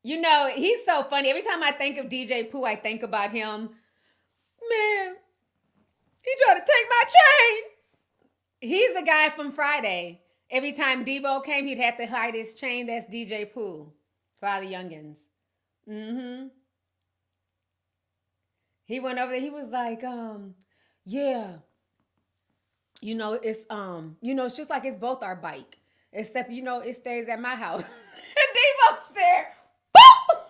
You know, he's so funny. Every time I think of DJ Pooh, I think about him. Man, he tried to take my chain. He's the guy from Friday. Every time Debo came, he'd have to hide his chain. That's DJ Pooh for all the youngins. Mm-hmm. He went over there. He was like, yeah. You know, it's just like it's both our bike. Except, you know, it stays at my house. And Debo said, boop!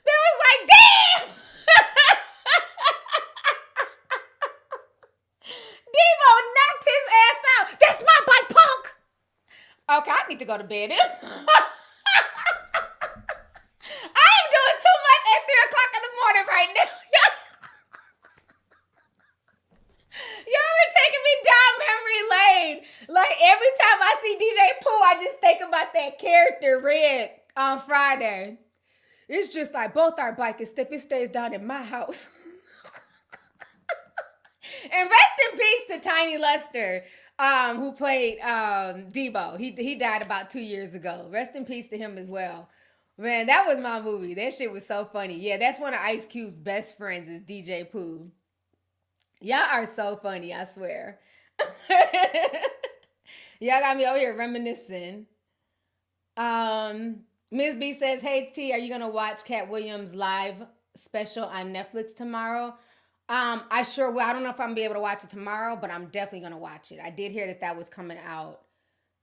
They was like, damn! Debo knocked his ass out. That's my bike, punk! Okay, I need to go to bed. I am doing too much at 3 o'clock in the morning right now. Y'all are taking me down memory lane. Like every time I see DJ Pooh, I just thinking about that character Red on Friday. It's just like both our bike and step. It stays down in my house. And rest in peace to Tiny Lester, who played Debo. He died about 2 years ago. Rest in peace to him as well. Man, that was my movie. That shit was so funny. Yeah, that's one of Ice Cube's best friends is DJ Pooh. Y'all are so funny, I swear. Y'all got me over here reminiscing. Ms. B says, hey T, are you gonna watch Cat Williams' live special on Netflix tomorrow? I sure will. I don't know if I'm gonna be able to watch it tomorrow, but I'm definitely gonna watch it. I did hear that was coming out,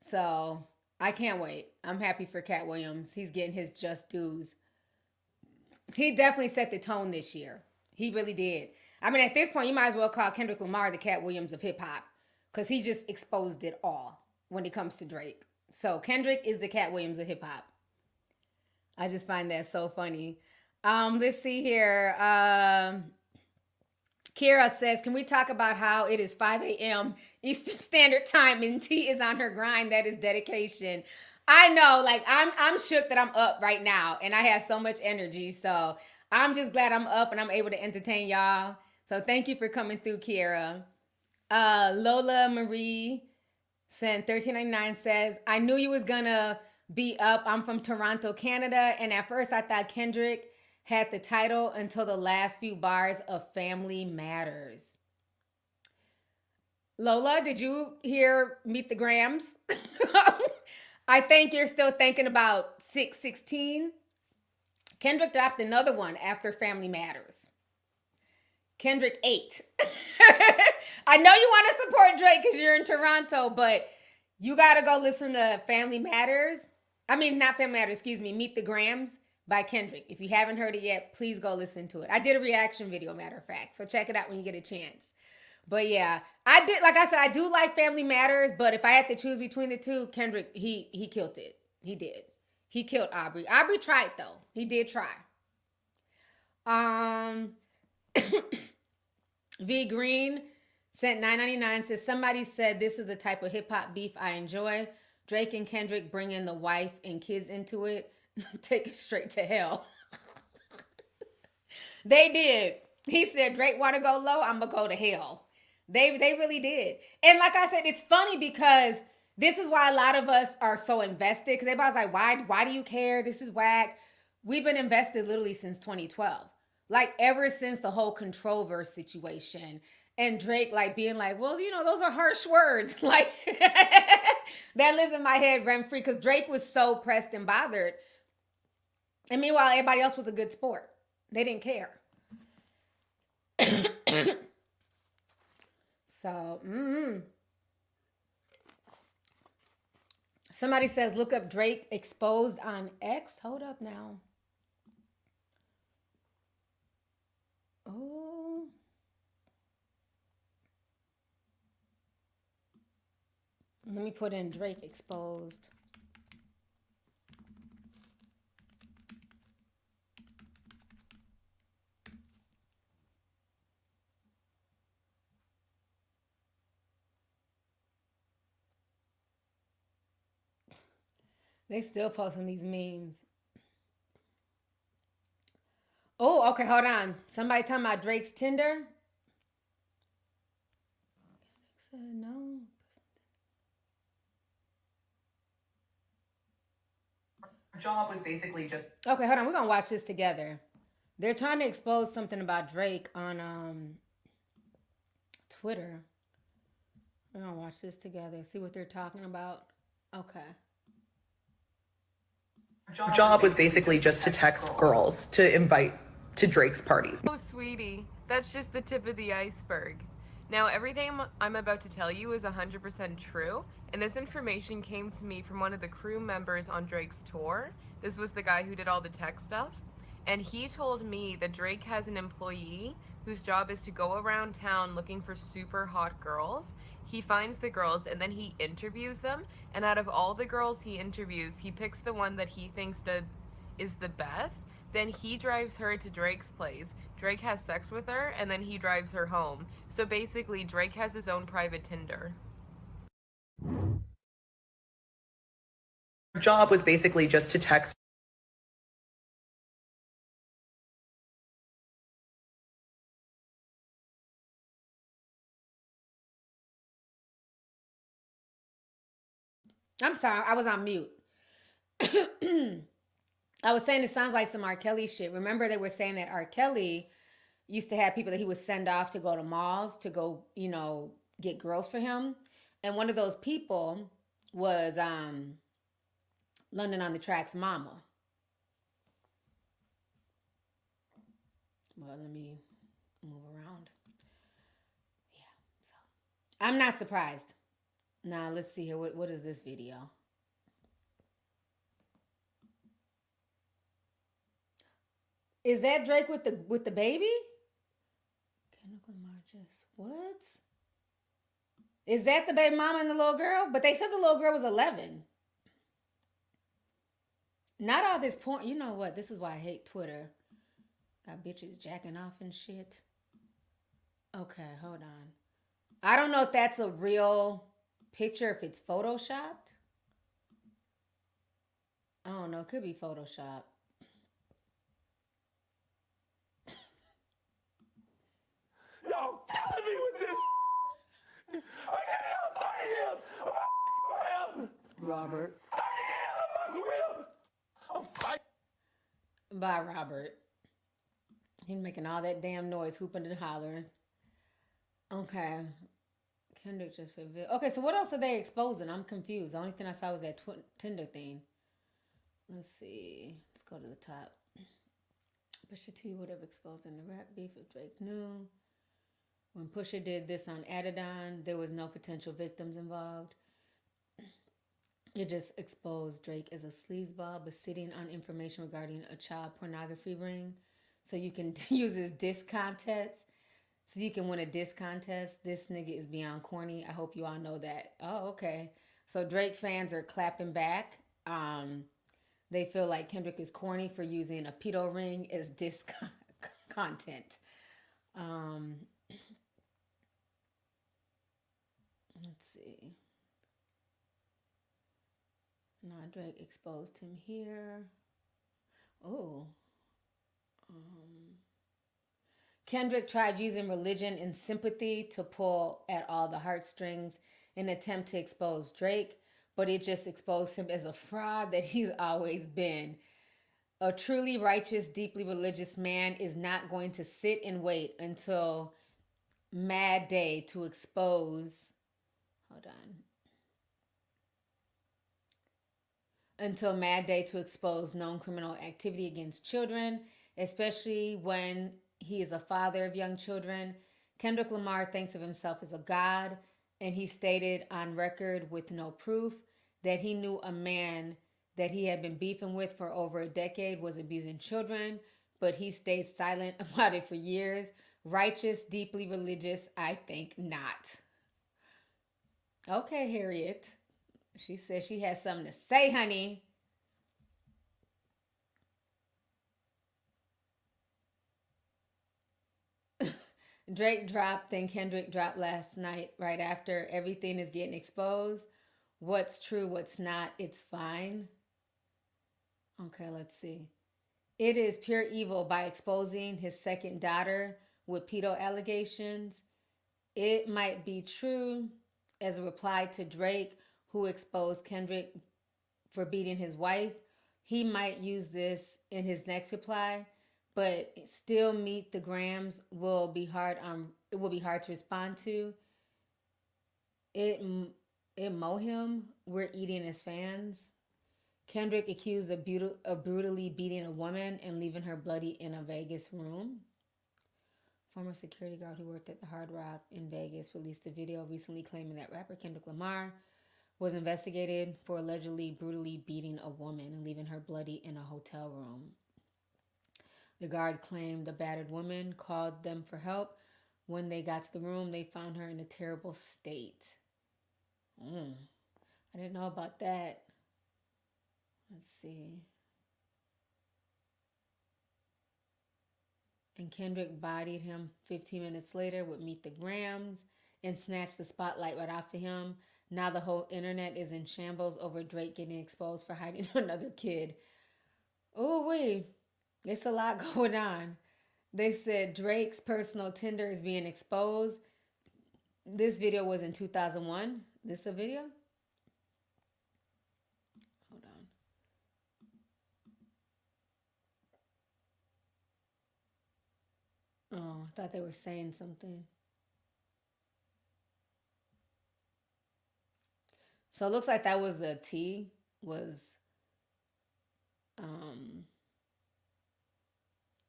so I can't wait. I'm happy for Cat Williams. He's getting his just dues. He definitely set the tone this year. He really did. I mean, at this point, you might as well call Kendrick Lamar the Cat Williams of hip hop, because he just exposed it all when it comes to Drake. So Kendrick is the Cat Williams of hip hop. I just find that so funny. Let's see here. Kira says, can we talk about how it is 5 a.m. Eastern Standard Time and T is on her grind? That is dedication. I know, like, I'm shook that I'm up right now and I have so much energy. So I'm just glad I'm up and I'm able to entertain y'all. So thank you for coming through, Kira. Lola Marie sent $13.99 says, I knew you was gonna be up. I'm from Toronto, Canada. And at first I thought Kendrick had the title until the last few bars of Family Matters. Lola, did you hear Meet the Grams? I think you're still thinking about 616. Kendrick dropped another one after Family Matters. Kendrick 8. I know you want to support Drake because you're in Toronto, but you got to go listen to Family Matters. I mean, not Family Matters, excuse me, Meet the Grams by Kendrick. If you haven't heard it yet, please go listen to it. I did a reaction video, matter of fact, so check it out when you get a chance. But yeah, I did, like I said, I do like Family Matters, but if I had to choose between the two, Kendrick, he killed it. He did. He killed Aubrey. Aubrey tried, though. He did try. V Green sent $9.99, says, somebody said this is the type of hip-hop beef I enjoy. Drake and Kendrick bringing the wife and kids into it. Take it straight to hell. They did. He said, Drake want to go low, I'm going to go to hell. They really did. And like I said, it's funny because this is why a lot of us are so invested. Because everybody's like, why do you care? This is whack. We've been invested literally since 2012. Like ever since the whole Controverse situation. And Drake like being like, well, you know, those are harsh words. Like that lives in my head rent free. Because Drake was so pressed and bothered. And meanwhile, everybody else was a good sport. They didn't care. So, Somebody says, look up Drake exposed on X. Hold up now. Oh. Let me put in Drake exposed. They still posting these memes. Oh, okay, hold on. Somebody talking about Drake's Tinder? No. Job was basically just... Okay, hold on. We're going to watch this together. They're trying to expose something about Drake on Twitter. We're going to watch this together. See what they're talking about. Okay. Job was basically just to text girls to invite to Drake's parties. Oh, sweetie, that's just the tip of the iceberg. Now, everything I'm about to tell you is 100% true, and this information came to me from one of the crew members on Drake's tour. This was the guy who did all the tech stuff, and he told me that Drake has an employee whose job is to go around town looking for super hot girls. He finds the girls and then he interviews them, and out of all the girls he interviews, he picks the one that he thinks is the best. Then he drives her to Drake's place. Drake has sex with her, and then he drives her home. So basically, Drake has his own private Tinder. job was basically just to text. I'm sorry, I was on mute. I was saying it sounds like some R. Kelly shit. Remember they were saying that R. Kelly used to have people that he would send off to go to malls to go, get girls for him. And one of those people was London on the Track's mama. Well, let me move around. Yeah, so I'm not surprised. Now let's see here. What is this video? Is that Drake with the baby? Kendrick Lamar just what? Is that the baby mama and the little girl? But they said the little girl was 11. Not all this porn. You know what? This is why I hate Twitter. Got bitches jacking off and shit. Okay, hold on. I don't know if that's a real picture, if it's photoshopped. I don't know. It could be photoshopped. Y'all killing me with this. I am. Robert. I'm fighting. Bye, Robert. He's making all that damn noise, hooping and hollering. Okay. Kendrick just revealed. Okay, so what else are they exposing? I'm confused. The only thing I saw was that Tinder thing. Let's see. Let's go to the top. Pusha T would have exposed in the rap beef if Drake knew. When Pusha did this on Adidon, there was no potential victims involved. It just exposed Drake as a sleazeball, but sitting on information regarding a child pornography ring. So you can use his diss contest. So you can win a diss contest. This nigga is beyond corny. I hope you all know that. Oh, okay. So Drake fans are clapping back. They feel like Kendrick is corny for using a pedo ring as diss content. Let's see. Now Drake exposed him here. Oh. Kendrick tried using religion and sympathy to pull at all the heartstrings in an attempt to expose Drake, but it just exposed him as a fraud that he's always been. A truly righteous, deeply religious man is not going to sit and wait until Mad Day to expose. Hold on. Until Mad Day to expose known criminal activity against children, especially when he is a father of young children. Kendrick Lamar thinks of himself as a god, and he stated on record with no proof that he knew a man that he had been beefing with for over a decade was abusing children, but he stayed silent about it for years. Righteous, deeply religious, I think not. Okay, Harriet. She says she has something to say, honey. Drake dropped, then Kendrick dropped last night, right after everything is getting exposed. What's true, what's not, it's fine. Okay, let's see. It is pure evil by exposing his second daughter with pedo allegations. It might be true as a reply to Drake, who exposed Kendrick for beating his wife. He might use this in his next reply, but still meet the grams will be hard to respond to. It mow him. We're eating as fans. Kendrick accused of brutally beating a woman and leaving her bloody in a Vegas room. Former security guard who worked at the Hard Rock in Vegas released a video recently claiming that rapper Kendrick Lamar was investigated for allegedly brutally beating a woman and leaving her bloody in a hotel room. The guard claimed the battered woman called them for help. When they got to the room, they found her in a terrible state. I didn't know about that. Let's see. And Kendrick bodied him 15 minutes later with Meet the Grams and snatched the spotlight right off of him. Now the whole internet is in shambles over Drake getting exposed for hiding another kid. Oh, wait. It's a lot going on. They said Drake's personal Tinder is being exposed. This video was in 2001. This a video? Hold on. Oh, I thought they were saying something. So it looks like that was the T, was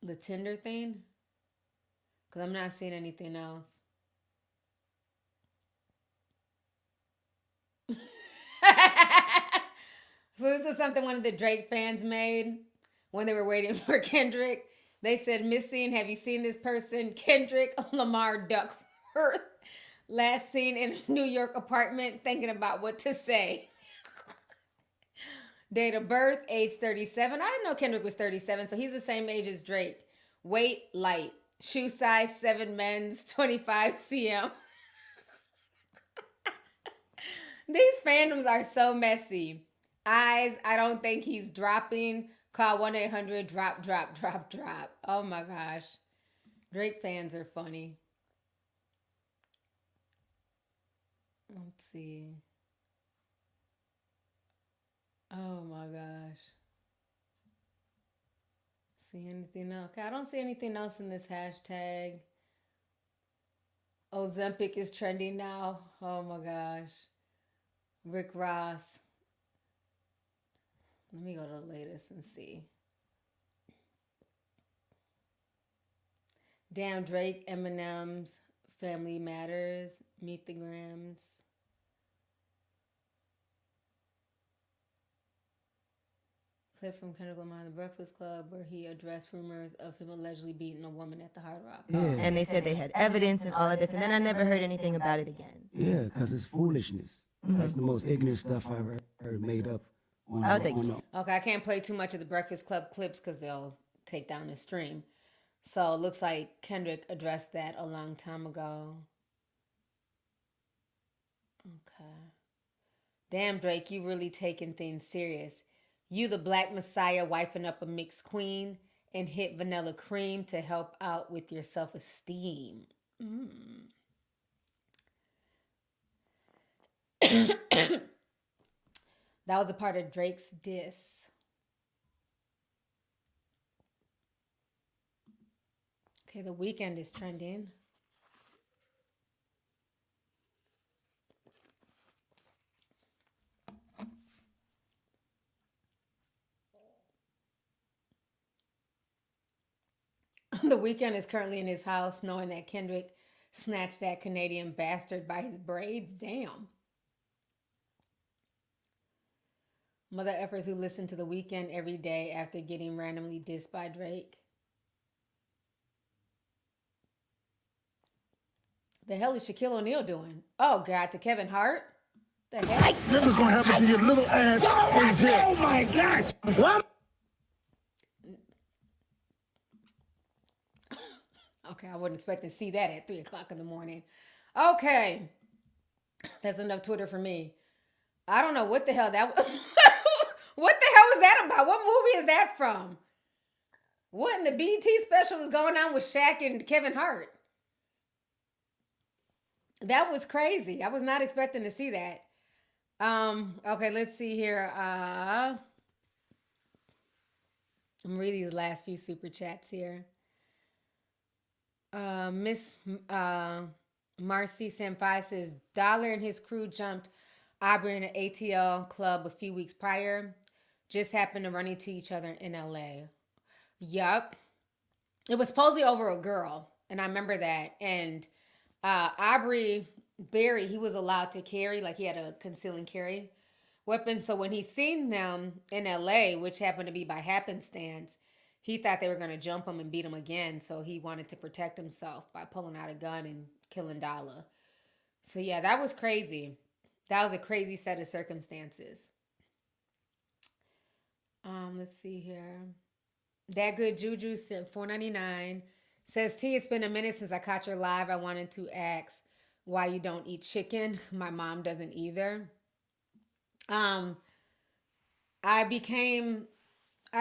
the Tinder thing. Because I'm not seeing anything else. So this is something one of the Drake fans made when they were waiting for Kendrick. They said, missing, have you seen this person? Kendrick Lamar Duckworth. Last seen in a New York apartment thinking about what to say. Date of birth, age 37. I didn't know Kendrick was 37, so he's the same age as Drake. Weight, light. Shoe size, 7 men's, 25 cm. These fandoms are so messy. Eyes, I don't think he's dropping. Call 1-800 drop. Oh my gosh. Drake fans are funny. Let's see. Oh my gosh. See anything else? Okay, I don't see anything else in this hashtag. Ozempic is trending now. Oh my gosh. Rick Ross. Let me go to the latest and see. Damn, Drake, Eminem's Family Matters, Meet the Grams. Clip from Kendrick Lamar, The Breakfast Club, where he addressed rumors of him allegedly beating a woman at the Hard Rock. Yeah. And they said they had evidence and all of this, and then I never heard anything about it again. Yeah, because it's foolishness. That's the most ignorant stuff I've ever heard made up. Okay, I can't play too much of the Breakfast Club clips because they'll take down the stream. So it looks like Kendrick addressed that a long time ago. Okay. Damn, Drake, you really taking things serious. You the black messiah wifing up a mixed queen and hit vanilla cream to help out with your self-esteem. That was a part of Drake's diss. Okay, The Weeknd is trending. The Weeknd is currently in his house knowing that Kendrick snatched that Canadian bastard by his braids. Damn. Mother effers who listen to The Weeknd every day after getting randomly dissed by Drake. The hell is Shaquille O'Neal doing? Oh, God, to Kevin Hart? The hell? This is going to happen to your little ass. Oh, my God. What? Okay, I wasn't expecting to see that at 3 o'clock in the morning. Okay. That's enough Twitter for me. I don't know what the hell that was. What the hell was that about? What movie is that from? What in the BET special is going on with Shaq and Kevin Hart? That was crazy. I was not expecting to see that. Okay, let's see here. I'm reading these last few super chats here. Miss Marcy Samfi says Dolla and his crew jumped Aubrey in an ATL club a few weeks prior. Just happened to run into each other in LA. Yup. It was supposedly over a girl, and I remember that. And Aubrey Berry, he was allowed to carry, like he had a conceal and carry weapon. So when he seen them in LA, which happened to be by happenstance, he thought they were going to jump him and beat him again. So he wanted to protect himself by pulling out a gun and killing Dolla. So yeah, that was crazy. That was a crazy set of circumstances. Let's see here. That Good Juju sent $4.99. Says, T, it's been a minute since I caught your live. I wanted to ask, why you don't eat chicken. My mom doesn't either. Um, I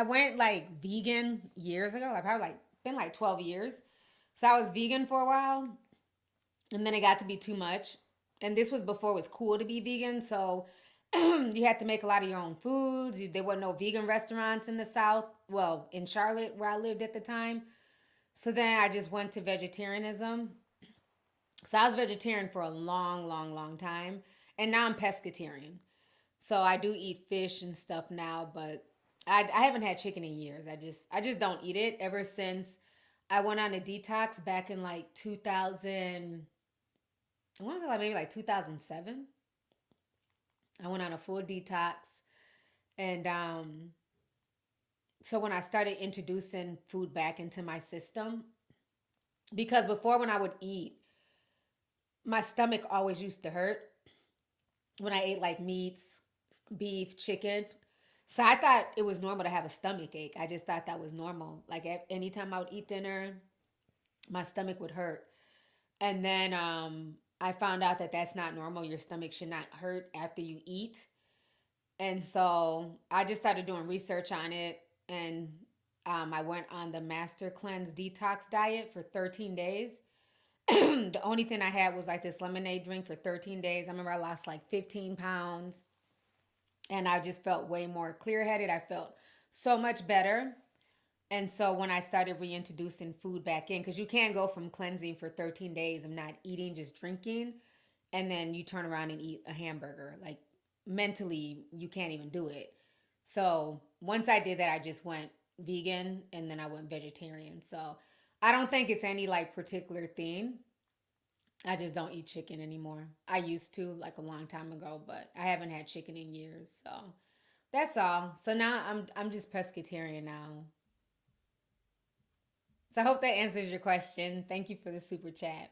went like vegan years ago. Like probably like been like 12 years. So I was vegan for a while, and then it got to be too much. And this was before it was cool to be vegan. So you had to make a lot of your own foods. There were no vegan restaurants in the South. Well, in Charlotte, where I lived at the time. So then I just went to vegetarianism. So I was vegetarian for a long, long, long time. And now I'm pescatarian. So I do eat fish and stuff now, but I haven't had chicken in years. I just don't eat it ever since I went on a detox back in like 2000. I want to say like maybe like 2007. I went on a full detox, and so when I started introducing food back into my system, because before when I would eat, my stomach always used to hurt when I ate like meats, beef, chicken. So I thought it was normal to have a stomach ache. I just thought that was normal. Like anytime I would eat dinner, my stomach would hurt. And then I found out that that's not normal. Your stomach should not hurt after you eat. And so I just started doing research on it. And I went on the Master Cleanse Detox diet for 13 days. The only thing I had was like this lemonade drink for 13 days. I remember I lost like 15 pounds. And I just felt way more clear-headed. I felt so much better. And so when I started reintroducing food back in, because you can't go from cleansing for 13 days of not eating, just drinking, and then you turn around and eat a hamburger. Like mentally, you can't even do it. So once I did that, I just went vegan and then I went vegetarian. So I don't think it's any like particular thing. I just don't eat chicken anymore. I used to like a long time ago, but I haven't had chicken in years. So that's all. So now I'm just pescatarian now. So I hope that answers your question. Thank you for the super chat.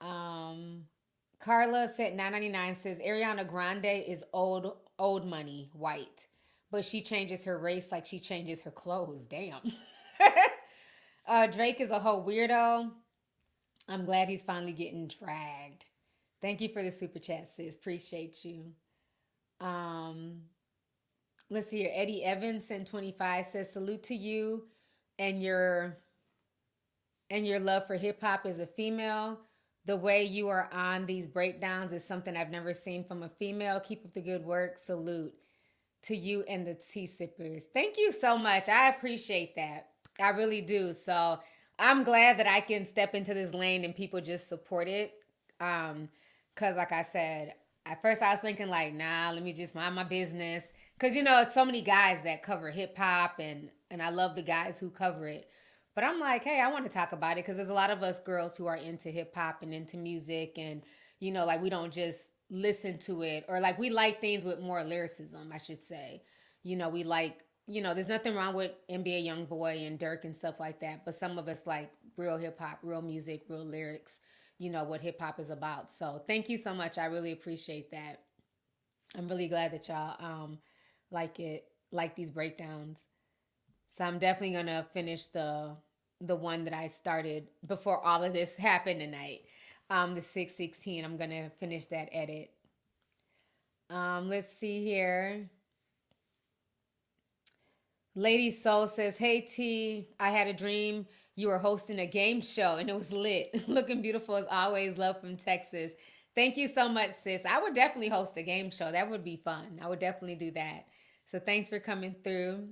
Carla said 9.99 says Ariana Grande is old money, white, but she changes her race like she changes her clothes. Damn. Drake is a whole weirdo. I'm glad he's finally getting dragged. Thank you for the super chat, sis. Appreciate you. Let's see here. Eddie Evans sent 25 says salute to you and your love for hip hop as a female. The way you are on these breakdowns is something I've never seen from a female. Keep up the good work. Salute to you and the tea sippers. Thank you so much. I appreciate that. I really do. So I'm glad that I can step into this lane and people just support it. Cause like I said, at first I was thinking like, nah, let me just mind my business. Cause you know, so many guys that cover hip hop and I love the guys who cover it. But I'm like, hey, I want to talk about it because there's a lot of us girls who are into hip hop and into music, and you know, like we don't just listen to it, or like we like things with more lyricism, I should say. You know, we like, you know, there's nothing wrong with NBA Youngboy and Dirk and stuff like that, but some of us like real hip hop, real music, real lyrics, you know, what hip hop is about. So thank you so much. I really appreciate that. I'm really glad that y'all like it, like these breakdowns. So I'm definitely going to finish the one that I started before all of this happened tonight. The 616, I'm going to finish that edit. Let's see here. Lady Soul says, hey T, I had a dream you were hosting a game show and it was lit. Looking beautiful as always. Love from Texas. Thank you so much, sis. I would definitely host a game show. That would be fun. I would definitely do that. So thanks for coming through.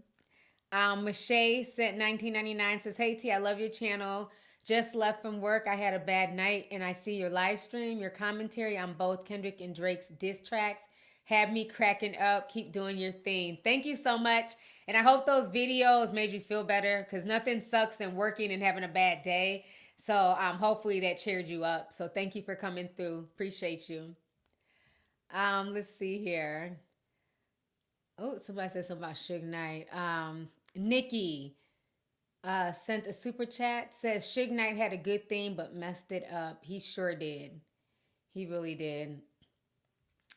Mache sent 19.99 says, hey T, I love your channel. Just left from work. I had a bad night and I see your live stream. Your commentary on both Kendrick and Drake's diss tracks had me cracking up. Keep doing your thing. Thank you so much. And I hope those videos made you feel better, because nothing sucks than working and having a bad day. So hopefully that cheered you up. So thank you for coming through. Appreciate you. Let's see here. Oh, somebody said something about Suge Knight. Nikki sent a super chat. Says Suge Knight had a good theme but messed it up. He sure did. He really did.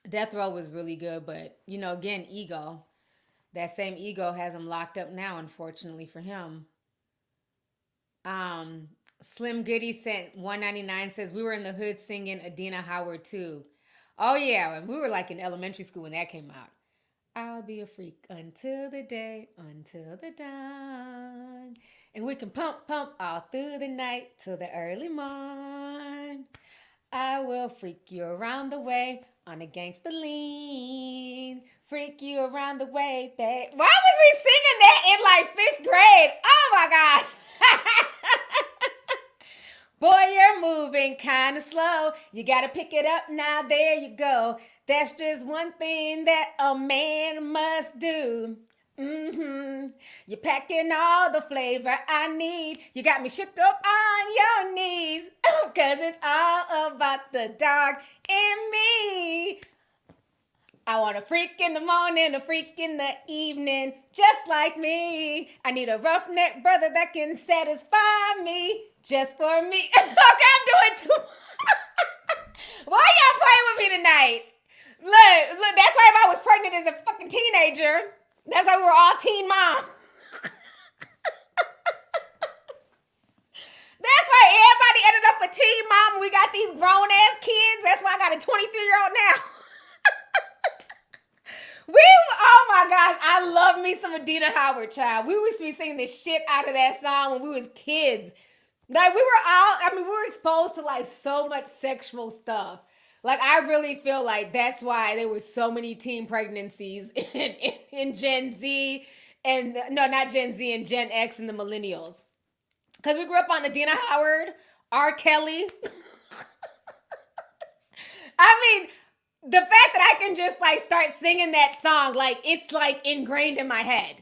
Death Row was really good, but you know, again, ego. That same ego has him locked up now, unfortunately for him. Slim Goody sent 199 says we were in the hood singing Adina Howard too. Oh yeah, we were like in elementary school when that came out. I'll be a freak until the day, until the dawn. And we can pump all through the night till the early morn. I will freak you around the way on a gangster lean. Freak you around the way, babe. Why was we singing that in like 5th grade? Oh my gosh. Boy, you're moving kind of slow. You got to pick it up now. There you go. That's just one thing that a man must do. You're packing all the flavor I need. You got me shook up on your knees. Cause it's all about the dog in me. I want a freak in the morning, a freak in the evening, just like me. I need a roughneck brother that can satisfy me, just for me. Okay, I'm doing too much. Why y'all playing with me tonight? Look, that's why if I was pregnant as a fucking teenager, that's why we were all teen moms. That's why everybody ended up a teen mom and we got these grown ass kids. That's why I got a 23-year-old now. Oh my gosh, I love me some Adina Howard, child. We used to be singing the shit out of that song when we was kids. Like we were exposed to like so much sexual stuff. Like I really feel like that's why there was so many teen pregnancies in Gen Z and no, not Gen Z and Gen X and the millennials. Because we grew up on Adina Howard, R. Kelly. I mean, the fact that I can just like start singing that song, like it's like ingrained in my head.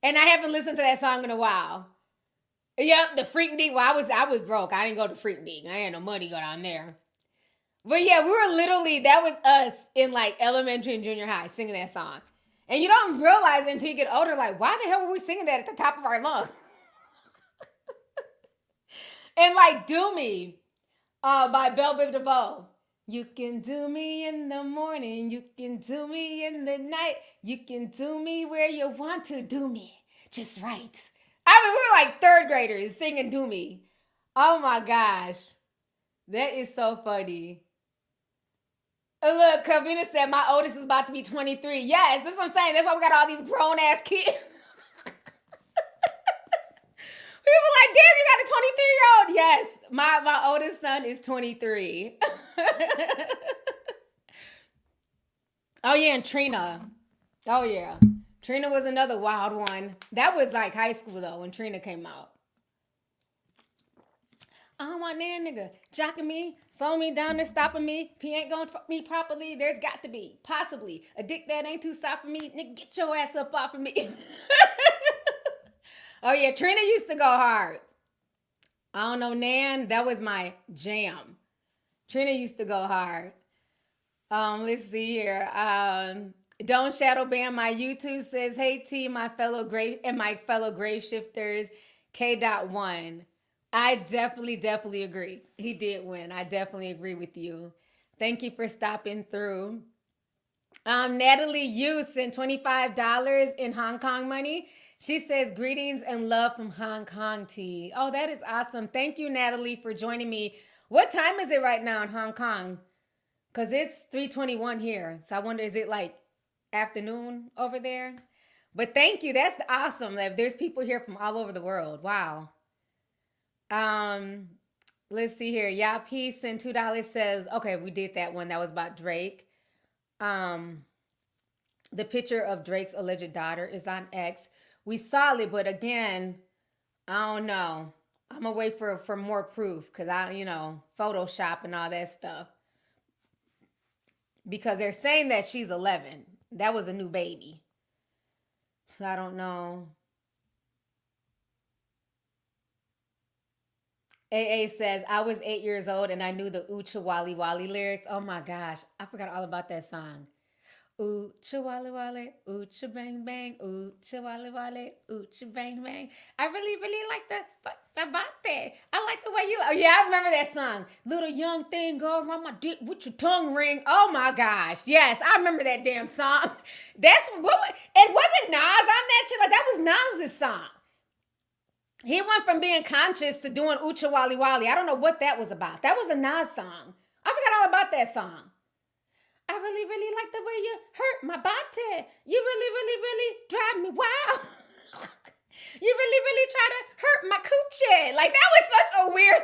And I haven't listened to that song in a while. Yep, the Freaknik. Well, I was broke. I didn't go to Freaknik. I had no money to go down there. But yeah, we were literally, that was us in like elementary and junior high singing that song. And you don't realize it until you get older, like, why the hell were we singing that at the top of our lungs? And like Do Me by Belle Biv DeVoe. You can do me in the morning. You can do me in the night. You can do me where you want to do me. Just right. I mean, we were like 3rd graders singing Do Me. Oh my gosh. That is so funny. Look, Kavina said my oldest is about to be 23. Yes, that's what I'm saying. That's why we got all these grown-ass kids. People like, damn, you got a 23-year-old. Yes, my oldest son is 23. Oh, yeah, and Trina. Oh, yeah. Trina was another wild one. That was like high school, though, when Trina came out. I don't want that nigga jocking me, slowing me down, and stopping me. If he ain't gonna fuck me properly, there's got to be, possibly, a dick that ain't too soft for me. Nigga, get your ass up off of me. Oh, yeah, Trina used to go hard. I don't know, Nan, that was my jam. Trina used to go hard. Let's see here. Don't shadow ban my YouTube says, hey T, my fellow grave shifters, K.1. I definitely agree. He did win. I definitely agree with you. Thank you for stopping through. Natalie Yu sent $25 in Hong Kong money. She says, greetings and love from Hong Kong, T. Oh, that is awesome. Thank you, Natalie, for joining me. What time is it right now in Hong Kong? Because it's 3:21 here. So I wonder, is it like afternoon over there? But thank you. That's awesome. Like, there's people here from all over the world. Wow. Let's see here. Y'all Peace and $2 says, okay, we did that one. That was about Drake. The picture of Drake's alleged daughter is on X. We saw it, but again, I don't know. I'm gonna wait for more proof because Photoshop and all that stuff. Because they're saying that she's 11. That was a new baby. So I don't know. AA says, I was 8 years old and I knew the Oocha Wally Wally lyrics. Oh my gosh, I forgot all about that song. Oocha Wally Wally, Oocha Bang Bang, Oocha Wally Wally, Oocha Bang Bang. I really like the about that. I like the way you, oh yeah, I remember that song. Little young thing, go around my dick with your tongue ring. Oh my gosh, yes, I remember that damn song. That's what, and wasn't Nas on that shit? Like that was Nas's song. He went from being conscious to doing Ucha Wally Wally. I don't know what that was about. That was a Nas song. I forgot all about that song. I really, really like the way you hurt my body. You really, really, really drive me wild. You really, really try to hurt my coochie. Like, that was such a weird...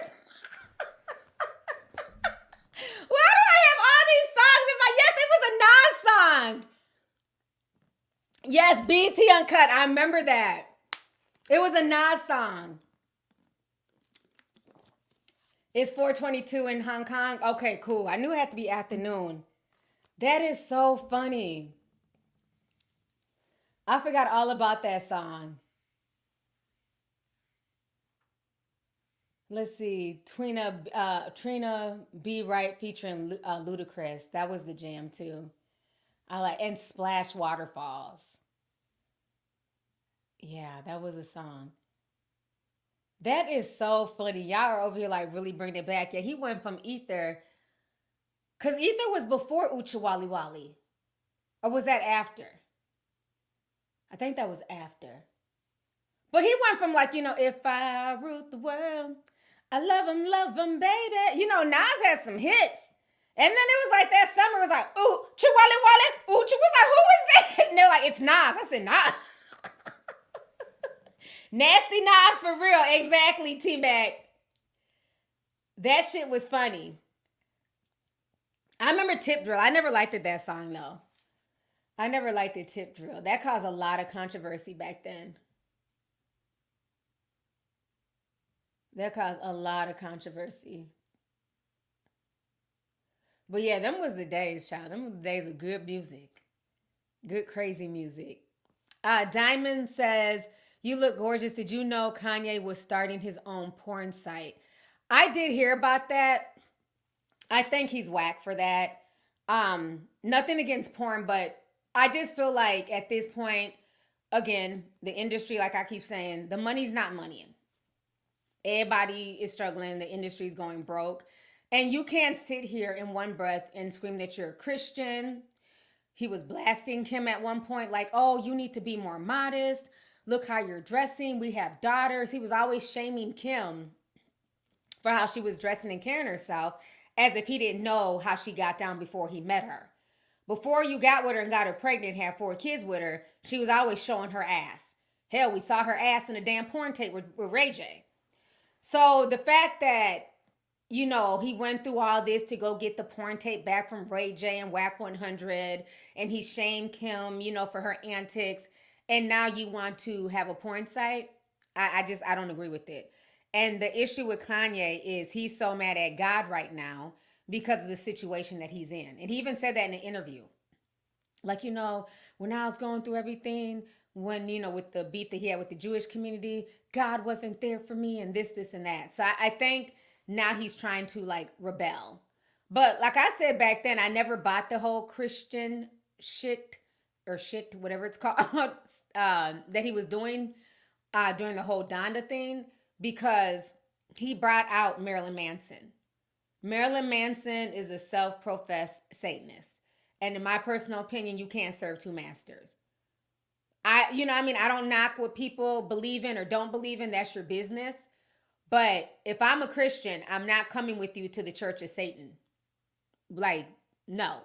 Why do I have all these songs in my... Yes, it was a Nas song. Yes, BT Uncut. I remember that. It was a Nas song. It's 4:22 in Hong Kong. Okay, cool. I knew it had to be afternoon. That is so funny. I forgot all about that song. Let's see. Trina B. Wright featuring Ludacris. That was the jam too. And Splash Waterfalls. Yeah, that was a song. That is so funny. Y'all are over here like really bringing it back. Yeah, he went from Ether. Because Ether was before Ucha Wally Wally. Or was that after? I think that was after. But he went from like, if I ruled the world, I love him, baby. Nas had some hits. And then it was like that summer, it was like, ooh, Chiwali Wally, ooh, was like, who is that? And they're like, it's Nas. I said, Nas. Nasty Nas for real. Exactly, T-Mac. That shit was funny. I remember Tip Drill. I never liked that song, though. I never liked the Tip Drill. That caused a lot of controversy back then. That caused a lot of controversy. But yeah, them was the days, child. Them was the days of good music. Good, crazy music. Diamond says, you look gorgeous. Did you know Kanye was starting his own porn site? I did hear about that. I think he's whack for that. Nothing against porn, but I just feel like at this point, again, the industry, like I keep saying, the money's not money. Everybody is struggling. The industry's going broke. And you can't sit here in one breath and scream that you're a Christian. He was blasting Kim at one point, like, oh, you need to be more modest. Look how you're dressing. We have daughters. He was always shaming Kim for how she was dressing and carrying herself, as if he didn't know how she got down before he met her. Before you got with her and got her pregnant and had 4 kids with her, she was always showing her ass. Hell, we saw her ass in a damn porn tape with Ray J. So the fact that, he went through all this to go get the porn tape back from Ray J and Whack 100, and he shamed Kim, for her antics, and now you want to have a porn site? I don't agree with it. And the issue with Kanye is he's so mad at God right now because of the situation that he's in. And he even said that in an interview. Like, when I was going through everything, when, with the beef that he had with the Jewish community, God wasn't there for me and this, and that. So I think now he's trying to like rebel. But like I said back then, I never bought the whole Christian shit, whatever it's called, that he was doing during the whole Donda thing, because he brought out Marilyn Manson. Marilyn Manson is a self-professed Satanist. And in my personal opinion, you can't serve 2 masters. I don't knock what people believe in or don't believe in. That's your business. But if I'm a Christian, I'm not coming with you to the Church of Satan. Like, no.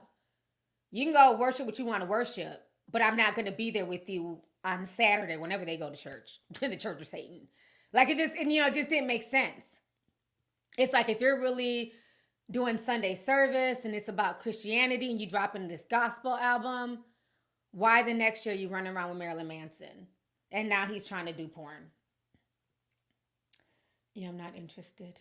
You can go worship what you want to worship, but I'm not going to be there with you on Saturday whenever they go to church, to the Church of Satan. Like, it just didn't make sense. It's like if you're really doing Sunday service and it's about Christianity and you drop in this gospel album, why the next year you run around with Marilyn Manson? And now he's trying to do porn. Yeah, I'm not interested.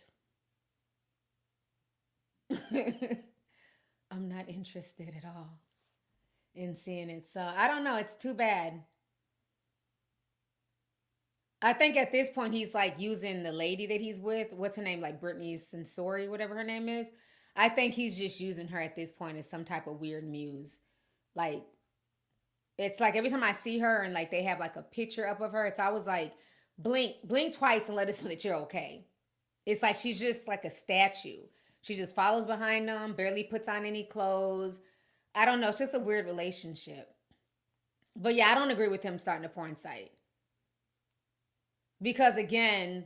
I'm not interested at all in seeing it. So I don't know. It's too bad. I think at this point he's like using the lady that he's with. What's her name? Like Brittany Sensori, whatever her name is. I think he's just using her at this point as some type of weird muse. Like, it's like every time I see her and like they have like a picture up of her, it's always like, blink twice and let us know that you're okay. It's like she's just like a statue. She just follows behind them, barely puts on any clothes. I don't know. It's just a weird relationship. But yeah, I don't agree with him starting a porn site. Because again,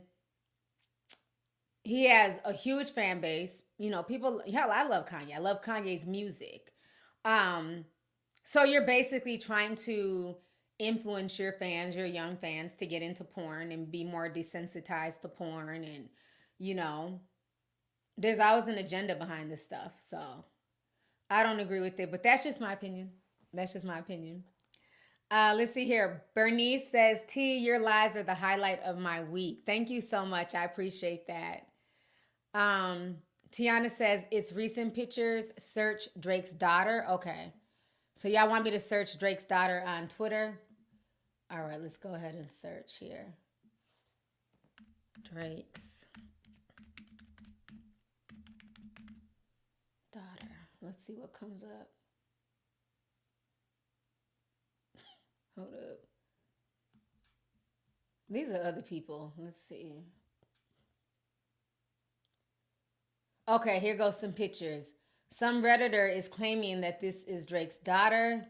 he has a huge fan base. You know, people, hell, I love Kanye. I love Kanye's music. So you're basically trying to influence your fans, your young fans, to get into porn and be more desensitized to porn. And, you know, there's always an agenda behind this stuff. So I don't agree with it, but that's just my opinion. That's just my opinion. Let's see here. Bernice says, T, your lives are the highlight of my week. Thank you so much. I appreciate that. Tiana says, it's recent pictures. Search Drake's daughter. Okay. So y'all want me to search Drake's daughter on Twitter? All right, let's go ahead and search here. Drake's daughter. Let's see what comes up. Hold up. These are other people. Let's see. Okay, here goes some pictures. Some Redditor is claiming that this is Drake's daughter.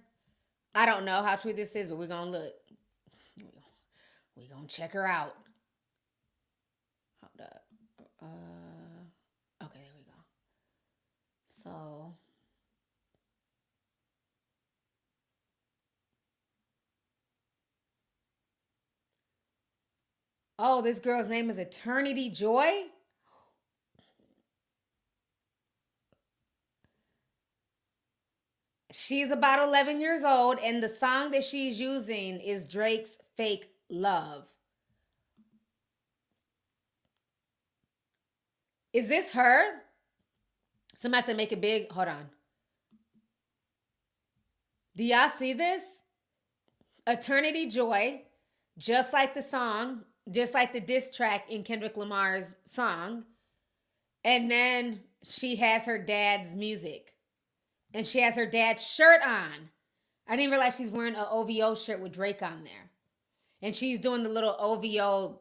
I don't know how true this is, but we're going to look. We're going to check her out. Hold up. Okay, there we go. So... oh, this girl's name is Eternity Joy? She's about 11 years old, and the song that she's using is Drake's Fake Love. Is this her? Somebody said make it big. Hold on. Do y'all see this? Eternity Joy, just like the song, just like the diss track in Kendrick Lamar's song. And then she has her dad's music. And she has her dad's shirt on. I didn't realize she's wearing an OVO shirt with Drake on there. And she's doing the little OVO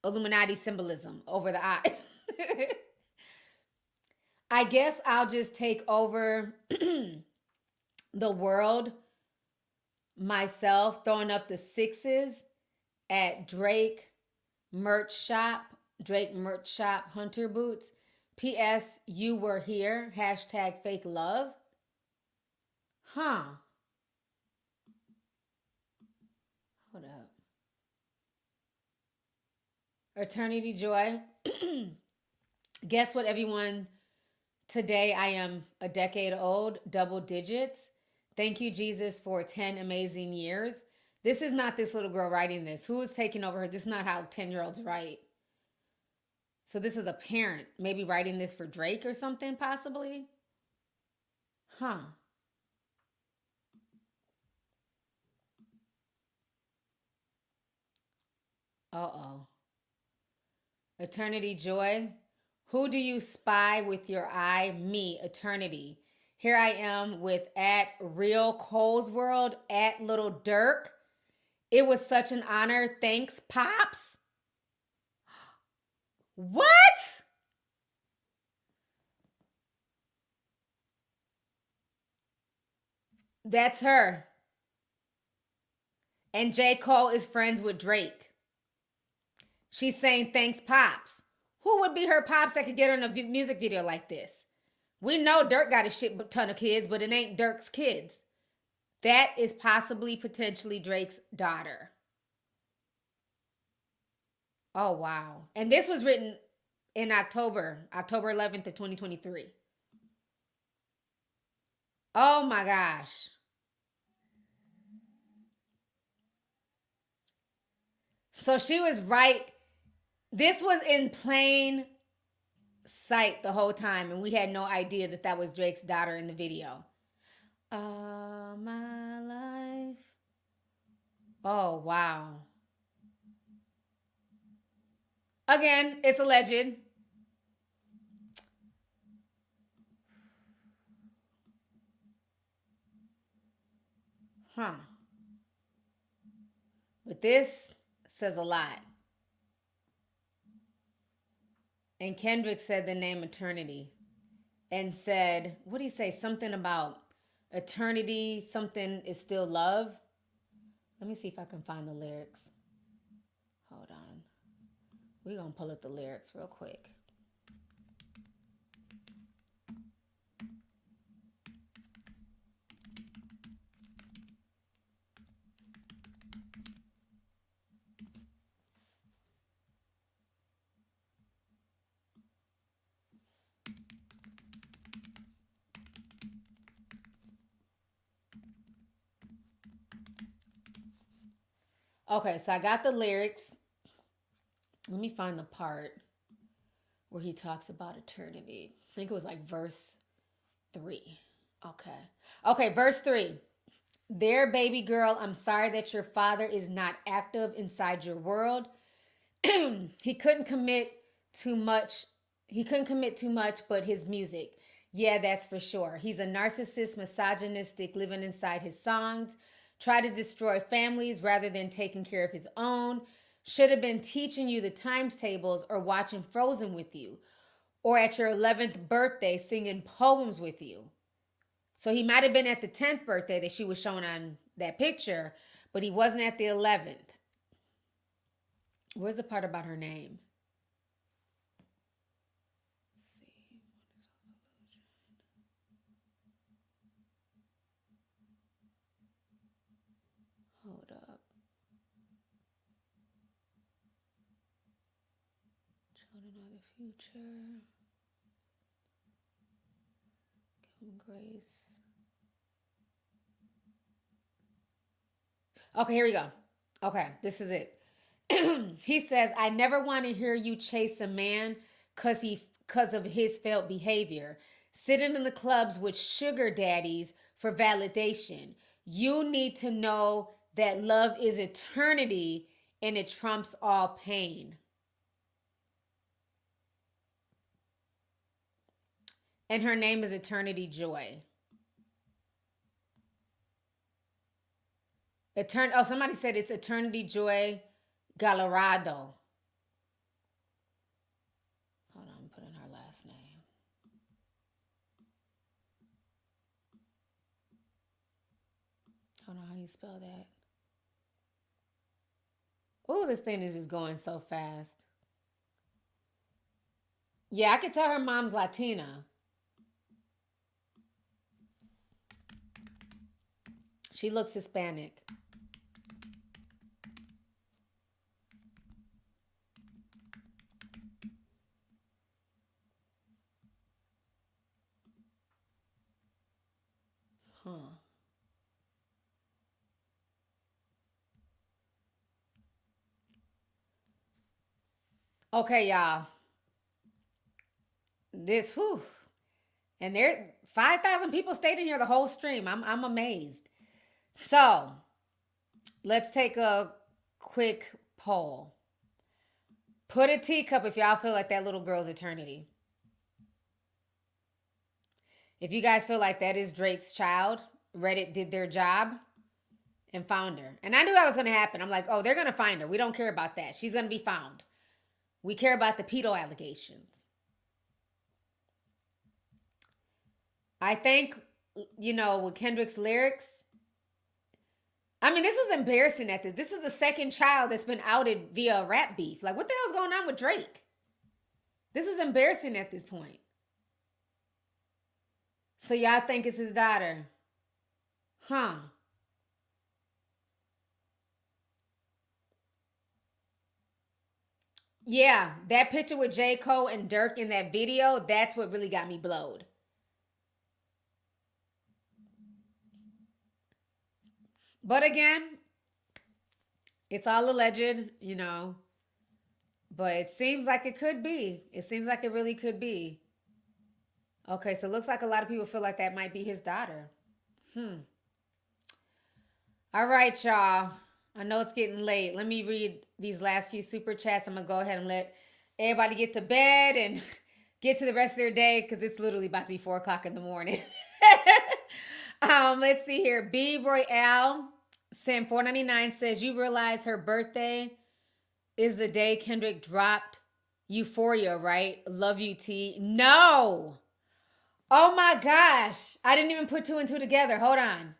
Illuminati symbolism over the eye. I guess I'll just take over the world myself, throwing up the 6s at Drake merch shop, Hunter Boots. P.S. You were here. Hashtag fake love. Huh. Hold up. Eternity Joy. Guess what, everyone? Today I am a decade old, double digits. Thank you, Jesus, for 10 amazing years. This is not this little girl writing this. Who is taking over her? This is not how 10-year-olds write. So this is a parent maybe writing this for Drake or something, possibly. Huh. Uh-oh. Eternity Joy. Who do you spy with your eye? Me, Eternity. Here I am with at Real Cole's World, at Little Dirk. It was such an honor. Thanks, Pops. What? That's her. And J. Cole is friends with Drake. She's saying, thanks, Pops. Who would be her pops that could get her in a music video like this? We know Dirk got a shit ton of kids, but it ain't Dirk's kids. That is possibly, potentially Drake's daughter. Oh, wow. And this was written in October 11th of 2023. Oh, my gosh. So she was right. This was in plain sight the whole time, and we had no idea that that was Drake's daughter in the video. All my life. Oh, wow. Again, it's alleged. Huh. But this says a lot. And Kendrick said the name Eternity and said, what did he say? Something about eternity, something is still love. Let me see if I can find the lyrics. Hold on. We're going to pull up the lyrics real quick. Okay, so I got the lyrics. Let me find the part where he talks about eternity. I think it was like verse 3. Okay, verse 3. There, baby girl, I'm sorry that your father is not active inside your world. He couldn't commit too much, but his music. Yeah, that's for sure. He's a narcissist, misogynistic, living inside his songs. Try to destroy families rather than taking care of his own. Should have been teaching you the times tables or watching Frozen with you. Or at your 11th birthday singing poems with you. So he might have been at the 10th birthday that she was showing on that picture, but he wasn't at the 11th. Where's the part about her name? Hold up. Children of the future. Give them grace. Okay, here we go. Okay, this is it. He says, I never want to hear you chase a man because of his failed behavior. Sitting in the clubs with sugar daddies for validation. You need to know that love is eternity and it trumps all pain. And her name is Eternity Joy. Somebody said it's Eternity Joy Galarado. Hold on, I'm putting her last name. I don't know how you spell that. Oh, this thing is just going so fast. Yeah, I could tell her mom's Latina. She looks Hispanic. Huh. Okay, y'all. This, whew. And there, 5,000 people stayed in here the whole stream. I'm amazed. So, let's take a quick poll. Put a teacup if y'all feel like that little girl's eternity. If you guys feel like that is Drake's child, Reddit did their job and found her. And I knew that was going to happen. I'm like, oh, they're going to find her. We don't care about that. She's going to be found. We care about the pedo allegations. I think, with Kendrick's lyrics, I mean, this is embarrassing at this. This is the second child that's been outed via rap beef. Like, what the hell's going on with Drake? This is embarrassing at this point. So y'all think it's his daughter? Huh. Yeah, that picture with J. Cole and Dirk in that video, that's what really got me blowed. But again, it's all alleged, But it seems like it could be. It seems like it really could be. Okay, so it looks like a lot of people feel like that might be his daughter. All right, y'all. I know it's getting late. Let me read these last few super chats. I'm going to go ahead and let everybody get to bed and get to the rest of their day because it's literally about to be 4 o'clock in the morning. Let's see here. B. Royale, Sam 499 says, you realize her birthday is the day Kendrick dropped Euphoria, right? Love you, T. No. Oh my gosh. I didn't even put 2 and 2 together. Hold on.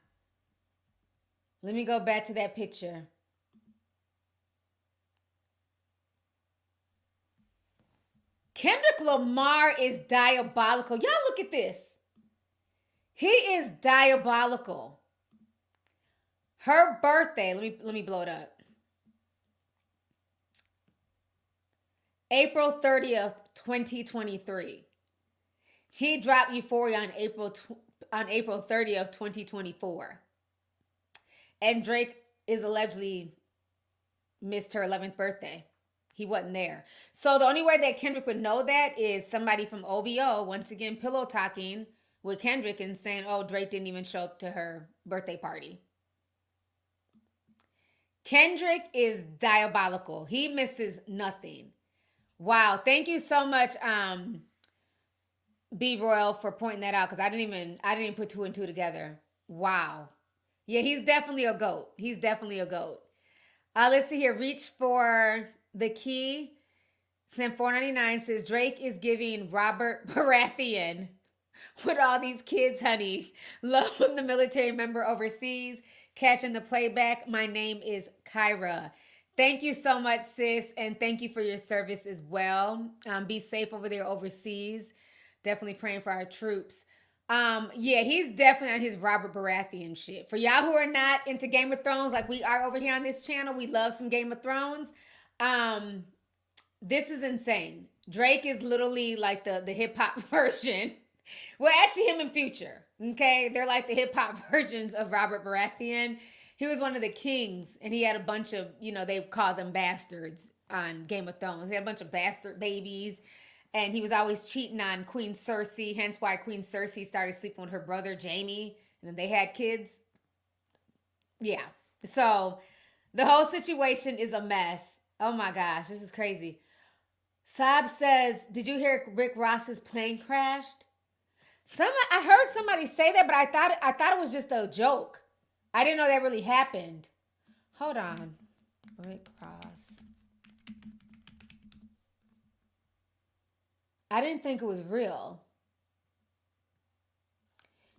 Let me go back to that picture. Kendrick Lamar is diabolical. Y'all look at this. He is diabolical. Her birthday, let me blow it up. April 30th, 2023. He dropped Euphoria on April 30th, 2024. And Drake is allegedly missed her 11th birthday. He wasn't there. So the only way that Kendrick would know that is somebody from OVO, once again, pillow talking with Kendrick and saying, oh, Drake didn't even show up to her birthday party. Kendrick is diabolical. He misses nothing. Wow. Thank you so much, B Royal, for pointing that out, because I didn't even put two and two together. Wow. Yeah, he's definitely a GOAT. He's definitely a GOAT. Let's see here. Reach for the key. Sam 499 says Drake is giving Robert Baratheon with all these kids, honey. Love from the military member overseas. Catching the playback. My name is Kyra. Thank you so much, sis, and thank you for your service as well. Be safe over there overseas. Definitely praying for our troops. Yeah, he's definitely on his Robert Baratheon shit. For y'all who are not into Game of Thrones, like we are over here on this channel, we love some Game of Thrones. This is insane. Drake is literally like the hip hop version. Well, actually him and Future, okay? They're like the hip hop versions of Robert Baratheon. He was one of the kings, and he had a bunch of, they call them bastards on Game of Thrones. He had a bunch of bastard babies, and he was always cheating on Queen Cersei, hence why Queen Cersei started sleeping with her brother, Jaime, and then they had kids. Yeah. So the whole situation is a mess. Oh my gosh, this is crazy. Saab says, did you hear Rick Ross's plane crashed? I heard somebody say that, but I thought it was just a joke. I didn't know that really happened. Hold on. Rick Ross. I didn't think it was real.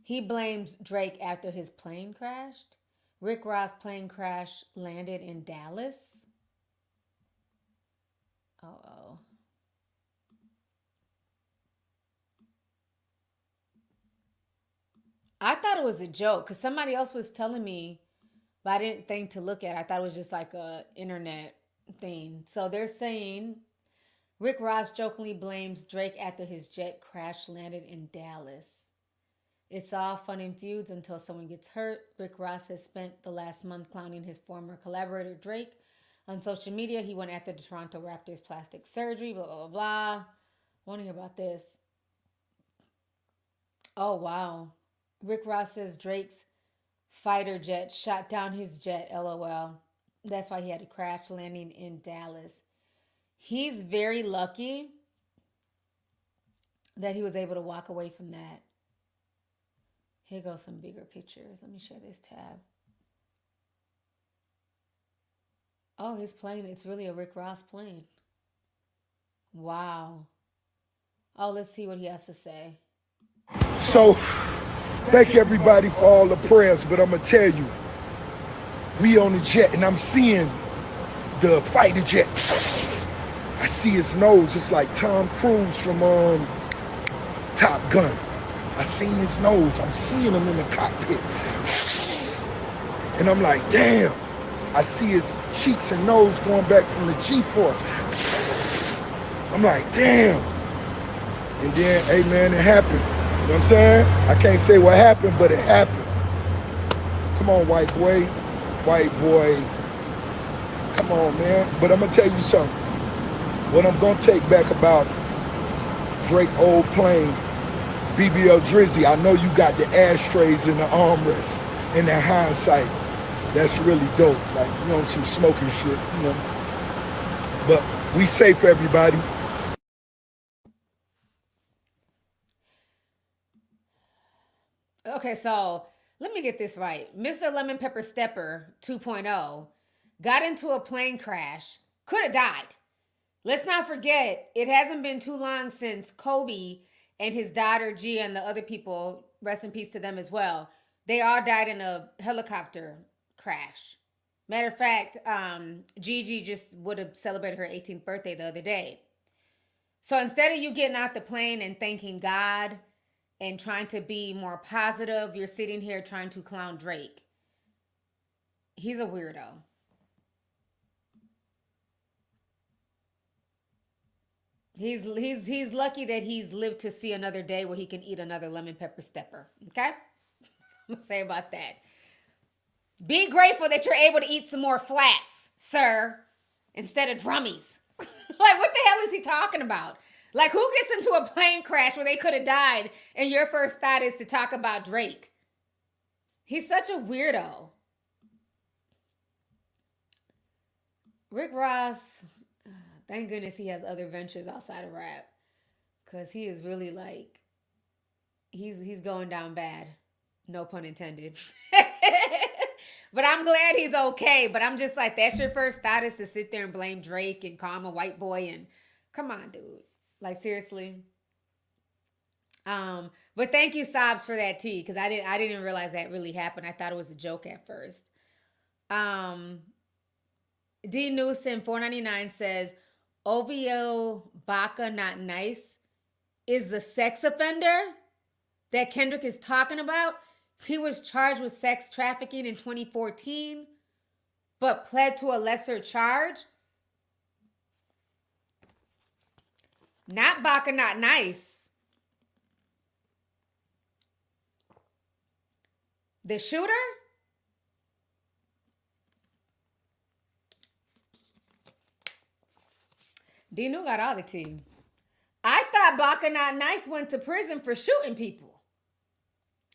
He blames Drake after his plane crashed. Rick Ross' plane crash landed in Dallas. Uh-oh. I thought it was a joke because somebody else was telling me, but I didn't think to look at it. I thought it was just like a internet thing. So they're saying Rick Ross jokingly blames Drake after his jet crash landed in Dallas. It's all fun and feuds until someone gets hurt. Rick Ross has spent the last month clowning his former collaborator Drake. On social media, he went after the Toronto Raptors plastic surgery, blah, blah, blah, blah. I want to hear about this. Oh, wow. Rick Ross says Drake's fighter jet shot down his jet, LOL. That's why he had a crash landing in Dallas. He's very lucky that he was able to walk away from that. Here goes some bigger pictures. Let me share this tab. Oh, his plane. It's really a Rick Ross plane. Wow. Oh, let's see what he has to say. So, thank you everybody for all the prayers, but I'm going to tell you, we on the jet and I'm seeing the fighter jet. I see his nose. It's like Tom Cruise from Top Gun. I seen his nose. I'm seeing him in the cockpit. And I'm like, damn. I see his cheeks and nose going back from the G-force. I'm like, damn. And then, hey man, it happened. You know what I'm saying? I can't say what happened, but it happened. Come on, white boy. White boy. Come on, man. But I'm going to tell you something. What I'm going to take back about Drake old plane, BBL Drizzy, I know you got the ashtrays and the armrest and that hindsight. That's really dope. Like, some smoking shit, But we safe, everybody. Okay, so let me get this right. Mr. Lemon Pepper Stepper 2.0 got into a plane crash, could have died. Let's not forget, it hasn't been too long since Kobe and his daughter Gia and the other people, rest in peace to them as well, they all died in a helicopter crash. Matter of fact, Gigi just would have celebrated her 18th birthday the other day. So instead of you getting out the plane and thanking God and trying to be more positive, you're sitting here trying to clown Drake. He's a weirdo. He's lucky that he's lived to see another day where he can eat another lemon pepper stepper. Okay? I'm gonna say about that. Be grateful that you're able to eat some more flats, sir, instead of drummies. Like, what the hell is he talking about? Like, who gets into a plane crash where they could have died and your first thought is to talk about Drake? He's such a weirdo. Rick Ross, thank goodness he has other ventures outside of rap. Because he is really like, he's going down bad. No pun intended. But I'm glad he's okay. But I'm just like, that's your first thought is to sit there and blame Drake and call him a white boy. And come on, dude. Like, seriously. But thank you, Sobs, for that tea. Because I didn't realize that really happened. I thought it was a joke at first. D. Newsom 499 says, OVO Baca Not Nice is the sex offender that Kendrick is talking about. He was charged with sex trafficking in 2014, but pled to a lesser charge. Not Baca Not Nice. The shooter? Dino got all the tea. I thought Baca Not Nice went to prison for shooting people.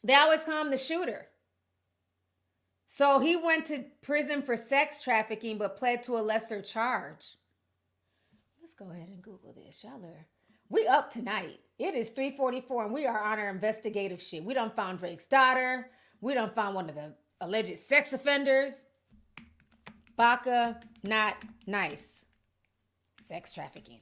They always call him the shooter. So he went to prison for sex trafficking, but pled to a lesser charge. Let's go ahead and Google this. Y'all are, we up tonight. It is 3:44 and we are on our investigative shit. We done found Drake's daughter. We done found one of the alleged sex offenders. Baca Not Nice. Sex trafficking.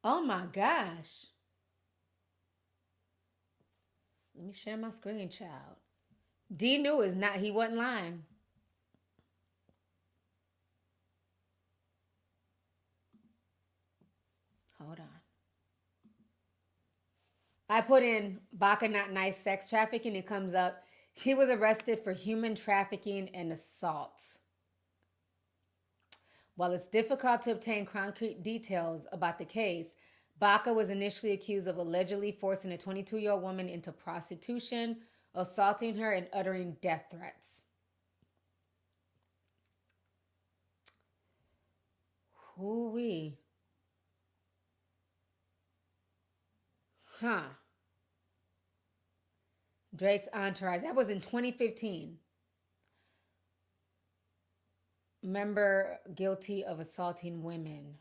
Oh my gosh. Let me share my screen, child. D knew is not, he wasn't lying. Hold on. I put in Baca Not Nice sex trafficking. It comes up. He was arrested for human trafficking and assault. While it's difficult to obtain concrete details about the case, Baca was initially accused of allegedly forcing a 22-year-old woman into prostitution, assaulting her, and uttering death threats. Hoo-wee. Huh. Drake's entourage. That was in 2015. Member guilty of assaulting women.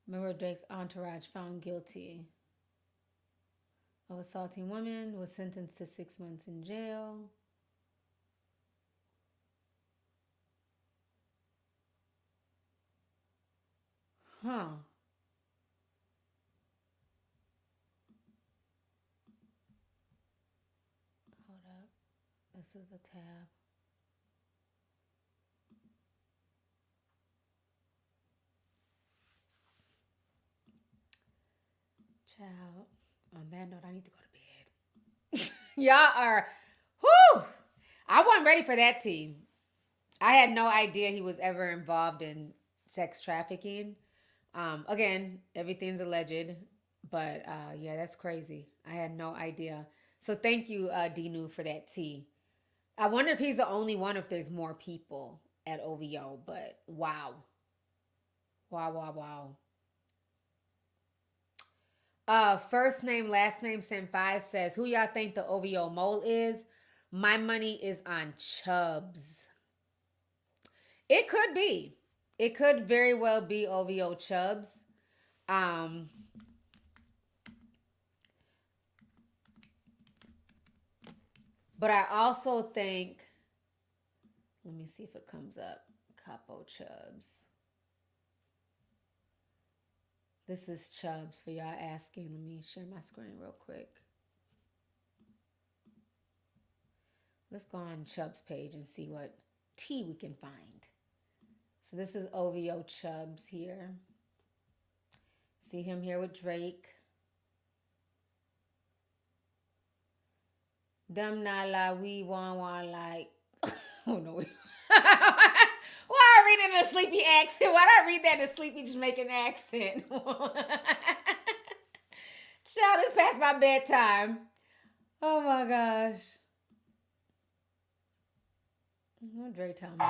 Member of Drake's entourage found guilty of assaulting women, was sentenced to 6 months in jail. Huh. Hold up. This is the tab. Child. On that note, I need to go to bed. Y'all are, whoo! I wasn't ready for that tea. I had no idea he was ever involved in sex trafficking. Again, everything's alleged, but yeah, that's crazy. I had no idea. So thank you, Dinu, for that tea. I wonder if he's the only one, if there's more people at OVO, but wow. Wow, wow, wow. First name, last name, Sim 5 says, who y'all think the OVO mole is? My money is on Chubbs. It could be. It could very well be OVO Chubbs. But I also think, let me see if it comes up. Capo Chubbs. This is Chubbs for y'all asking. Let me share my screen real quick. Let's go on Chubb's page and see what tea we can find. So this is OVO Chubbs here. See him here with Drake. Them not like we want like. Oh no. Why I read it in a sleepy accent? Why did I read that in a sleepy Jamaican accent? Child, it's past my bedtime. Oh my gosh. What Drake tell me? Okay.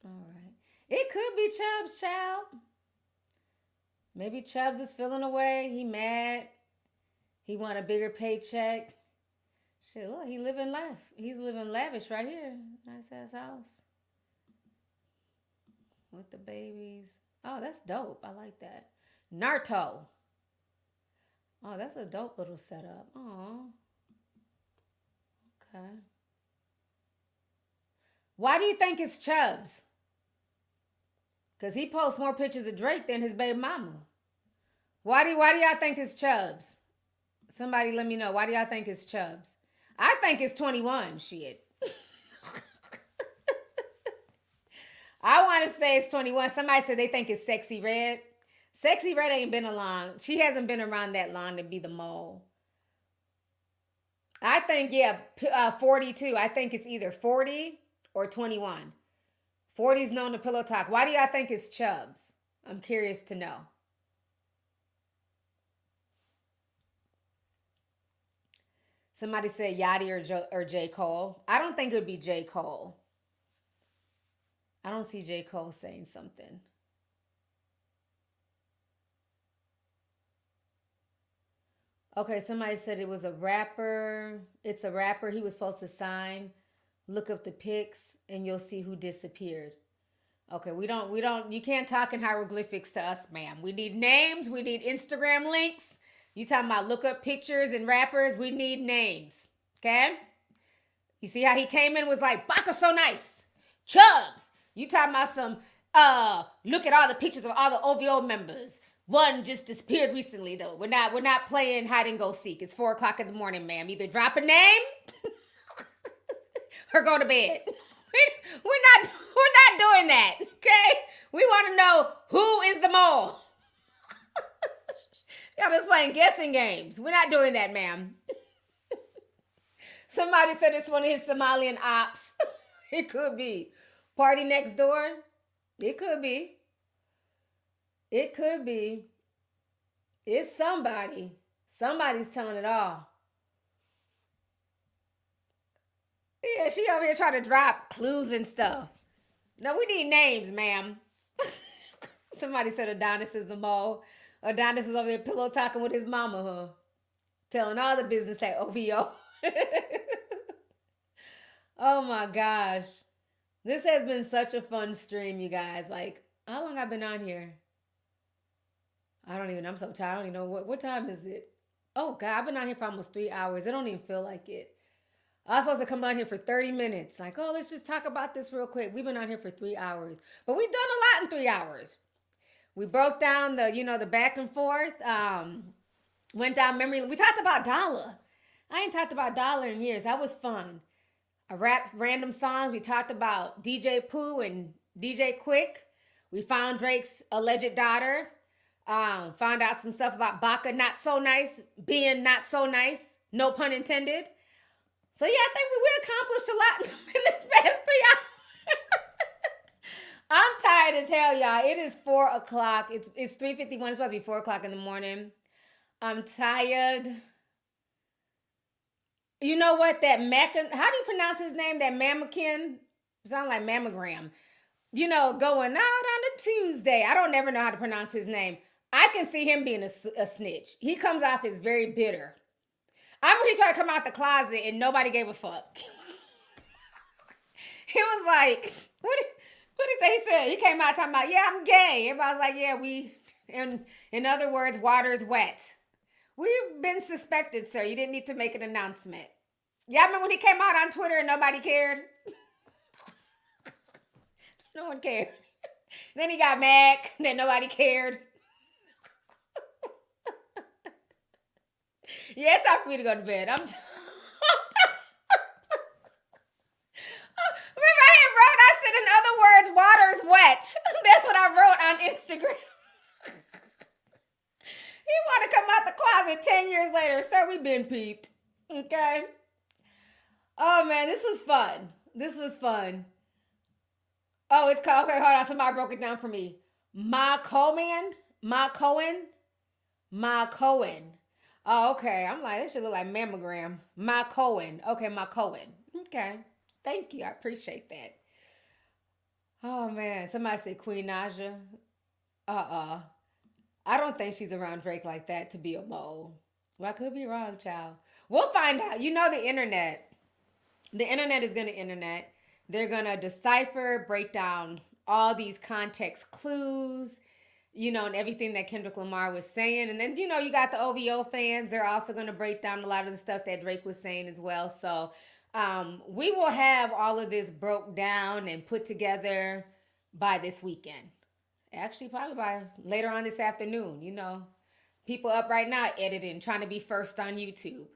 All right. It could be Chubbs, child. Maybe Chubbs is feeling away. He mad. He want a bigger paycheck. Shit, look, he living life. He's living lavish right here. Nice ass house. With the babies. Oh, that's dope. I like that. Naruto. Oh, that's a dope little setup. Oh. Okay. Why do you think it's Chubbs? Because he posts more pictures of Drake than his baby mama. Why do y'all think it's Chubbs? Somebody let me know. Why do y'all think it's Chubbs? I think it's 21. Shit. I want to say it's 21. Somebody said they think it's Sexy Red. Sexy Red ain't been along. She hasn't been around that long to be the mole. I think, 42. I think it's either 40 or 21. 40's known to pillow talk. Why do y'all think it's Chubbs? I'm curious to know. Somebody said Yachty or J. Cole. I don't think it would be J. Cole. I don't see J. Cole saying something. Okay, somebody said it was a rapper. It's a rapper he was supposed to sign. Look up the pics and you'll see who disappeared. Okay, you can't talk in hieroglyphics to us, ma'am. We need names. We need Instagram links. You talking about look up pictures and rappers. We need names. Okay? You see how he came in and was like, Baka so nice. Chubbs. You talking about some, look at all the pictures of all the OVO members. One just disappeared recently, though. We're not playing hide and go seek. It's 4:00 in the morning, ma'am. Either drop a name or go to bed. We're not doing that, okay? We want to know who is the mole. Y'all just playing guessing games. We're not doing that, ma'am. Somebody said it's one of his Somalian ops. It could be. Party next door? It could be. It could be. It's somebody. Somebody's telling it all. Yeah, she over here trying to drop clues and stuff. No, we need names, ma'am. Somebody said Adonis is the mole. Adonis is over there pillow talking with his mama, huh? Telling all the business at OVO. Oh my gosh. This has been such a fun stream, you guys. Like, how long I've been on here? I don't even know. I'm so tired. I don't even know what time is it. Oh God, I've been on here for almost 3 hours. It don't even feel like it. I was supposed to come on here for 30 minutes. Like, oh, let's just talk about this real quick. We've been on here for 3 hours. But we've done a lot in 3 hours. We broke down the back and forth. Went down memory. We talked about Dolla. I ain't talked about Dolla in years. That was fun. I rapped random songs. We talked about DJ Pooh and DJ Quick. We found Drake's alleged daughter. Found out some stuff about Baka not so nice, being not so nice. No pun intended. So yeah, I think we accomplished a lot in this past 3 hours. I'm tired as hell, y'all. It is 4:00. It's 3:51. It's about to be 4:00 in the morning. I'm tired. You know what? How do you pronounce his name? That mammakin? Sound like mammogram. Going out on a Tuesday. I don't never know how to pronounce his name. I can see him being a snitch. He comes off as very bitter. I remember he tried to come out the closet and nobody gave a fuck. He was like, what did he say? He said, he came out talking about, yeah, I'm gay. Everybody was like, yeah, in other words, water is wet. We've been suspected, sir. You didn't need to make an announcement. Yeah, I remember when he came out on Twitter and nobody cared? No one cared. Then he got mad that nobody cared. Yeah, it's time for me to go to bed. Remember, I said, in other words, water's wet. That's what I wrote on Instagram. He want to come out the closet 10 years later. Sir, we been peeped. Okay? Oh, man, this was fun. This was fun. Oh, it's called, okay, hold on. Somebody broke it down for me. Ma Cohen. Oh, okay. I'm like, that should look like mammogram. Ma Cohen. Okay, Ma Cohen. Okay. Thank you. I appreciate that. Oh, man. Somebody said Queen Naja. I don't think she's around Drake like that to be a mole. Well, I could be wrong, child. We'll find out. You know the internet. The internet is going to internet. They're going to decipher, break down all these context clues, you know, and everything that Kendrick Lamar was saying. And then, you know, you got the OVO fans. They're also going to break down a lot of the stuff that Drake was saying as well. So we will have all of this broke down and put together by this weekend. Actually, probably by later on this afternoon. You know, people up right now editing, trying to be first on YouTube.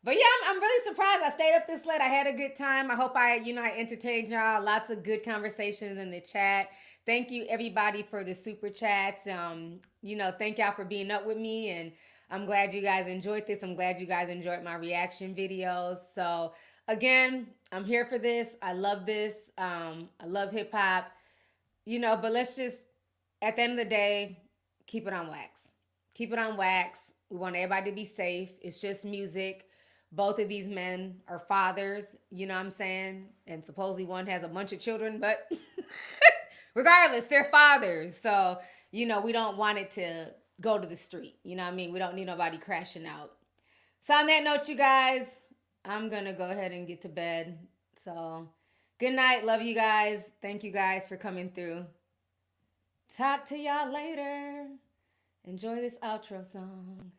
But yeah, I'm really surprised. I stayed up this late. I had a good time. I hope I entertained y'all. Lots of good conversations in the chat. Thank you, everybody, for the super chats. Thank y'all for being up with me. And I'm glad you guys enjoyed this. I'm glad you guys enjoyed my reaction videos. So, again, I'm here for this. I love this. I love hip-hop. But let's just, at the end of the day, keep it on wax. Keep it on wax. We want everybody to be safe. It's just music. Both of these men are fathers, you know what I'm saying? And supposedly one has a bunch of children, but regardless, they're fathers. So, we don't want it to go to the street. You know what I mean? We don't need nobody crashing out. So on that note, you guys, I'm going to go ahead and get to bed. So good night. Love you guys. Thank you guys for coming through. Talk to y'all later. Enjoy this outro song.